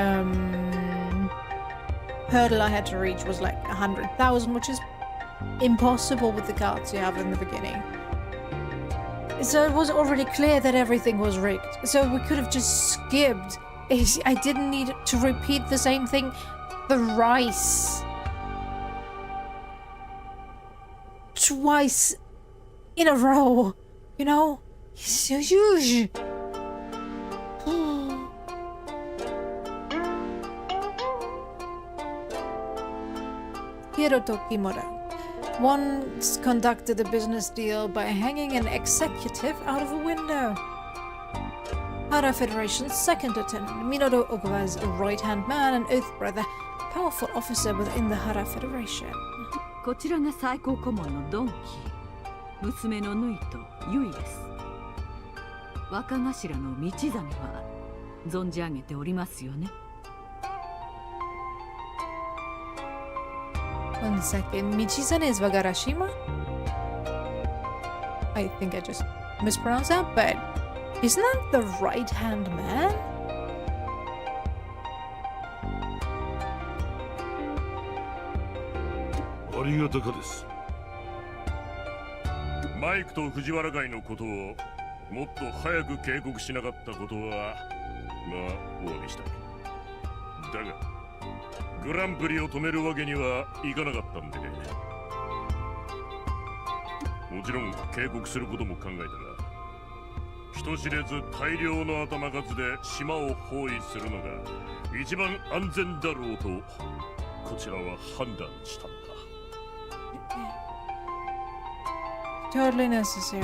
hurdle I had to reach was like 100,000, which is impossible with the cards you have in the beginning. So it was already clear that everything was rigged. So we could have just skipped. I didn't need to repeat the same thing thrice. Twice in a row, you know? It's so huge. Hiroto Kimura once conducted a business deal by hanging an executive out of a window. Hara Federation's second lieutenant, Minoru Ogawa's right-hand man and oath brother, powerful officer within the Hara Federation. こちらが最高顧問のドンキー、娘のヌイとユイです。若頭の道真は存じ上げておりますよね。One second, Michizane is Wagarashima? I think I just mispronounced that, but isn't that the right-hand man? ありがたかです。マイクと藤原会のことをもっと早く警告しなかったことはまあお詫びしたい。だがグランプリを止めるわけにはいかなかったんでね。もちろん警告することも考えたが、人知れず大量の頭数で島を包囲するのが一番安全だろうとこちらは判断したんだ。Totally necessary.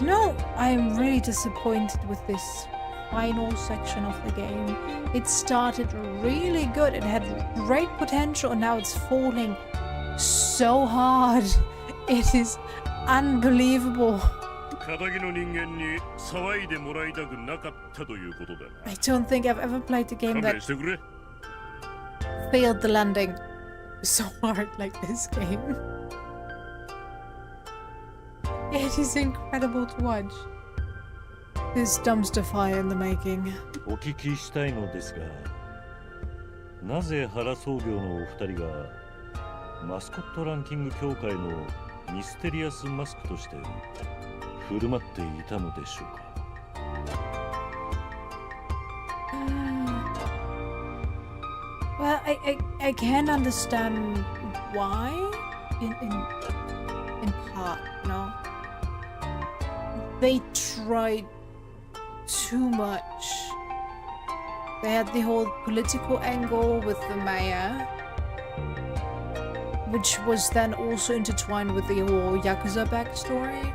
You know, I'm really disappointed with this final section of the game. It started really good, it had great potential, and now it's falling so hard. It is unbelievable. I don't think I've ever played a game that failed the landing so hard like this game. It is incredible to watch. This dumpster fire in the making. お聞きしたいのですが、なぜ原総業のお二人がマスコットランキング協会のミステリアスマスクとして振る舞っていたのでしょうか。Well, I can understand why in part, you know. They tried too much. They had the whole political angle with the mayor, which was then also intertwined with the whole Yakuza backstory.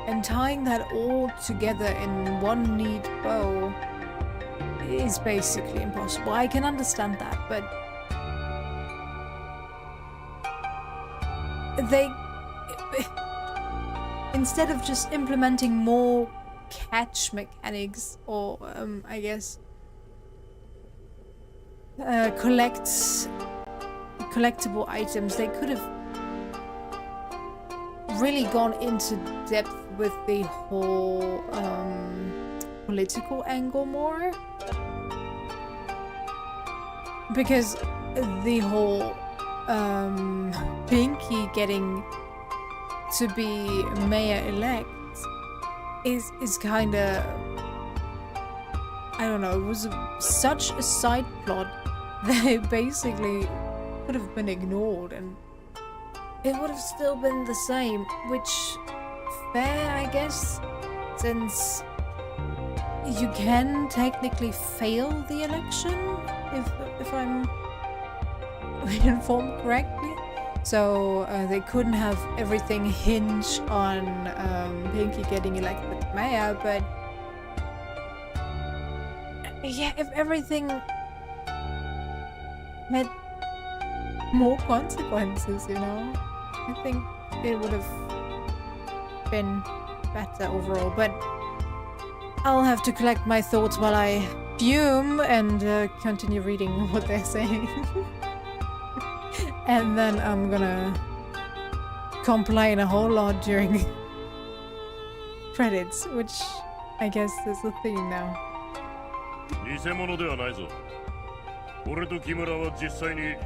And tying that all together in one neat bow is basically impossible. I can understand that, but they, instead of just implementing more catch mechanics or I guess collectible items, they could have really gone into depth with the whole political angle more, because the whole Pinky getting to be mayor-elect is kind of, I don't know, it was such a side plot that it basically could have been ignored and it would have still been the same, which fair, I guess, since you can technically fail the election if I'm informed correctly. So they couldn't have everything hinge on Pinky getting elected mayor, but yeah, if everything had more consequences, you know, I think it would have been better overall. But I'll have to collect my thoughts while I fume and continue reading what they're saying. And then I'm gonna complain a whole lot during credits, which I guess is the theme now. 偽物ではないぞ。俺と木村は実際に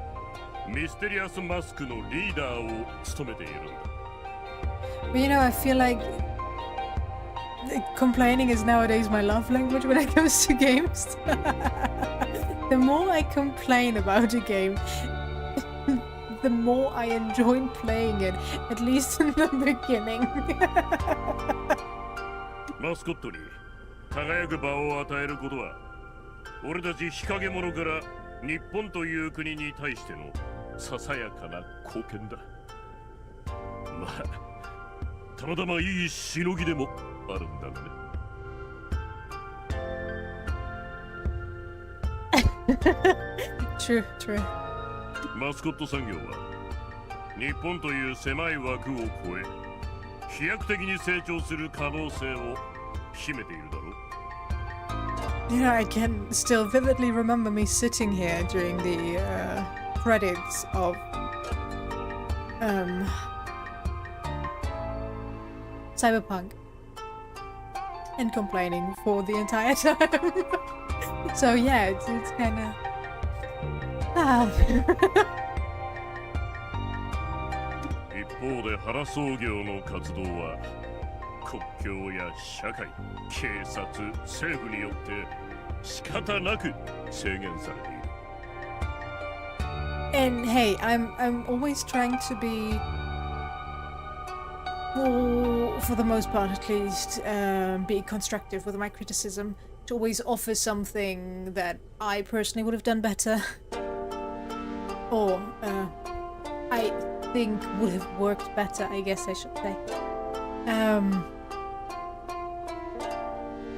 ミステリアスマスクのリーダーを務めているんだ。But you know, I feel like complaining is nowadays my love language when it comes to games. The more I complain about a game, the more I enjoy playing it, at least in the beginning. マスコットに輝く場を与えることは、俺たち日陰者から日本という国に対してのささやかな貢献だ。まあ、たまたまいいしのぎでもあるんだがね。True, true. マスコット産業は日本という狭い枠を超え飛躍的に成長する可能性を秘めているだろう。You know, I can still vividly remember me sitting here during the credits of Cyberpunk and complaining for the entire time. So yeah, it's kind of一方で原創業の活動は国境や社会、警察、政府によって仕方なく制限されている。And hey, I'm always trying to be, well, for the most part at least, be constructive with my criticism. To always offer something that I personally would have done better, or I think would have worked better, I guess I should say.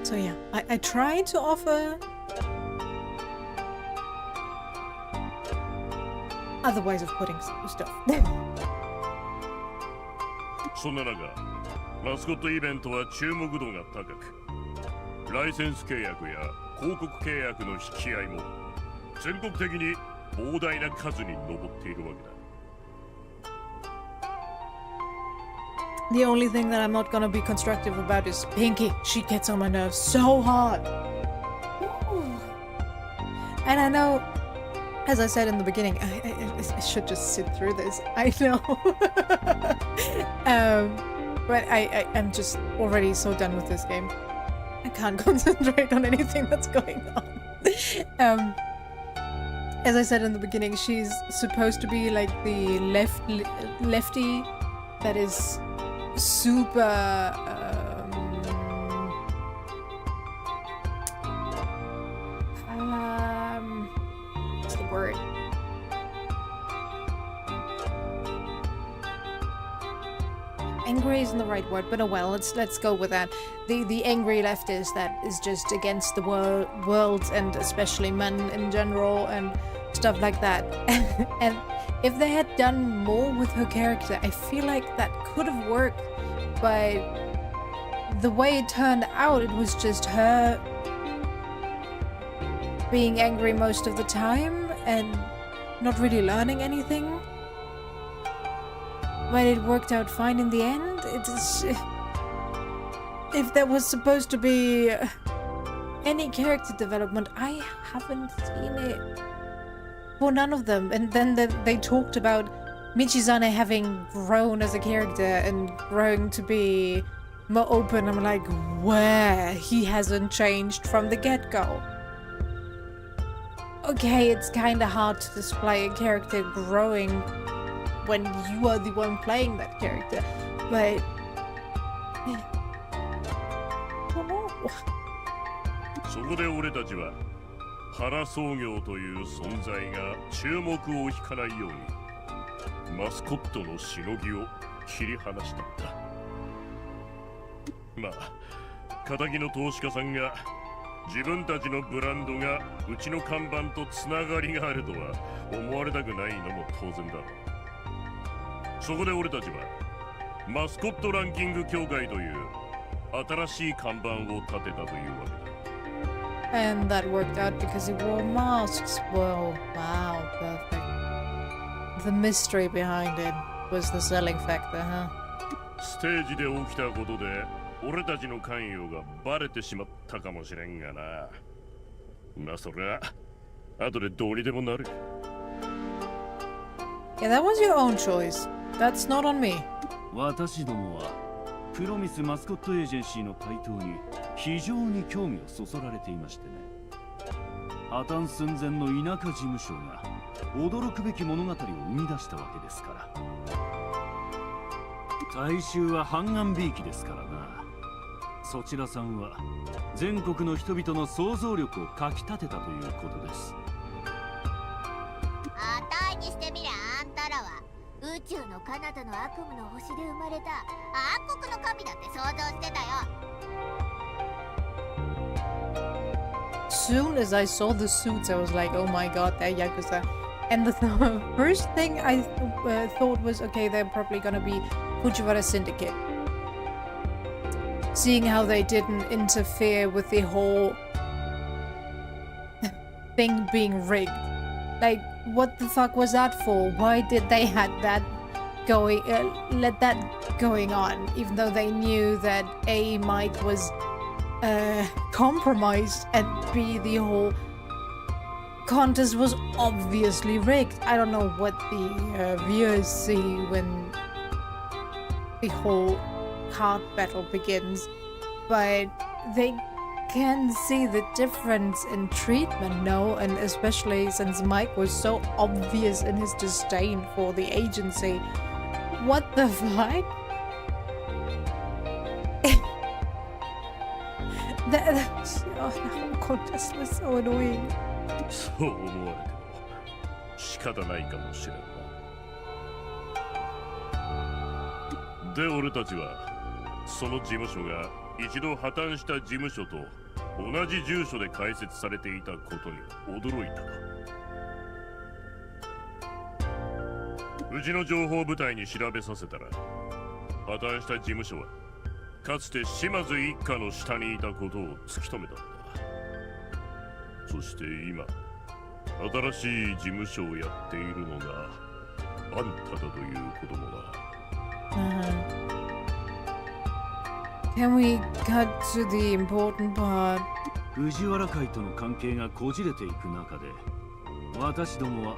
So yeah, I try to offer other ways of putting stuff. そんな中、マスコットイベントは注目度が高く、ライセンス契約や広告契約の引き合いも全国的に膨大な数に上っているわけだ。The only thing that I'm not gonna be constructive about is Pinky. She gets on my nerves so hard. And I know, as I said in the beginning, I should just sit through this. I know. But I'm just already so done with this game. I can't concentrate on anything that's going on. As I said in the beginning, she's supposed to be like the lefty that is super what's the word? Angry isn't the right word, but oh well, let's go with that. The angry leftist that is just against the world and especially men in general and stuff like that. And if they had done more with her character, I feel like that could have worked. But the way it turned out, it was just her being angry most of the time and not really learning anything. But it worked out fine in the end. It's if there was supposed to be any character development, I haven't seen it for none of them. And then they talked about Michizane having grown as a character and growing to be more open. I'm like, where? He hasn't changed from the get-go. Okay, it's kind of hard to display a character growing when you are the one playing that character, but I don't know. そこで俺たちは原創業という存在が注目を引かないようにマスコットのしのぎを切り離したんだ。まあ仇の投資家さんが自分たちのブランドがうちの看板とつながりがあるとは思われたくないのも当然だろう。そこで俺たちはマスコットランキング協会という新しい看板を立てたというわけだ。And that worked out because he wore masks. Whoa, wow, perfect. The mystery behind it was the selling factor, huh? ステージで起きたことで俺たちの関与がバレてしまったかもしれんがな。まあそりゃ後でどうにでもなる。Yeah, that was your own choice. That's not on me. 私どもはプロミスマスコットエージェンシーの台頭に非常に興味をそそられていましてね。破綻寸前の田舎事務所が驚くべき物語を生み出したわけですから。大衆は半眼びいきですからな。そちらさんは全国の人々の想像力をかきたてたということです。あたいにしてみりゃあんたらは宇宙の彼方の悪夢の星で生まれた暗黒の神だって想像してたよ。 Soon as I saw the suits, I was like, oh my god, they're Yakuza. And the first thing I thought was, okay, they're probably gonna be Fujiwara Syndicate. Seeing how they didn't interfere with the whole thing being rigged. Like, what the fuck was that for? Why did they had that going, let that going on, even though they knew that A, Mike was compromised, and B, the whole contest was obviously rigged. I don't know what the viewers see when the whole card battle begins, but they can see the difference in treatment, no? And especially since Mike was so obvious in his disdain for the agency. What the fuck? Oh, the whole contest was so annoying. そう思われても仕方ないかもしれんな。で俺たちはその事務所が一度破綻した事務所と同じ住所で開設されていたことに驚いた。うちの情報部隊に調べさせたら破綻した事務所はかつて島津一家の下にいたことを突き止めたんだ。そして今新しい事務所をやっているのがあんただということもな。Can we cut to the important part? 藤原会との関係がこじれていく中で私どもは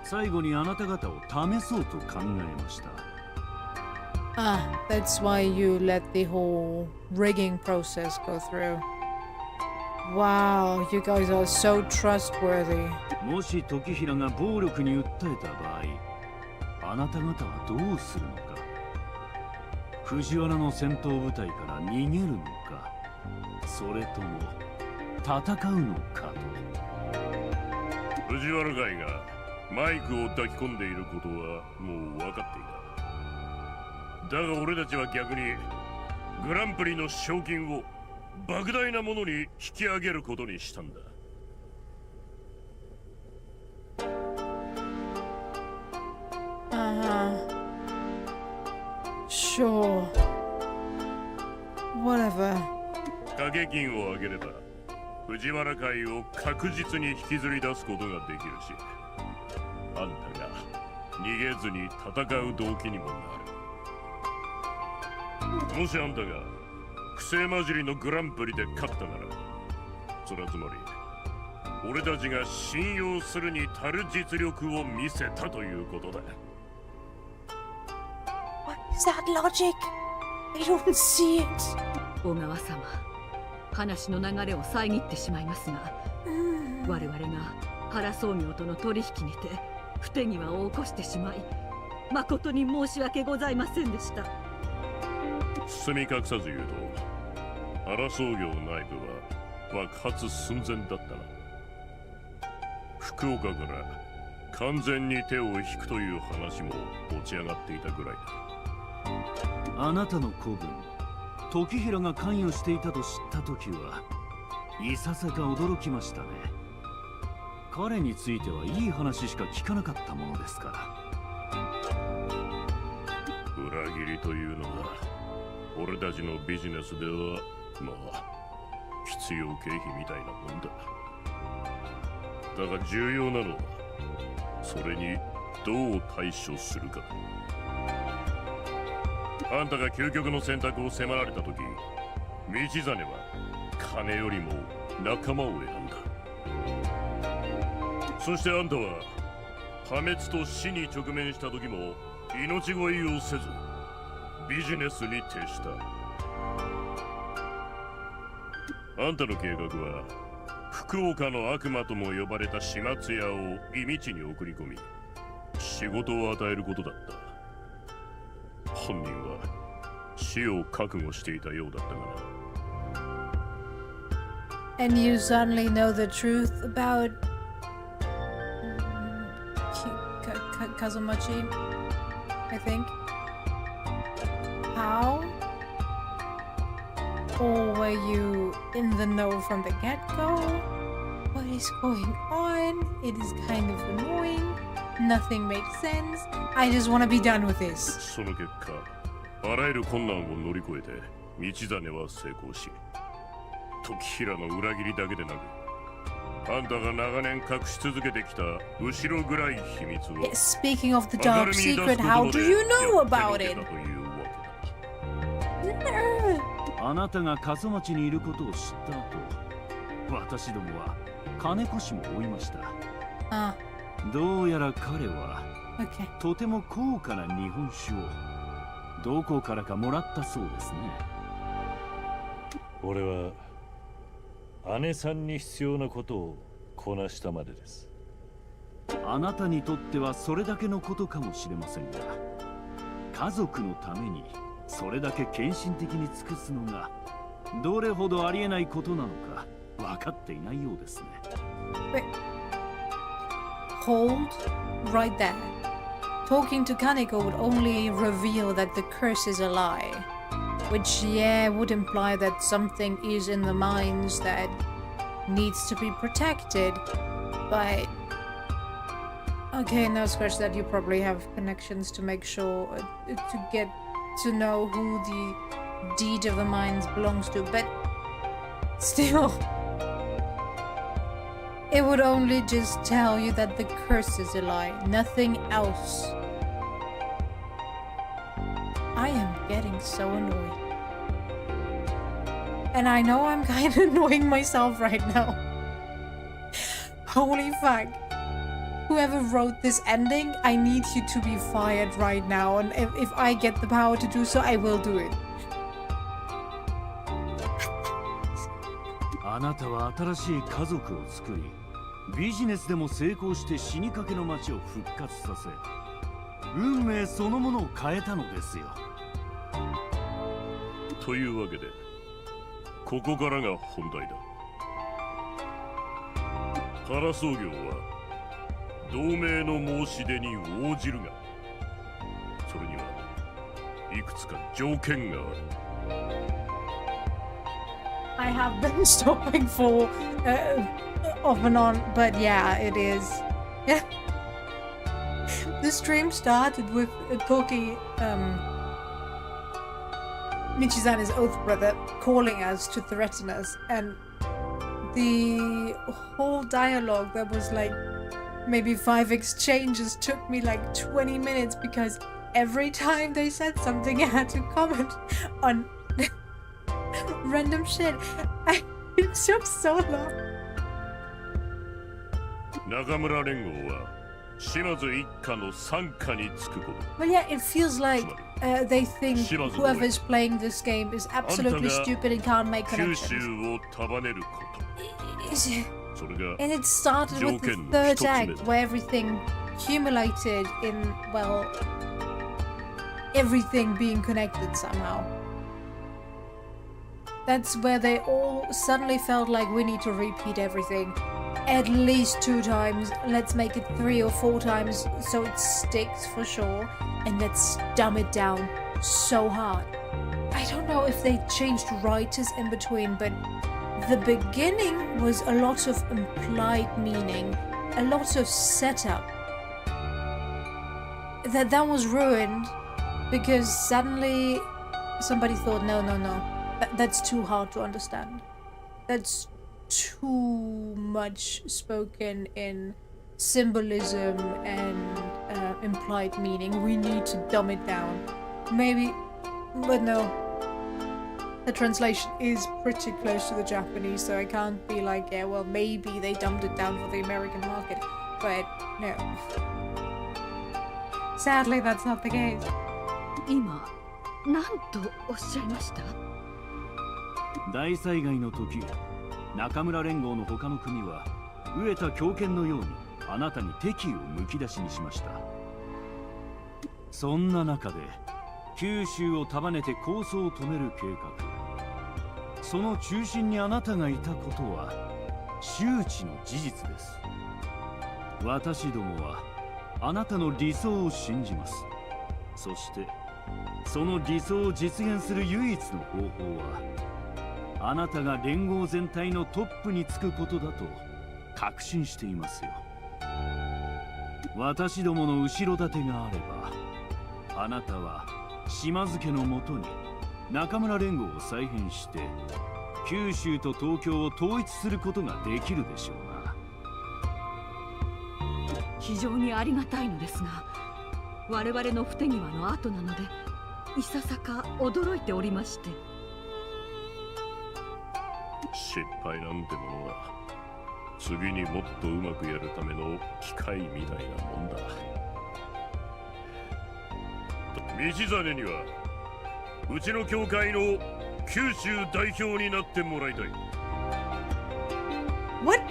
最後にあなた方を試そうと考えました。Ah, that's why you let the whole rigging process go through. Wow, you guys are so trustworthy. もし時平が暴力に訴えた場合、あなた方はどうするのか。藤原の戦闘部隊から逃げるのか、それとも戦うのかと。藤原会がマイクを抱き込んでいることはもう分かっていた。だが俺たちは逆にグランプリの賞金を莫大なものに引き上げることにしたんだ。Sure. Whatever. 掛け金を上げれば藤原会を確実に引きずり出すことができるし、あんたが逃げずに戦う動機にもなる。もしあんたが不正混じりのグランプリで勝ったなら、それはつまり俺たちが信用するに足る実力を見せたということだ。What is that logic? I don't see it. 小川様、話の流れを遮ってしまいますが、我々が原総業との取引にて不手際を起こしてしまい、誠に申し訳ございませんでした。包み隠さず言うと、原総業内部は爆発寸前だったな。福岡から完全に手を引くという話も持ち上がっていたぐらいだ。あなたの子分時平が関与していたと知った時はいささか驚きましたね。彼についてはいい話しか聞かなかったものですから。裏切りというのは俺たちのビジネスではまあ必要経費みたいなもんだ。だが重要なのはそれにどう対処するか。あんたが究極の選択を迫られた時、道真は金よりも仲間を選んだ。そしてあんたは破滅と死に直面した時も命乞いをせずビジネスに徹した。あんたの計画は福岡の悪魔とも呼ばれた始末屋を忌道に送り込み仕事を与えることだった。本人は死を覚悟していたようだったがな。 And you suddenly know the truth about Kazumachi, I think. How? Or were you in the know from the get-go? What is going on? It is kind of annoying. Nothing makes sense. I just want to be done with this. その結果、あらゆる困難を乗り越えて道真は成功し、時平の裏切りだけでなく、あんたが長年隠し続けてきた後ろ暗い秘密を Speaking of the dark secret, how do you know about it? あなたが過疎町にいることを知った後、私どもは金越も追いました。どうやら彼は、とても高価な日本酒をどこからかもらったそうですね。俺は姉さんに必要なことをこなしたまでです。あなたにとってはそれだけのことかもしれませんが、家族のためにそれだけ献身的に尽くすのがどれほどありえないことなのか分かっていないようですね。Hold right there. Talking to Kaneko would only reveal that the curse is a lie. Which, yeah, would imply that something is in the mines that needs to be protected. But... okay, no, scratch that. You probably have connections to make sure... to get to know who the deed of the mines belongs to. But... still... it would only just tell you that the curse is a lie. Nothing else. I am getting so annoyed. And I know I'm kind of annoying myself right now. Holy fuck. Whoever wrote this ending, I need you to be fired right now. And if I get the power to do so, I will do it. あなたは新しい家族を作り、ビジネスでも成功して死にかけの町を復活させ、運命そのものを変えたのですよ。というわけで、ここからが本題だ。原総業は同盟の申し出に応じるが、それにはいくつか条件がある。I have been stopping for off and on, but yeah, it is. Yeah. The stream started with Toki, Michizane's oath brother, calling us to threaten us, and the whole dialogue that was like maybe 5 exchanges took me like 20 minutes because every time they said something I had to comment on random shit. It took so long. 中村連合は島津一家の傘下につくこと。 But yeah, it feels like they think whoever is playing this game is absolutely stupid and can't make 九 connections. 州を束ねること。 And it started with the third act where everything accumulated in, well, everything being connected somehow. that's where they all suddenly felt like we need to repeat everything at least 2 times. Let's make it 3 or 4 times so it sticks for sure, and let's dumb it down so hard. I don't know if they changed writers in between, but the beginning was a lot of implied meaning, a lot of setup. That was ruined because suddenly somebody thought, no, that's too hard to understand. That's too much spoken in symbolism and implied meaning. We need to dumb it down. Maybe, but no. The translation is pretty close to the Japanese, so I can't be like, yeah, well, maybe they dumbed it down for the American market. But no. Sadly, that's not the case. 今、何とおっしゃいました？大災害の時、中村連合の他の国は飢えた狂犬のようにあなたに敵意をむき出しにしました。そんな中で九州を束ねて抗争を止める計画、その中心にあなたがいたことは周知の事実です。私どもはあなたの理想を信じます。そしてその理想を実現する唯一の方法はあなたが連合全体のトップにつくことだと確信していますよ。私どもの後ろ盾があればあなたは島津家のもとに中村連合を再編して九州と東京を統一することができるでしょうな。非常にありがたいのですが、我々の不手際の後なのでいささか驚いておりまして。失敗なんてものは次にもっとうまくやるための機械みたいなもんだ。道真にはうちの教会の九州代表になってもらいたい。 What?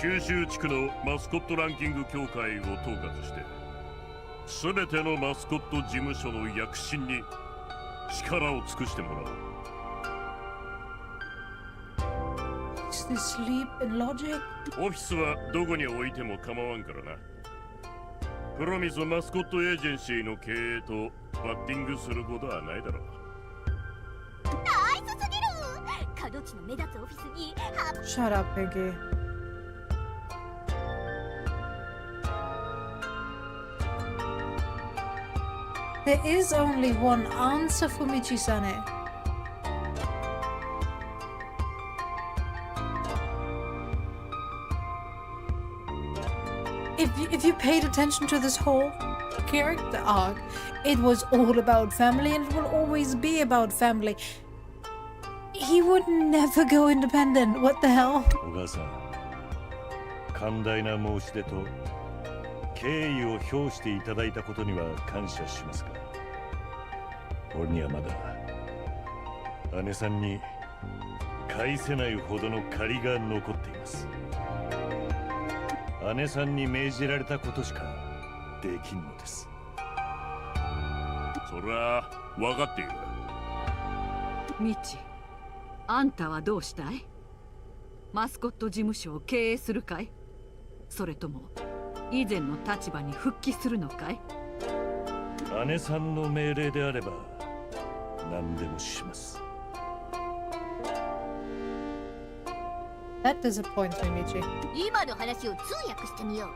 九州地区のマスコットランキング協会を統括して全てのマスコット事務所の躍進に力を尽くしてもらおう。Is this leap in logic? オフィスはどこに置いても構わんからな。プロミスマスコットエージェンシーの経営とバッティングすることはないだろう。ナイスすぎる。角地の目立つオフィスに Shut up, Piggy. There is only one answer for Michisane. If you paid attention to this whole character arc, it was all about family and it will always be about family. He would never go independent. What the hell? 小川さん、寛大な申し出と敬意を表していただいたことには感謝しますが、俺にはまだ姉さんに返せないほどの借りが残っています。姉さんに命じられたことしかできんのです。そりゃ分かっている。ミチ、あんたはどうしたい？マスコット事務所を経営するかい？それとも以前の立場に復帰するのかい？姉さんの命令であれば何でもします。That disappoints me, Michi. 今の話を通訳してみよ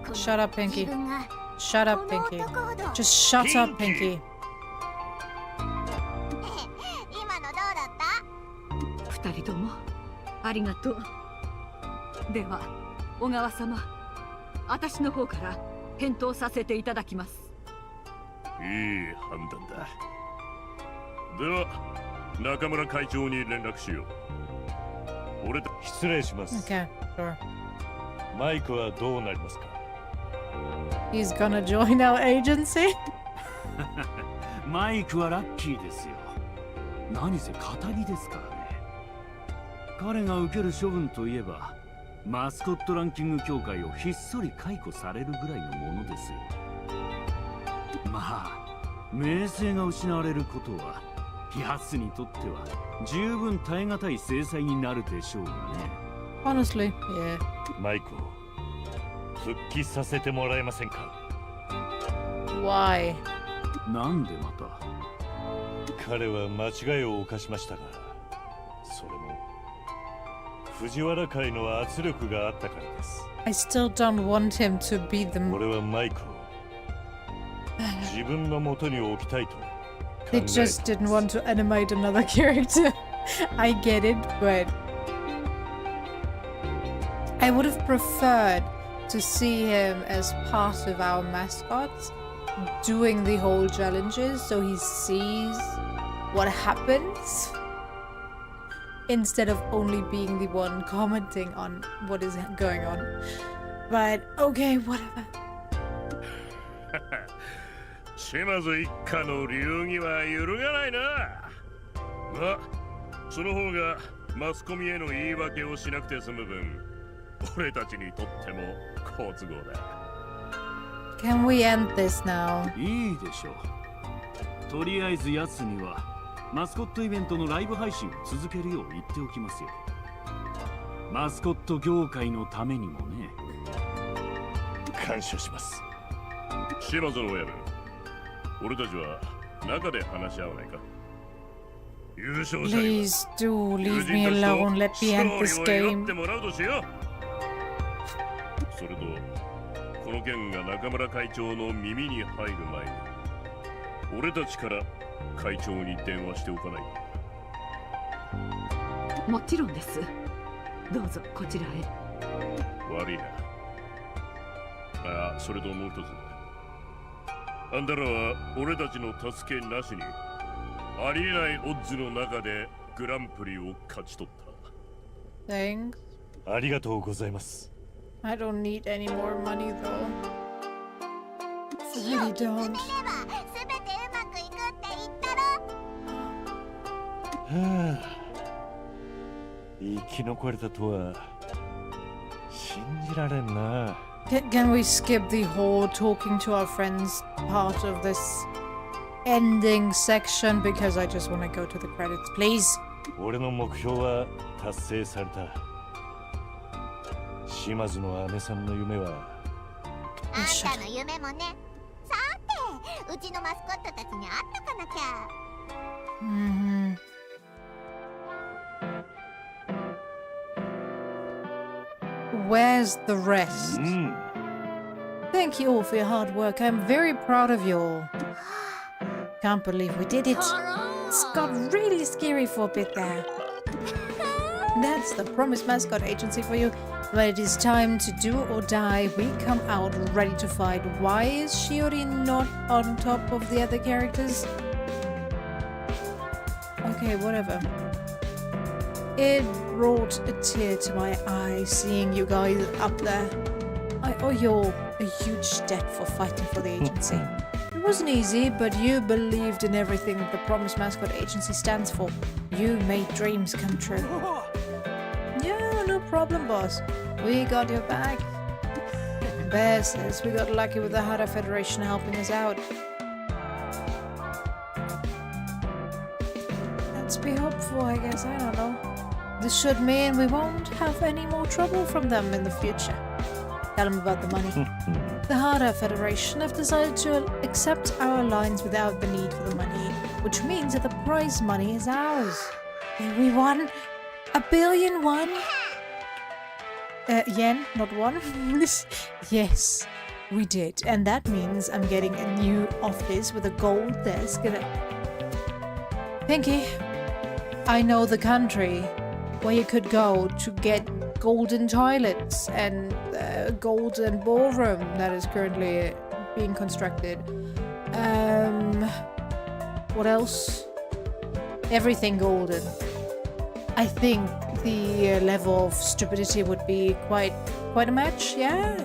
う。 Shut up, Pinky. 自分が Shut up, Pinky. Just shut up, Pinky. 今のどうだった？二人ともありがとう。では小川様、私の方から返答させていただきます。いい判断だ。では中村会長に連絡しよう。俺と失礼します。 Okay, sure. マイクはどうなりますか？ He's gonna join our agency? マイクはラッキーですよ。何せ堅気ですからね。彼が受ける処分といえばマスコットランキング協会をひっそり解雇されるぐらいのものですよ。まあ名声が失われることは奴にとっては十分耐え難い制裁になるでしょうがね。 Honestly, yeah. マイコ、復帰させてもらえませんか。 Why? なんでまた。彼は間違いを犯しましたが、それも藤原会の圧力があったからです。 I still don't want him to be the... 俺はマイコを自分の元に置きたいと考え They ています。 just didn't want to animate another character. I get it, but I would have preferred to see him as part of our mascots, doing the whole challenges so he sees what happens instead of only being the one commenting on what is going on. But okay, whatever. 島津一家の流儀は揺るがないな。まあ、その方がマスコミへの言い訳をしなくて済む分、俺たちにとっても好都合だ。 Can we end this now? いいでしょう。とりあえず奴にはマスコットイベントのライブ配信を続けるよう言っておきますよ。マスコット業界のためにもね。感謝します。島津の親分、俺たちは中で話し合わないか。優勝者には Please do leave me alone. Let me end this 勝利を祝 game. ってもらうとしよう。それとこの件が中村会長の耳に入る前に、俺たちから会長に電話しておかないか。もちろんです。どうぞこちらへ。悪いな。ああ、それともう一つ。あんたらは俺たちの助けなしにありえないオッズの中でグランプリを勝ち取った。 Thanks. ありがとうございます。 I don't need any more money though. 死を決めれば全てうまくいくって言ったろ。はあ、生き残れたとは信じられんな。 Can we skip the whole talking to our friends part of this ending section because I just want to go to the credits, please? 俺の目標は達成された。島津の姉さんの夢はあんたの夢もね。さて、うちのマスコットたちに会っとかなきゃ。Where's the rest? うん。 Thank you all for your hard work. I'm very proud of you all. Can't believe we did it. It's got really scary for a bit there. That's the Promise Mascot Agency for you. When it is time to do or die, we come out ready to fight. Why is Shiori not on top of the other characters? Okay, whatever. It brought a tear to my eye seeing you guys up there. I owe you all a huge debt for fighting for the agency. It wasn't easy, but you believed in everything the Promise Mascot Agency stands for. You made dreams come true. Yeah, no problem, boss. We got your back. Bear says we got lucky with the Hara Federation helping us out. Let's be hopeful, I guess. I don't know. This should mean we won't have any more trouble from them in the future. Tell them about the money. The Hara Federation have decided to accept our alliance without the need for the money, which means that the prize money is ours. We won 1 billion won? Yen, not one. Yes, we did. And that means I'm getting a new office with a gold desk and Pinky, I know the country where you could go to get golden toilets and golden ballroom that is currently being constructed. What else? Everything golden. I think the level of stupidity would be quite a match. Yeah.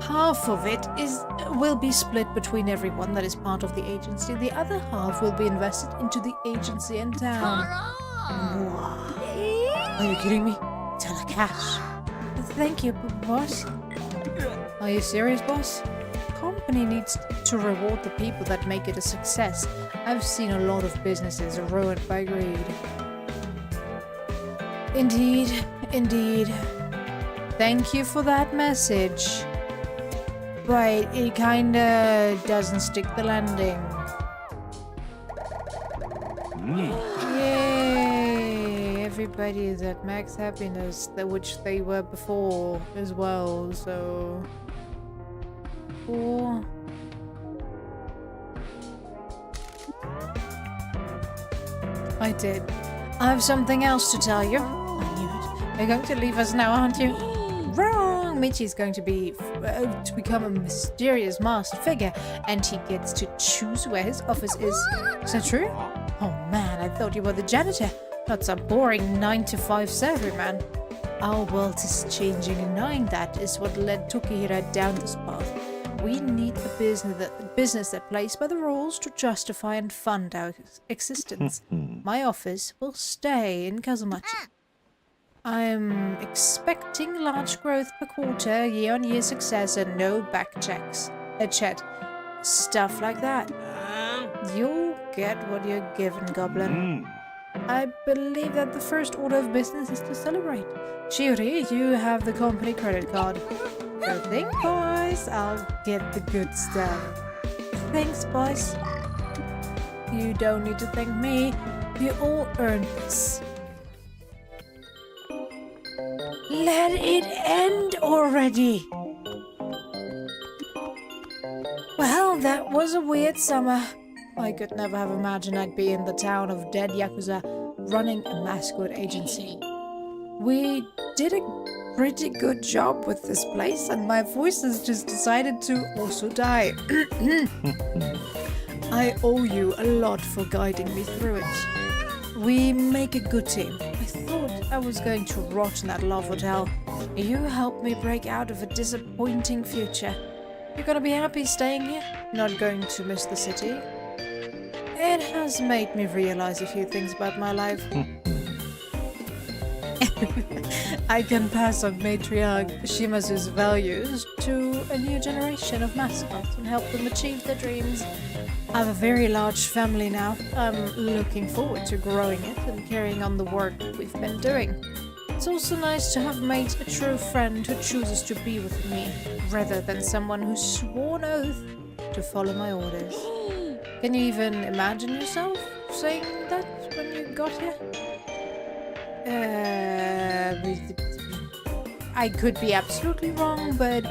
Half of it will be split between everyone that is part of the agency. The other half will be invested into the agency in town. Are you kidding me? Tell her cash. Thank you, boss. Are you serious, boss? company needs to reward the people that make it a success. I've seen a lot of businesses ruined by greed. Indeed, indeed. Thank you for that message. But it kinda doesn't stick the landing. Yay! Everybody is at max happiness, which they were before as well, so... Cool. I did. I have something else to tell you. I knew it. You're going to leave us now, aren't you? Wrong! Michi's going to become a mysterious masked figure, and he gets to choose where his office is. Is that true? Oh man, I thought you were the janitor, not some boring 9-to-5 salaryman. Our world is changing, and knowing that is what led Tokihira down this path. We need a business that plays by the rules to justify and fund our existence. My office will stay in Kazumachi. I'm expecting large growth per quarter, year-on-year success, and no back checks. Chet. Stuff like that. You'll get what you're given, Goblin. I believe that the first order of business is to celebrate. Shiori, you have the company credit card. Good thing, boys. I'll get the good stuff. Thanks, boys. You don't need to thank me. You all earned this. Let it end already! Well, that was a weird summer. I could never have imagined I'd be in the town of dead Yakuza running a Mascot Agency. We did a pretty good job with this place, and my voice has just decided to also die. I owe you a lot for guiding me through it. We make a good team. I thought I was going to rot in that love hotel. You helped me break out of a disappointing future. You're gonna be happy staying here? Not going to miss the city? It has made me realize a few things about my life. I can pass on matriarch Shimazu's values to a new generation of mascots and help them achieve their dreams. I have a very large family now. I'm looking forward to growing it and carrying on the work we've been doing. It's also nice to have made a true friend who chooses to be with me, rather than someone who swore an oath to follow my orders. Can you even imagine yourself saying that when you got here? I could be absolutely wrong, but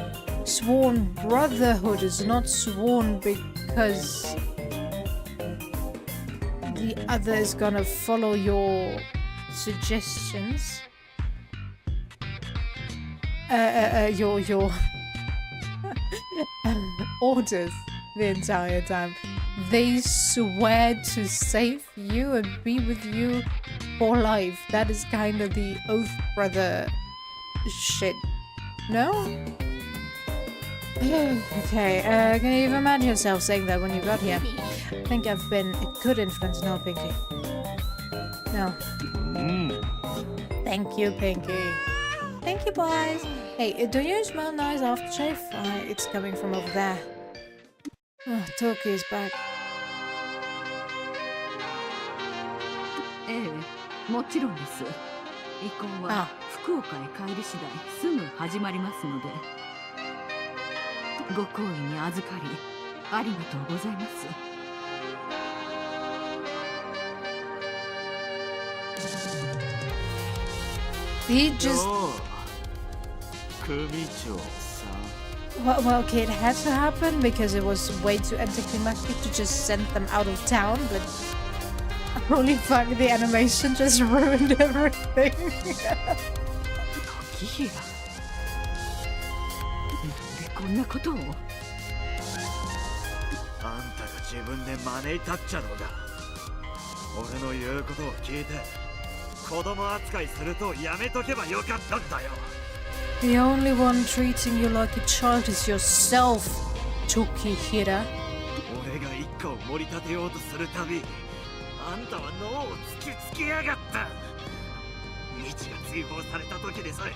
sworn brotherhood is not sworn because the other is gonna follow your suggestions. Your orders the entire time. They swear to save you and be with you for life. That is kind of the oath brother shit. No? Okay, can you even imagine yourself saying that when you got here? I think I've been a good influence, no, Pinky. No. Thank you, Pinky. Thank you, boys. Hey, do you smell nice aftershave? It's coming from over there. Oh, Toki is back. ええ、もちろんです。移行は福岡へ帰り次第すぐ始まりますので。ご好意に預かりありがとうございます。He just... Well, okay, it had to happen because it was way too anticlimactic to just send them out of town, but holy fuck, the animation just ruined everything. こんなことをあんたが自分で招いたっちゃろうが俺の言うことを聞いて子供扱いするとやめとけばよかったんだよ The only one treating you like a child is yourself, Tokihira. 俺が一家を盛り立てようとするたびあんたは脳を突きつけやがった道が追放された時でさえ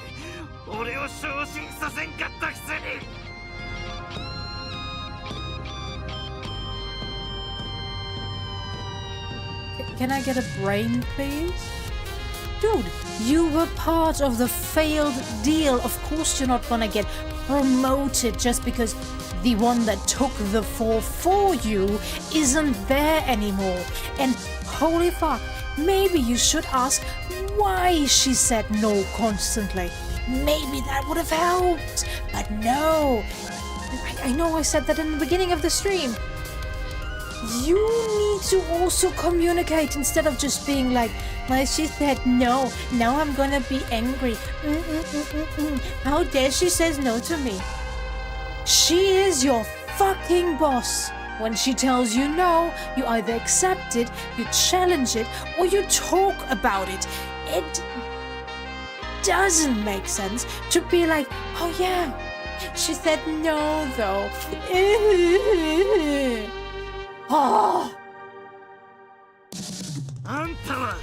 俺を昇進させんかったくせに can I get a brain, please? Dude, you were part of the failed deal. Of course you're not gonna get promoted just because the one that took the fall for you isn't there anymore. And holy fuck, maybe you should ask why she said no constantly. Maybe that would have helped. But no. I know I said that in the beginning of the stream. You need to also communicate instead of just being like, well, she said no, now I'm gonna be angry. How dare she says no to me? She is your fucking boss. When she tells you no, you either accept it, you challenge it, or you talk about it. It doesn't make sense to be like, oh yeah, she said no though. Oh. あんたは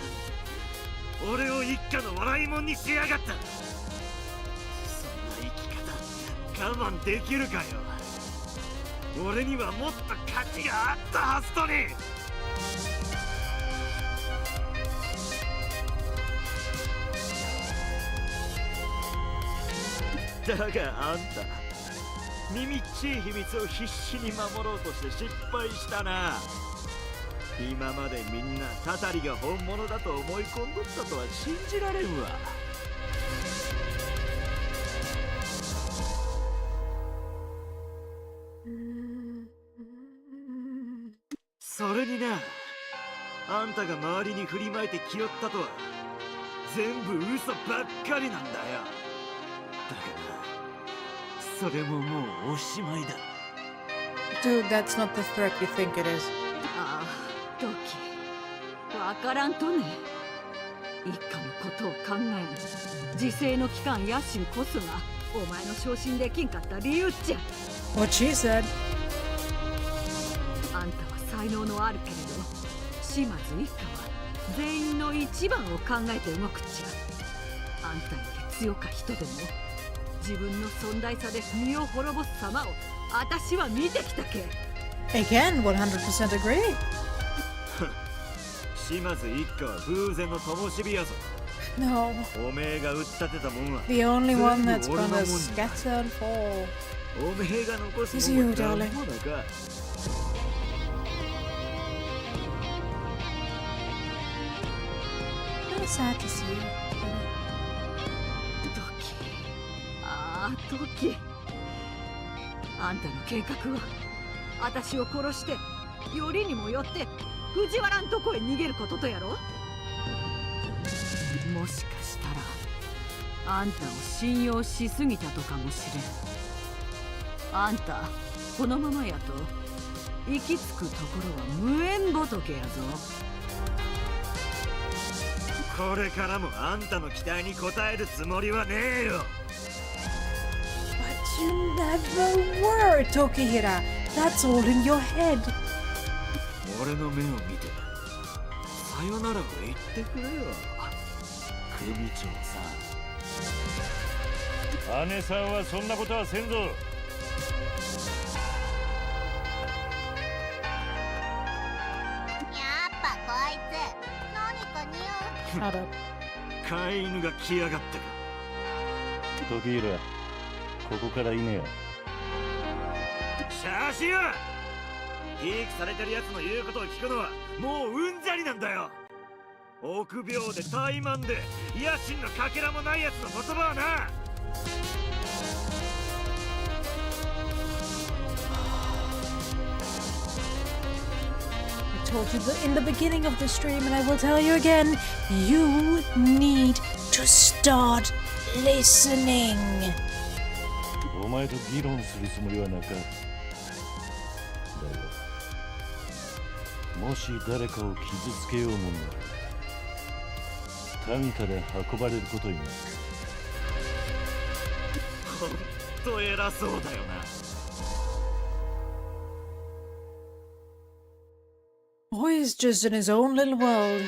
俺を一家の笑いもんにしやがった。そんな生き方我慢できるかよ。俺にはもっと価値があったはずとに。だがあんた耳っちい秘密を必死に守ろうとして失敗したな。今までみんなタタリが本物だと思い込んどったとは信じられんわ。それにな、あんたが周りに振りまいて気負ったとは全部嘘ばっかりなんだよ。だからそれももうおしまいだ。 Dude, that's not the threat you think it is. ああ、ドキ、わからんとね。一家のことを考える自制の期間野心こそがお前の昇進できんかった理由っちゃ。 What she said. あんたは才能のあるけれど、島津一家は全員の一番を考えて動くっちゃ。あんたより強か人でも自分の存在さで身を滅ぼす様を私は見てきたけ。 Again, 100% agree. 島津一家は風前の灯火やぞ。 No, おめえが打ったてたもんは the only one 全 that's 部俺のもん gonna だ。 scatter and fall おめえが残 is すも you, んは darling. なんもだか。 Very sad to see you. ドキ、ああドキ、あんたの計画は私を殺してよりにもよって藤原んとこへ逃げることとやろ。もしかしたらあんたを信用しすぎたとかもしれん。あんたこのままやと行き着くところは無縁仏やぞ。これからもあんたの期待に応えるつもりはねえよ。 But you never were, Tokihira. That's all in your head. 俺の目を見てさよならを言ってくれよ、組長さん。姉さんはそんなことはせんぞ。やっぱこいつ何か匂う。 Shut up. 飼い犬が来やがったか。時浦、ここからいねよ。写真はひいきされてるやつの言うことを聞くのはもううんざりなんだよ。臆病で怠慢で野心のかけらもないやつの言葉はな。 I told you in the beginning of the stream, and I will tell you again, you need to start listening. お前と議論するつもりはなかった。だが、もし誰かを傷つけようものなら、担架で運ばれることになる。ほんと偉そうだよな。 Boy is just in his own little world.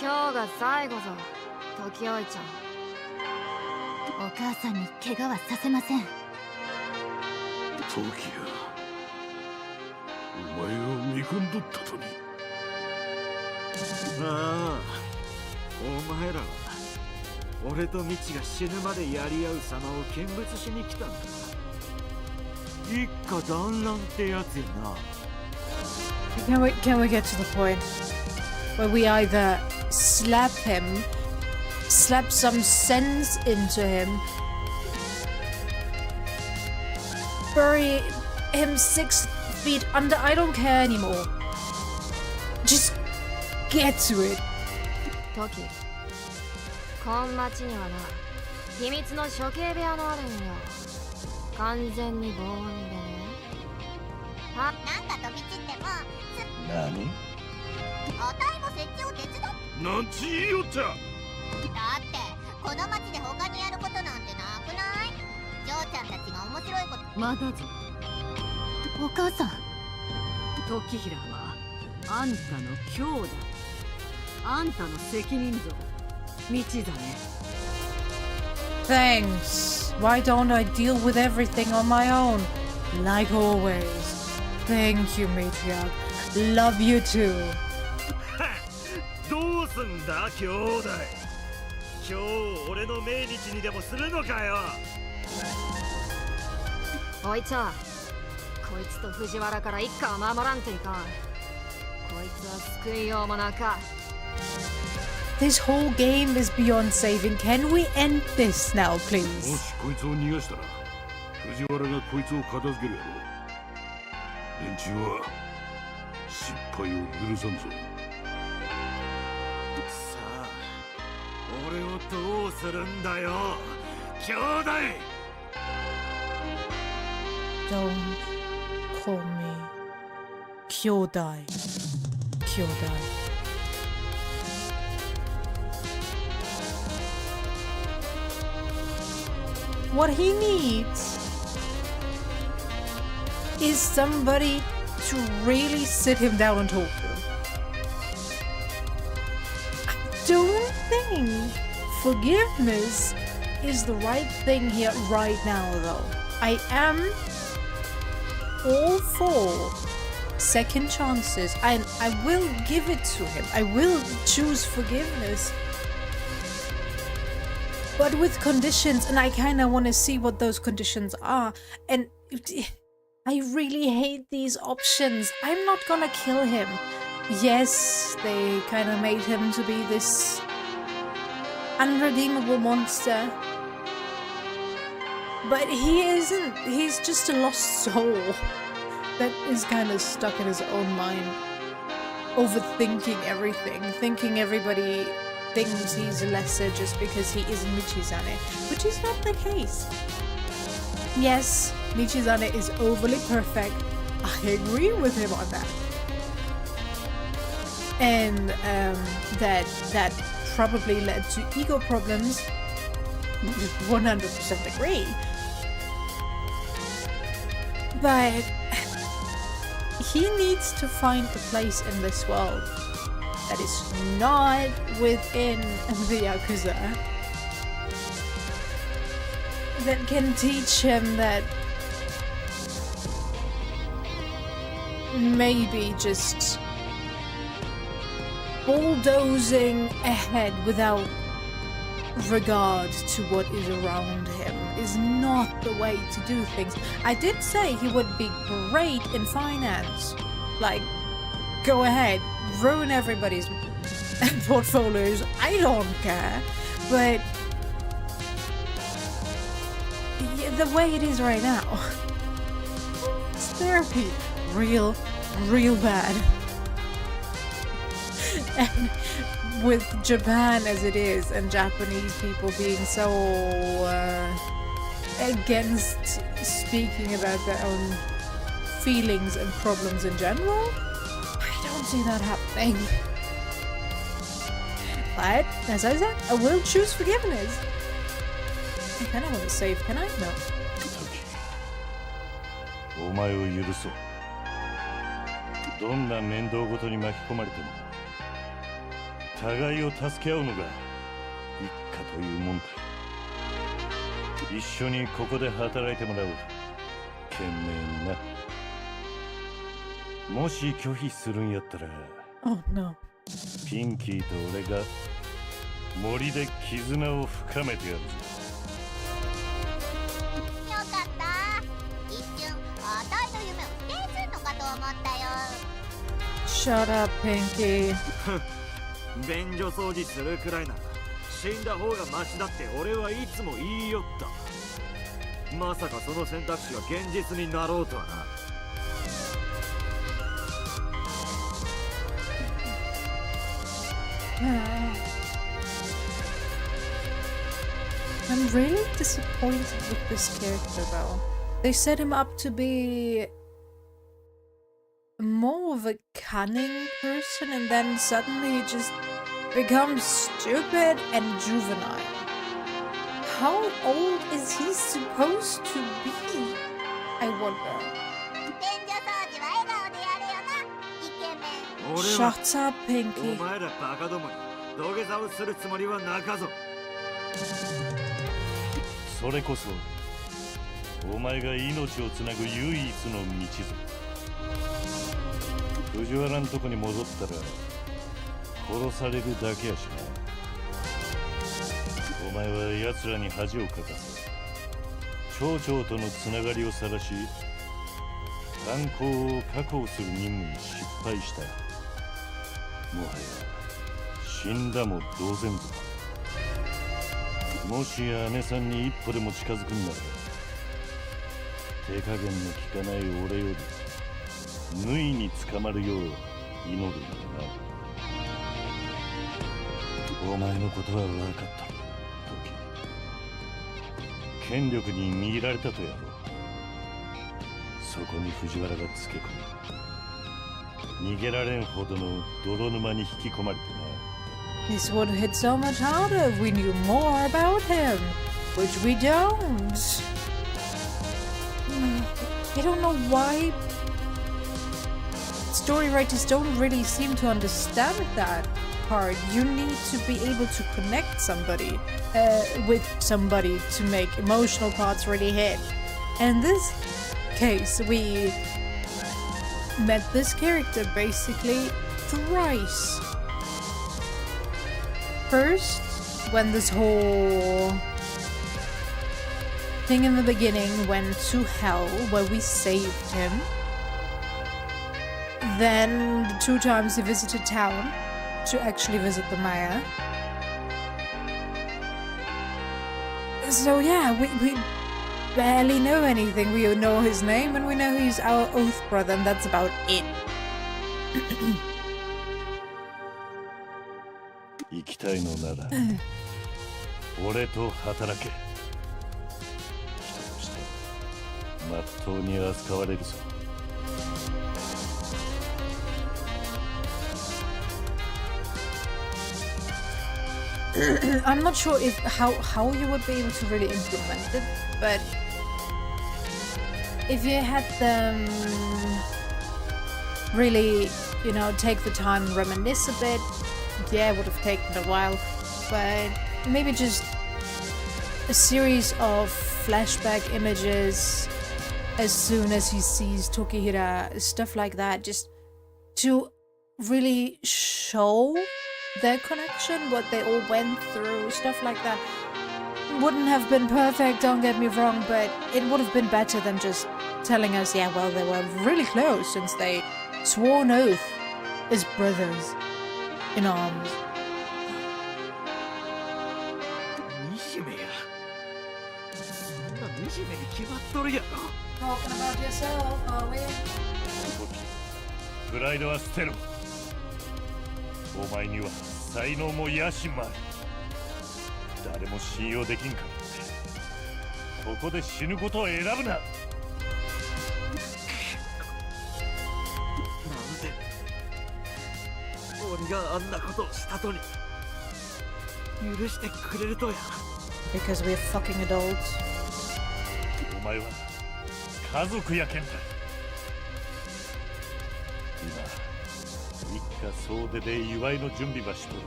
今日が最後ぞ、時追ちゃん。お母さんに怪我はさせません。トキヤ、お前を見込んどったとに。ああ、お前らは俺とミチが死ぬまでやり合う様を見物しに来たんだ。一家団らんってやつやな。Can we get to the point where we either slap him, slap some sense into him, bury him 6 feet under? I don't care anymore. Just get to it. トキ、こん町にはな、秘密の処刑部屋のあるんよ。完全に防音でね。なんか飛び散っても何？あたいも設置を手伝っなんち言いよっちゃ。だってこの町で他にやることなんてなくない？ジョーちゃんたちが面白いことまだぞ。お母さん時平はあんたの兄弟、あんたの責任ぞ。道だね。 Thanks. Why don't I deal with everything on my own? Like always. Thank you, Matriarch. Love you too. どうすんだ兄弟。今日俺の命日にでもするのかよ。おいちゃん、こいつと藤原から一家は守らんといかん。こいつは救いようもなか。This whole game is beyond saving. Can we end this now, も please? しこいつを逃がしたら、藤原がこいつを片付けるやろ。連中は失敗を許さんぞ。さあ、俺をどうするんだよ兄弟。 Don't call me Kyodai. Kyodai. What he needs is somebody to really sit him down and talk to. I don't think forgiveness is the right thing here right now, though. I am all for second chances, and I will give it to him. I will choose forgiveness, but with conditions, and I kind of want to see what those conditions are. And I really hate these options. I'm not gonna kill him. Yes, they kind of made him to be this unredeemable monster, but he isn't. He's just a lost soul that is kind of stuck in his own mind, overthinking everything, thinking everybody thinks he's lesser just because he is Michizane, which is not the case. Yes, Michizane is overly perfect. I agree with him on that. And that probably led to ego problems. 100% agree. But he needs to find a place in this world that is not within the Yakuza, that can teach him that maybe just bulldozing ahead without regard to what is around him is not the way to do things. I did say he would be great in finance. Like, go ahead, ruin everybody's portfolios, I don't care. But the way it is right now, it's therapy. Real bad. And with Japan as it is, and Japanese people being so against speaking about their own feelings and problems in general, I don't see that happening. But, as I said, I will choose forgiveness. I kind of want to save, can I? No. お前を許そう。どんな面倒ごとに巻き込まれても互いを助け合うのが一家というもんだ。一緒にここで働いてもらう。懸命な。もし拒否するんやったら、Oh no. ピンキーと俺が森で絆を深めてやるぞ。よかった。一瞬あたいの夢を否定するのかと思ったよ。 Shut up, Pinky. 便所掃除するくらいなら死んだ方がマシだって俺はいつも言いよった。まさかその選択肢が現実になろうとはな。I'm really disappointed with this character though. They set him up to be more of a cunning person and then suddenly he just becomes stupid and juvenile. How old is he supposed to be? I wonder. 便所掃除は笑顔でやれよな、イケメン。俺は Shut up, お Pinky. 前らバカどもに土下座をするつもりはなかぞ。それこそお前が命をつなぐ唯一の道ぞ。藤原のとこに戻ったら殺されるだけやしな。お前は奴らに恥をかかせ町長とのつながりを晒し炭鉱を確保する任務に失敗した。もはや死んだも同然ぞ。もし姉さんに一歩でも近づくんなら手加減の効かない俺より縫いに捕まるよう祈るよな。お前のことは分かったろ、時。権力に握られたとやろう。そこに藤原がつけ込む。逃げられんほどの泥沼に引き込まれてな。This would hit so much harder if we knew more about him, which we don't. I don't know why story writers don't really seem to understand that part. You need to be able to connect somebody with somebody to make emotional parts really hit. And in this case, we met this character basically thrice. First, when this whole thing in the beginning went to hell, where we saved him. Then the 2 times he visited town to actually visit the mayor. So yeah, we barely know anything. We know his name and we know he's our oath brother, and that's about it. 生きたいのなら俺と働け。人としてまっとうに扱われるぞ。I'm not sure if how you would be able to really implement it, but if you had them really, you know, take the time and reminisce a bit, yeah, it would have taken a while, but maybe just a series of flashback images as soon as he sees Tokihira, stuff like that, just to really show their connection, what they all went through, stuff like that. Wouldn't have been perfect, don't get me wrong, but it would have been better than just telling us, yeah, well, they were really close since they swore an oath as brothers in arms. 惨めや。そんな惨めに決まっとるやろ。 Talking about yourself, are we? プライドは捨てろ。お前には才能も野心もある。誰も信用できんからってここで死ぬことを選ぶな。なんで俺があんなことをしたとに許してくれるとや。 Because we're fucking adults. お前は家族やけんだ。今一家総出で祝いの準備ばしとる。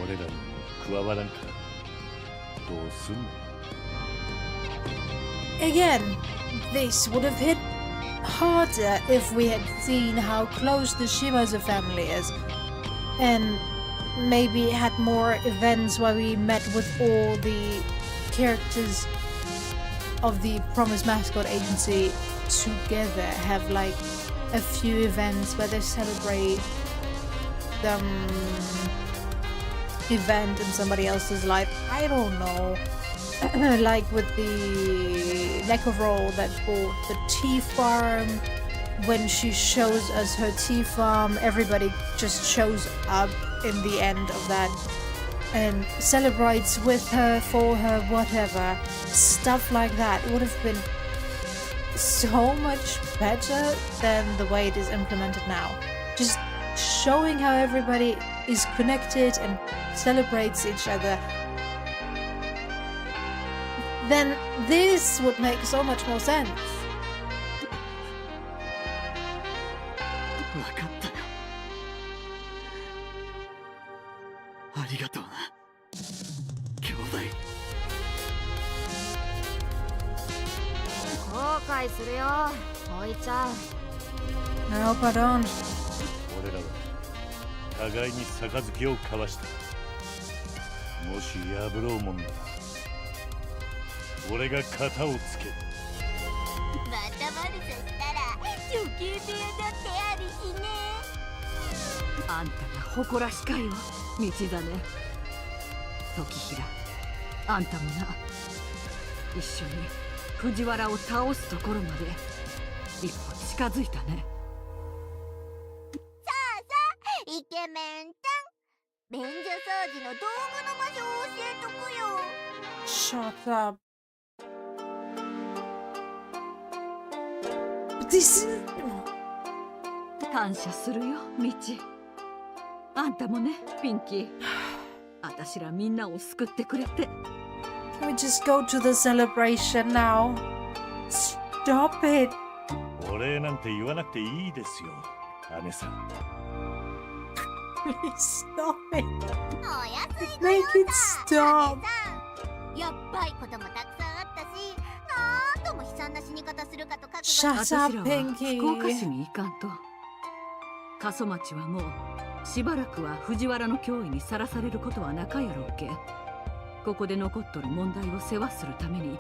俺らに加わらんかどうすんの。again, this would have hit harder if we had seen how close the Shimazu family is, and maybe had more events where we met with all the characters of the Promise Mascot Agency together. Have like a few events where they celebrate the event in somebody else's life. I don't know. Like with the Neckerol that bought the tea farm. When she shows us her tea farm, everybody just shows up in the end of that and celebrates with her, for her, whatever. Stuff like that would have been so much better than the way it is implemented now. Just showing how everybody is connected and celebrates each other. Then this would make so much more sense. 分かったよ。ありがとうな、兄弟。後悔するよ、おいちゃん。 No, pardon. 俺らは互いに杯を交わした。もし破ろうもんなら俺が型をつける。またまるとしたら処刑部屋だってあるしね。あんたが誇らしかよ、道真。時平、あんたもな、一緒に藤原を倒すところまで一歩近づいたね。さあさあ、イケメンちゃん、便所掃除の道具の場所を教えとくよ。 Shut up. This is... 感謝するよ、道。あんたもね、ピンキー。あたしらみんなを救ってくれて。Can we just go to the celebration now? Stop it. お礼なんて言わなくていいですよ、姉さん。Please stop it. お安い Make it stop. やっばいこともたくさんあったし、なんとも悲惨な死に方するかと覚悟。 Shut あたしら up, は Pinky. 福岡市に行かんと。過疎町はもうしばらくは藤原の脅威にさらされることはなかやろうけ。ここで残っとる問題を世話するために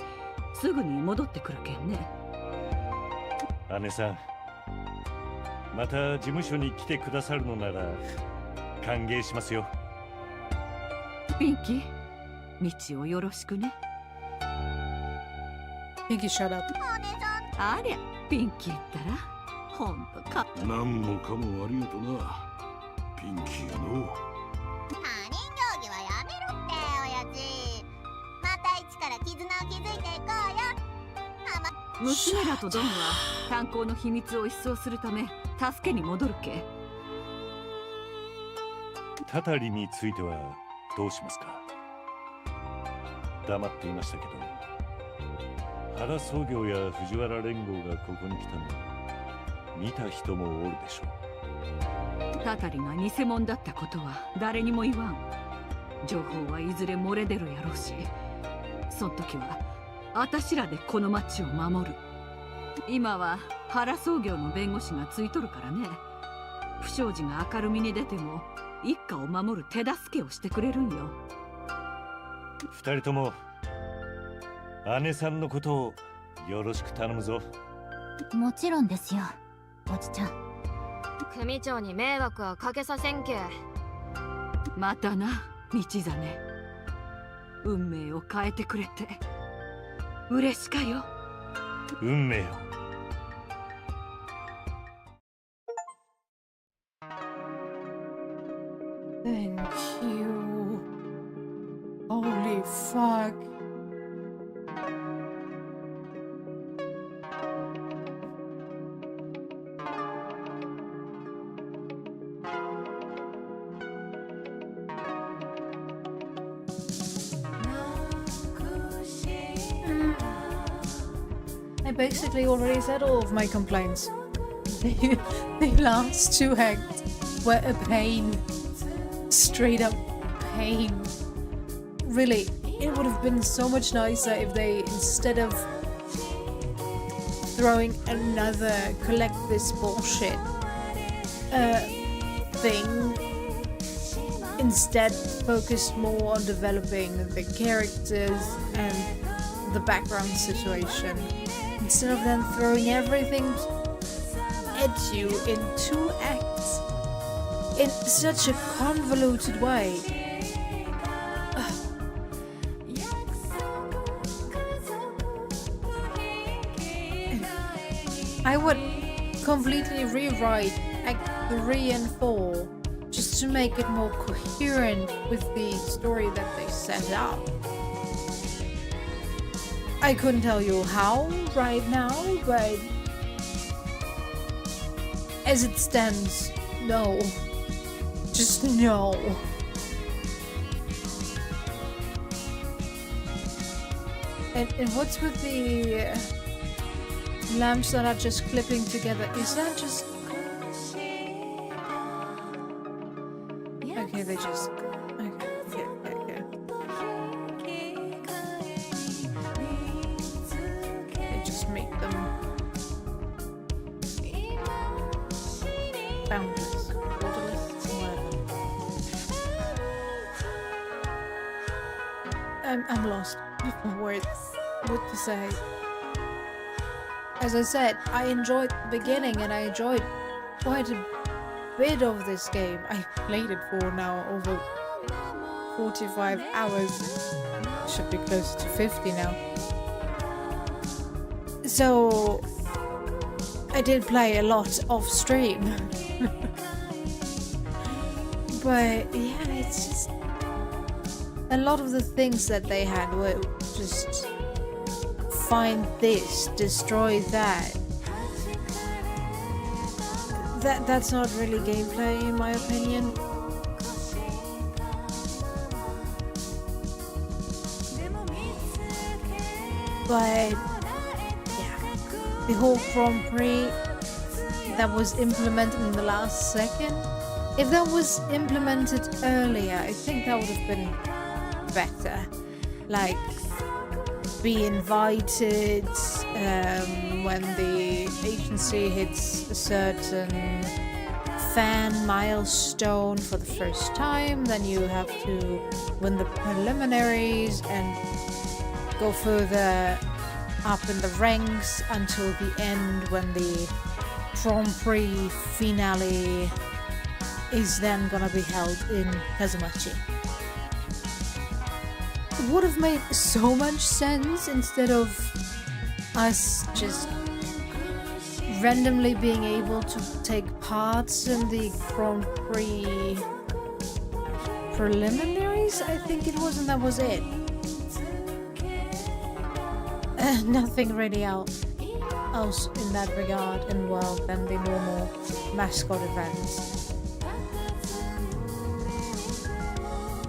すぐに戻ってくるけんね。姉さん、また事務所に来てくださるのなら歓迎しますよ。ピンキー、道をよろしくね。 Pinky, shut up. ありゃ、ピンキーったらほんとか。何もかもありがとな、ピンキーの。他人行儀はやめろって、親父。また一から絆を築いていこうよ。娘らとドンは炭鉱の秘密を一掃するため助けに戻るけ。タタリについてはどうしますか？黙っていましたけど、原総業や藤原連合がここに来たの見た人もおるでしょう。タタリが偽物だったことは誰にも言わん。情報はいずれ漏れ出るやろうし、そん時はあたしらでこの町を守る。今は原総業の弁護士がついとるからね。不祥事が明るみに出ても一家を守る手助けをしてくれるんよ。二人とも姉さんのことをよろしく頼むぞ。もちろんですよ、おじちゃん。組長に迷惑はかけさせんけ。またな、道真。運命を変えてくれて嬉しかよ。運命を。Thank you. Holy fuck. I basically already said all of my complaints. The last two acts were a pain. Straight up pain. Really, it would have been so much nicer if they, instead of throwing another collect this bullshit thing. Instead, focused more on developing the characters and the background situation. Instead of then throwing everything at you in 2 acts in such a convoluted way. I would completely rewrite Act 3 and 4 just to make it more coherent with the story that they set up. I couldn't tell you how right now, but as it stands, no. Just no. And what's with the lamps that are just clipping together? Is that just... Okay, they just... Okay. They just make them boundless, borderless, whatever. I'm lost for words. What to say? As I said, I enjoyed the beginning and I enjoyed quite a bit of this game. I played it for now over 45 hours. Should be close to 50 now. So I did play a lot off stream. But yeah, it's just a lot of the things that they had were just find this, destroy that. That's not really gameplay in my opinion. But yeah, the whole Grand Prix that was implemented in the last second, if that was implemented earlier, I think that would have been better. Like, be invited when the agency hits a certain fan milestone for the first time, then you have to win the preliminaries and go further up in the ranks until the end when the Grand Prix finale is then gonna be held in Kazumachi. It would have made so much sense instead of us just randomly being able to take parts in the Grand Prix preliminaries, I think it was, and that was it. Nothing really else in that regard in world than the normal mascot events.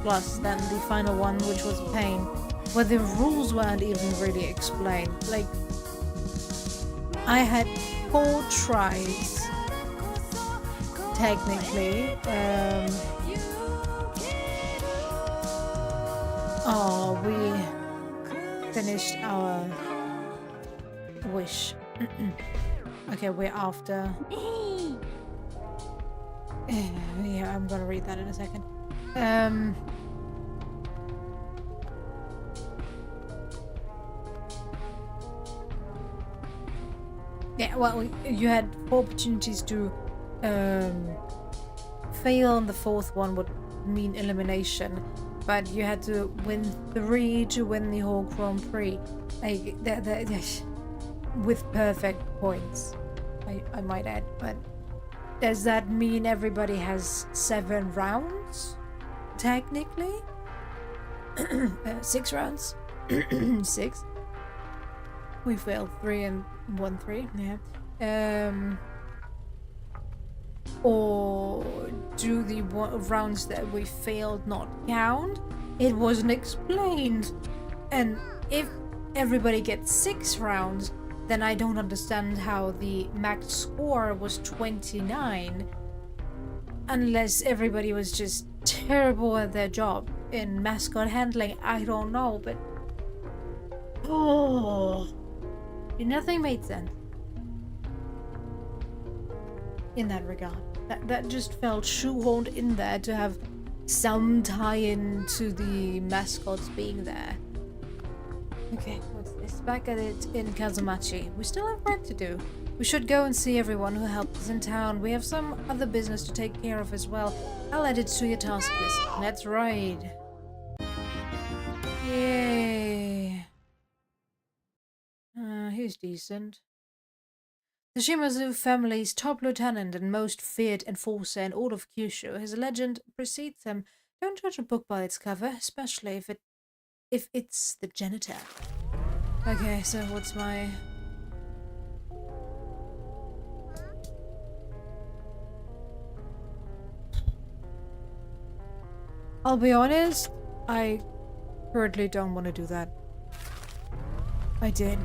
Plus then the final one, which was a pain, where the rules weren't even really explained. Like, I had 4 tries technically. We finished our wish. Okay, we're after. Yeah, I'm gonna read that in a second. Yeah, well, you had 4 opportunities to fail on the 4th one would mean elimination, but you had to win 3 to win the whole Grand Prix. Like, with perfect points, I might add. But does that mean everybody has 7 rounds? Technically? 6 rounds? 6? We failed 3 and won 3, yeah. Or do the rounds that we failed not count? It wasn't explained. And if everybody gets 6 rounds, then I don't understand how the max score was 29. Unless everybody was just terrible at their job in mascot handling, I don't know, but... Oh... Nothing made sense. in that regard. That just felt shoehorned in there to have some tie-in to the mascots being there. Okay, what's this? Back at it in Kazumachi. We still have work to do. We should go and see everyone who helped us in town. We have some other business to take care of as well. I'll add it to your task list. That's right. Yay. He's decent. The Shimazu family's top lieutenant and most feared enforcer in all of Kyushu. His legend precedes him. Don't judge a book by its cover, especially if it's the janitor. Okay, so what's my... I'll be honest, I currently don't want to do that. I did.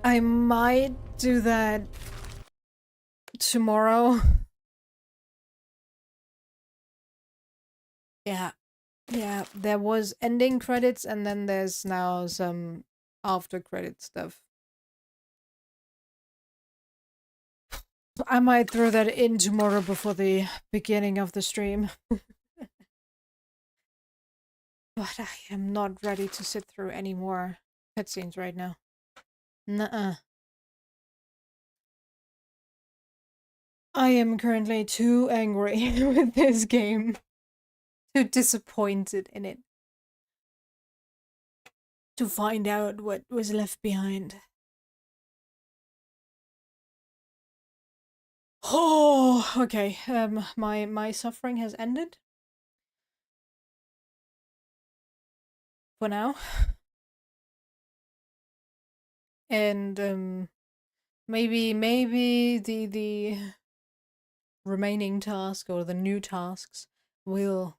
I might do that tomorrow. Yeah. Yeah, there was ending credits and then there's now some after credit stuff. I might throw that in tomorrow before the beginning of the stream. But I am not ready to sit through any more cutscenes right now. Nuh-uh. I am currently too angry with this game. Too disappointed in it. To find out what was left behind. Oh, okay. My suffering has ended. For now. And maybe the remaining task or the new tasks will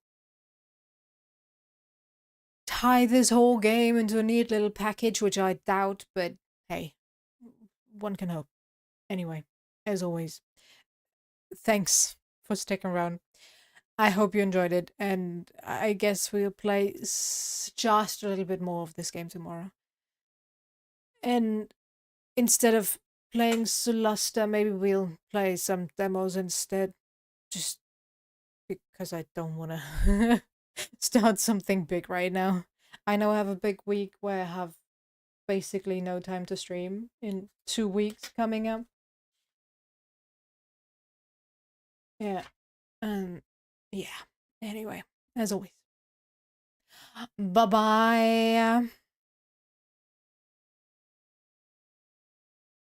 tie this whole game into a neat little package, which I doubt, but hey, one can hope. Anyway, as always, thanks for sticking around. I hope you enjoyed it, and I guess we'll play just a little bit more of this game tomorrow. And instead of playing Suluster, maybe we'll play some demos instead. Just because I don't want to start something big right now. I know I have a big week where I have basically no time to stream in 2 weeks coming up. Yeah. Yeah. Anyway, as always. Bye-bye.